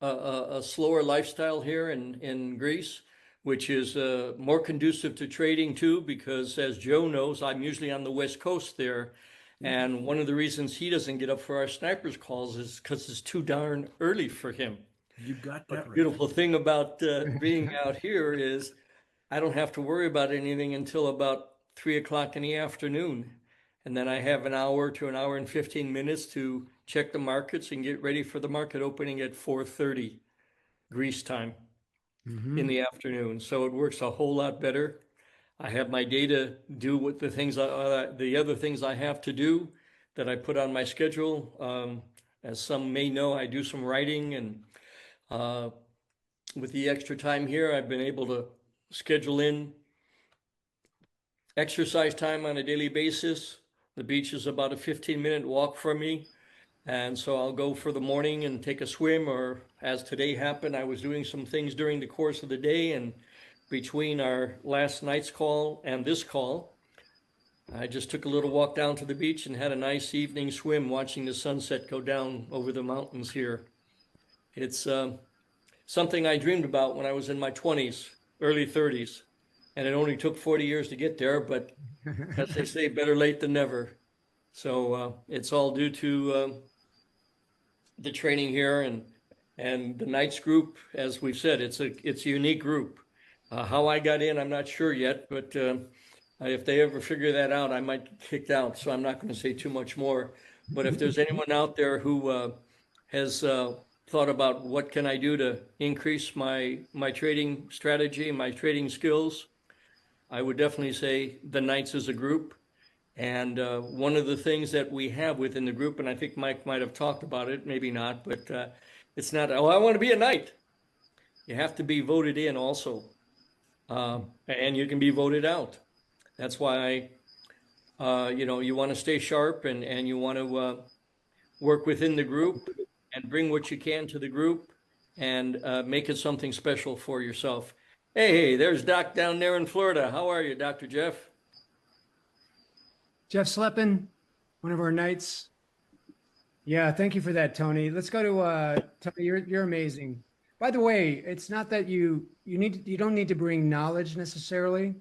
a slower lifestyle here in Greece, which is more conducive to trading too, because as Joe knows, I'm usually on the West Coast there. And one of the reasons he doesn't get up for our snipers calls is because it's too darn early for him. You got But that the right. beautiful thing about being out here is I don't have to worry about anything until about 3 o'clock in the afternoon. And then I have an hour to an hour and 15 minutes to check the markets and get ready for the market opening at 4:30 Greece time in the afternoon. So it works a whole lot better. I have my day to do what the other things I have to do that I put on my schedule. As some may know, I do some writing, and with the extra time here, I've been able to schedule in exercise time on a daily basis. The beach is about a 15-minute walk from me. And so I'll go for the morning and take a swim, or as today happened, I was doing some things during the course of the day, and between our last night's call and this call, I just took a little walk down to the beach and had a nice evening swim watching the sunset go down over the mountains here. It's something I dreamed about when I was in my 20s, early 30s, and it only took 40 years to get there, but as they say, better late than never. So it's all due to the training here and the Knights group. As we've said, it's a unique group. How I got in, I'm not sure yet, but If they ever figure that out, I might get kicked out, so I'm not going to say too much more. But if there's anyone out there who has thought about what can I do to increase my trading strategy, my trading skills, I would definitely say the Knights is a group. And one of the things that we have within the group, and I think Mike might have talked about it, maybe not, but it's not, oh, I want to be a Knight. You have to be voted in also. And you can be voted out. That's why, you want to stay sharp and you want to work within the group and bring what you can to the group and make it something special for yourself. Hey, there's Doc down there in Florida. How are you, Dr. Jeff? Jeff Sleppen, one of our Knights. Yeah, thank you for that, Tony. Let's go to Tony. You're amazing. By the way, it's not that you don't need to bring knowledge necessarily.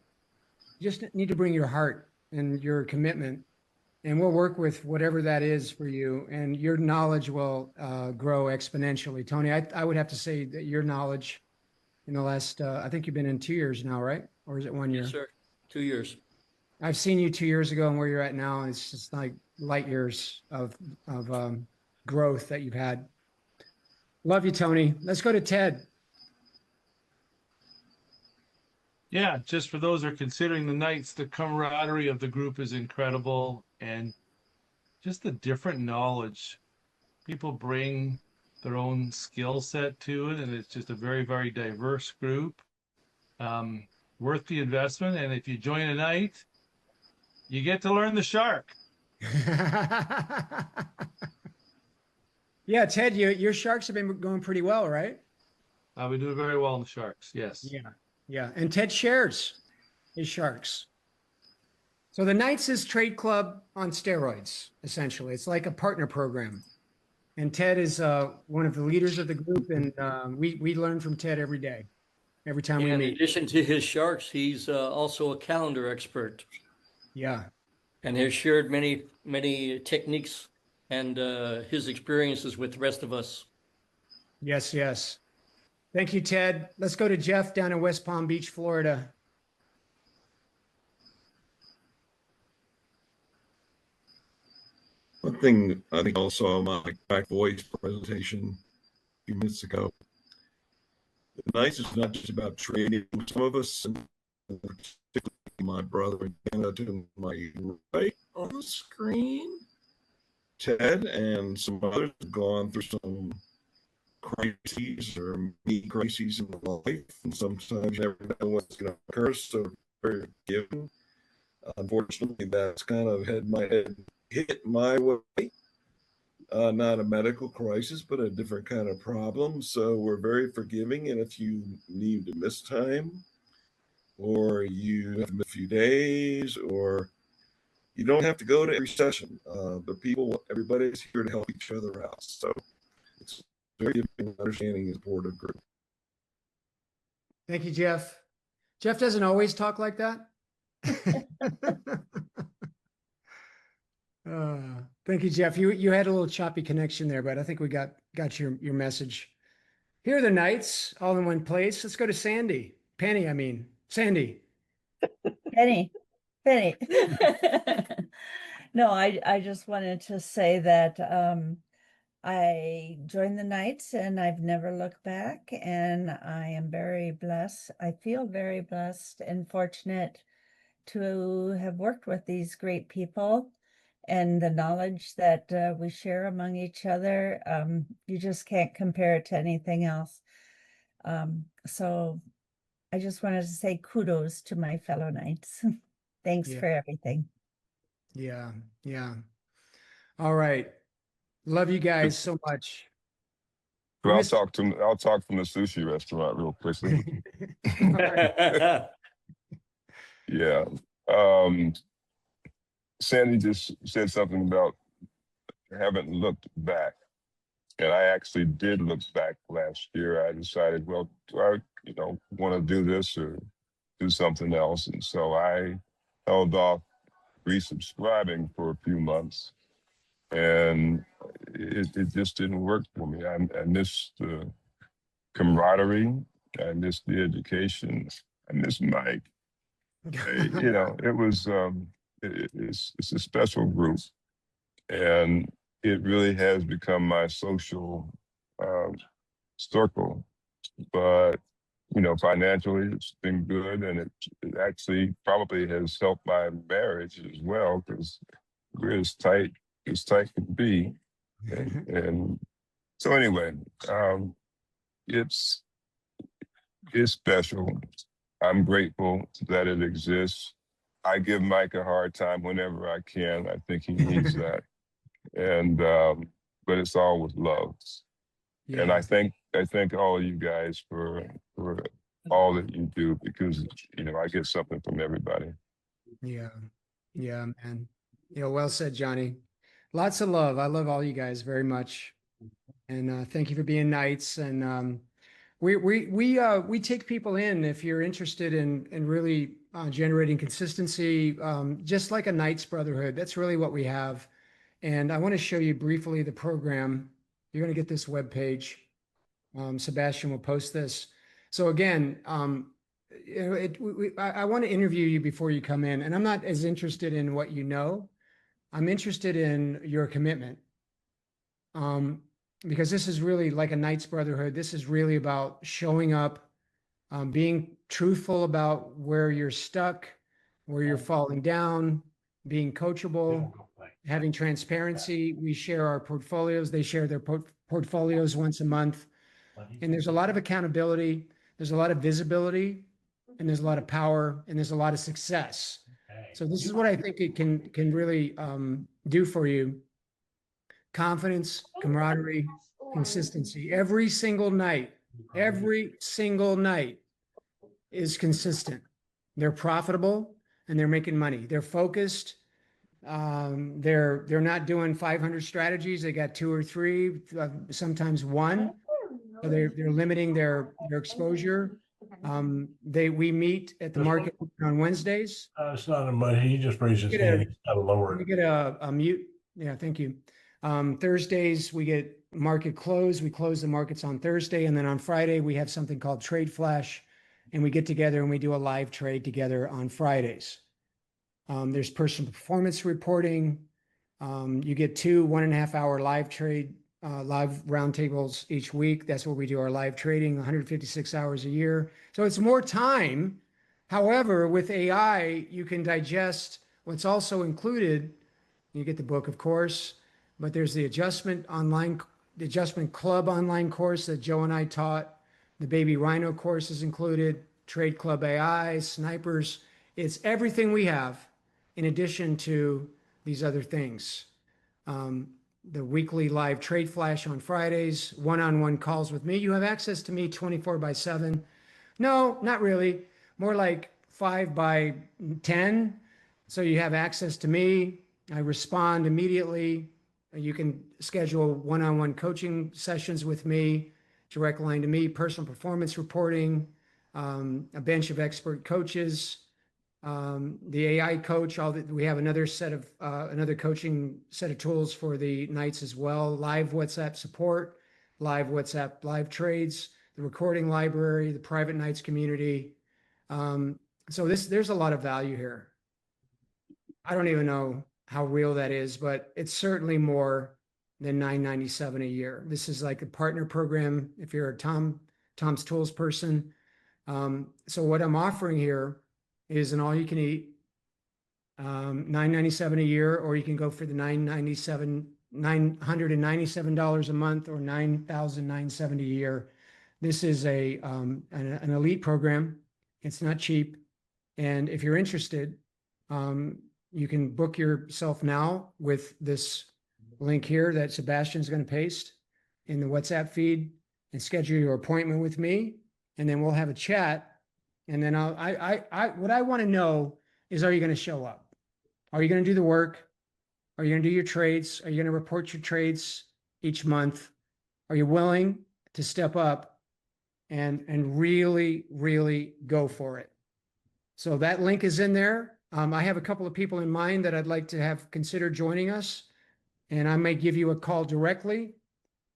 You just need to bring your heart and your commitment, and we'll work with whatever that is for you, and your knowledge will grow exponentially. Tony, I would have to say that your knowledge in the last, I think you've been in 2 years now, right? Or is it 1 year? Yes, sir. 2 years. I've seen you 2 years ago and where you're at now. And it's just like light years of growth that you've had. Love you, Tony. Let's go to Ted. Yeah, just for those who are considering the Knights, the camaraderie of the group is incredible, and just the different knowledge. People bring their own skill set to it, and it's just a very, very diverse group. Worth the investment, and if you join a Knight, you get to learn the shark. Yeah, Ted, your sharks have been going pretty well, right? We do very well in the sharks, yes. Yeah. And Ted shares his sharks. So the Knights is trade club on steroids, essentially. It's like a partner program. And Ted is one of the leaders of the group, and we learn from Ted every day, every time we meet. In addition to his sharks, he's also a calendar expert. Yeah. And has shared many, many techniques and his experiences with the rest of us. Yes, yes. Thank you, Ted. Let's go to Jeff down in West Palm Beach, Florida. One thing I think I saw in my back voice presentation a few minutes ago. The Knights is not just about trading. Some of us, and particularly my brother in Canada to my right on the screen, Ted and some others have gone through some crises or mini crises in life, and sometimes you never know what's going to occur. So very given. Unfortunately, that's kind of hit my way. Not a medical crisis, but a different kind of problem. So we're very forgiving. And if you need to miss time, or you have to miss a few days, or you don't have to go to every session. But everybody's here to help each other out. So it's very giving, understanding, and supportive group. Thank you, Jeff. Jeff doesn't always talk like that. Thank you, Jeff. You had a little choppy connection there, but I think we got your message. Here are the Knights all in one place. Let's go to Sandy. Sandy. Penny. No, I just wanted to say that I joined the Knights and I've never looked back, and I am very blessed. I feel very blessed and fortunate to have worked with these great people, and the knowledge that we share among each other. You just can't compare it to anything else. So I just wanted to say kudos to my fellow Knights. Thanks for everything. Yeah. All right. Love you guys so much. But I'll talk from the sushi restaurant real quickly. Yeah. Sandy just said something about haven't looked back. And I actually did look back last year. I decided, well, do I, want to do this or do something else? And so I held off resubscribing for a few months. And it just didn't work for me. I missed the camaraderie. I missed the education. I missed Mike. It was it's a special group, and it really has become my social um, circle. But financially, it's been good, and it actually probably has helped my marriage as well because we're as tight can be, and so anyway, it's it's special. I'm grateful that it exists. I give Mike a hard time whenever I can. I think he needs that. And but it's all with love. And Yeah. I thank all of you guys for all that you do because I get something from everybody. Yeah. Yeah, man. Well said, Johnny. Lots of love. I love all you guys very much. And thank you for being knights. And we take people in if you're interested in really generating consistency, just like a Knights Brotherhood. That's really what we have. And I want to show you briefly the program. You're going to get this web page. Sebastian will post this. So again, I want to interview you before you come in, and I'm not as interested in what you know. I'm interested in your commitment. Because this is really like a Knights Brotherhood. This is really about showing up, being truthful about where you're stuck, where you're falling down, being coachable, having transparency. We share our portfolios. They share their portfolios once a month. And there's a lot of accountability. There's a lot of visibility, and there's a lot of power, and there's a lot of success. So this is what I think it can really do for you. Confidence, camaraderie, consistency. Every single night is consistent. They're profitable and they're making money. They're focused. They're not doing 500 strategies. They got 2 or 3, sometimes 1. So they're limiting their exposure. We meet at the market on Wednesdays. It's not a money. He just raised his hand. He's got to lower We it. get a mute. Yeah, thank you. Thursdays, we get market close. We close the markets on Thursday. And then on Friday, we have something called Trade Flash. And we get together and we do a live trade together on Fridays. There's personal performance reporting. You get 2 1.5-hour live roundtables each week. That's where we do our live trading, 156 hours a year. So it's more time. However, with AI, you can digest what's also included. You get the book, of course, but there's the Adjustment Club online course that Joe and I taught. The Baby Rhino course is included, Trade Club AI, snipers. It's everything we have in addition to these other things. The weekly live trade flash on Fridays, one-on-one calls with me. You have access to me 24/7. No, not really. More like 5/10. So you have access to me. I respond immediately. You can schedule one-on-one coaching sessions with me, direct line to me, personal performance reporting, a bench of expert coaches, the AI coach. We have another coaching set of tools for the Knights as well. Live WhatsApp support, live WhatsApp live trades, the recording library, the private Knights community. So there's a lot of value here. I don't even know how real that is, but it's certainly more than $9.97 a year. This is like a partner program if you're a Tom's Tools person. So what I'm offering here is an all-you-can-eat, $9.97 a year, or you can go for the $997 a month, or $9,970 a year. This is an elite program. It's not cheap, and if you're interested, you can book yourself now with this link here that Sebastian's going to paste in the WhatsApp feed, and schedule your appointment with me, and then we'll have a chat. And then what I want to know is, are you going to show up? Are you going to do the work? Are you going to do your trades? Are you going to report your trades each month? Are you willing to step up and really, really go for it? So that link is in there. I have a couple of people in mind that I'd like to have consider joining us, and I may give you a call directly.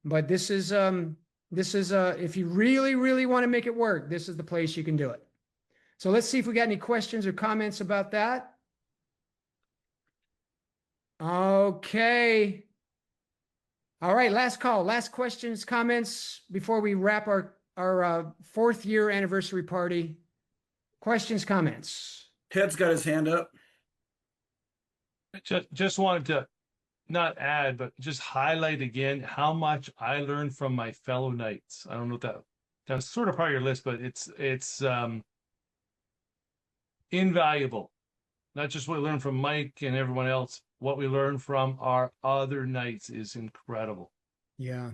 But this is if you really, really want to make it work, this is the place you can do it. So let's see if we got any questions or comments about that. Okay. All right, last call, last questions, comments before we wrap our 4th year anniversary party. Questions, comments? Ted's got his hand up. Just wanted to not add, but just highlight again how much I learned from my fellow knights. I don't know if that was sort of part of your list, but it's invaluable. Not just what we learned from Mike and everyone else, what we learned from our other knights is incredible. Yeah.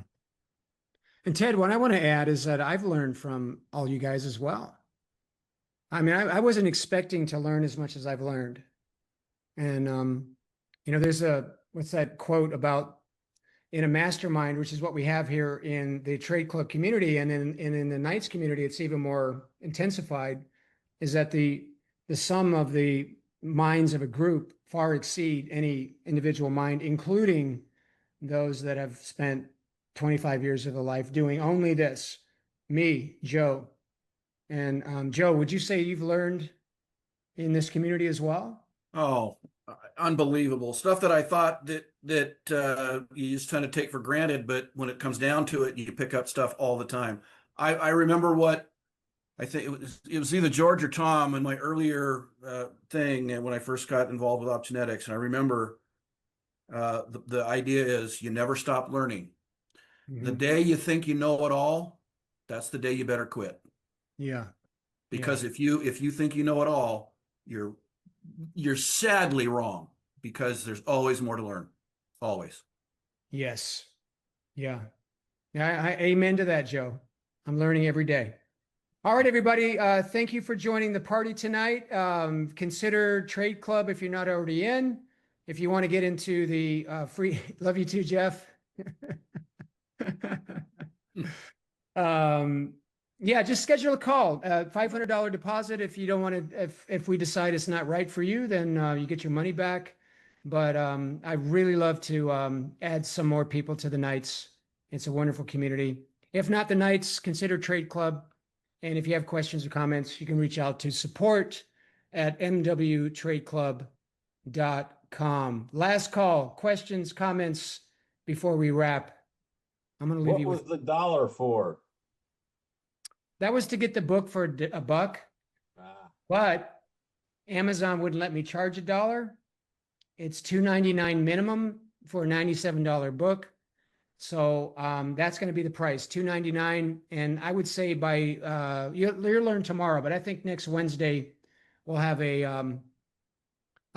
And Ted, what I want to add is that I've learned from all you guys as well. I mean, I wasn't expecting to learn as much as I've learned. And, you know, there's what's that quote about in a mastermind, which is what we have here in the trade club community, and in the Knights community, it's even more intensified, is that the sum of the minds of a group far exceed any individual mind, including those that have spent 25 years of their life doing only this. Me, Joe. And Joe, would you say you've learned in this community as well? Oh, unbelievable stuff that I thought that you just kind of take for granted, but when it comes down to it, you pick up stuff all the time. I remember what I think it was either George or Tom in my earlier thing, and when I first got involved with opgenetics, and I remember the idea is you never stop learning. Mm-hmm. The day you think you know it all, that's the day you better quit. Yeah. Because if you think you know it all, you're sadly wrong, because there's always more to learn. Always. Yes. Yeah. Yeah. I amen to that, Joe. I'm learning every day. All right, everybody. Thank you for joining the party tonight. Consider Trade Club if you're not already in. If you want to get into the free, love you too, Jeff. Yeah, just schedule a call. $500 deposit. If you don't want to, if we decide it's not right for you, then you get your money back. But I really love to add some more people to the Knights. It's a wonderful community. If not the Knights, consider Trade Club. And if you have questions or comments, you can reach out to support@mwtradeclub.com. Last call, questions, comments before we wrap. I'm going to leave you with. What was the dollar for? That was to get the book for a buck, but Amazon wouldn't let me charge $1. It's $2.99 minimum for a $97 book. So that's going to be the price, $2.99. And I would say by you'll learn tomorrow, but I think next Wednesday we'll have a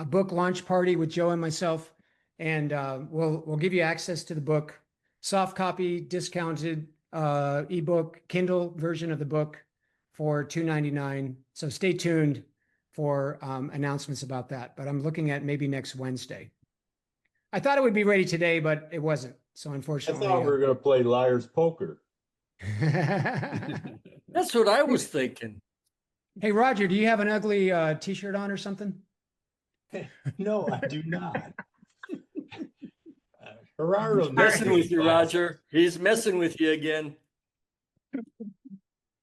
book launch party with Joe and myself, and we'll give you access to the book, soft copy, discounted ebook, Kindle version of the book for $2.99. So stay tuned for announcements about that. But I'm looking at maybe next Wednesday. I thought it would be ready today, but it wasn't. So I unfortunately, thought we were going to play liar's poker. That's what I was thinking. Hey, Roger, do you have an ugly t-shirt on or something? No, I do not. Gerardo, Messing with you, Roger. He's messing with you again.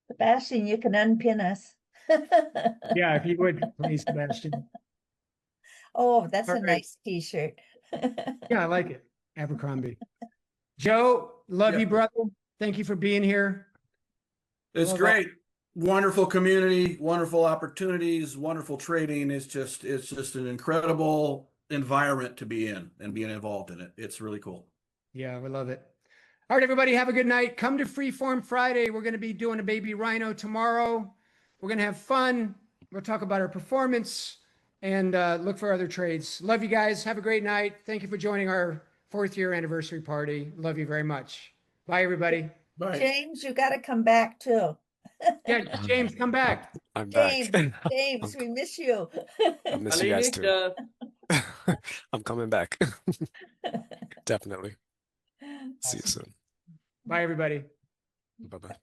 Sebastian, you can unpin us. Yeah, if you would, please, Sebastian. Oh, that's All a right. nice t-shirt. Yeah, I like it. Abercrombie. Joe, love you, brother. Thank you for being here. It's Love great. Wonderful community, wonderful opportunities, wonderful trading. It's just an incredible environment to be in and being involved in it. It's really cool. Yeah, we love it. All right, everybody, have a good night. Come to Freeform Friday. We're going to be doing a Baby Rhino tomorrow. We're going to have fun. We'll talk about our performance and look for other trades. Love you guys. Have a great night. Thank you for joining our 4th year anniversary party. Love you very much. Bye, everybody. Bye. James, you got to come back too. Yeah, James, come back. I'm back. James, we miss you. I miss you guys too. I'm coming back. Definitely. See you soon. Bye, everybody. Bye-bye.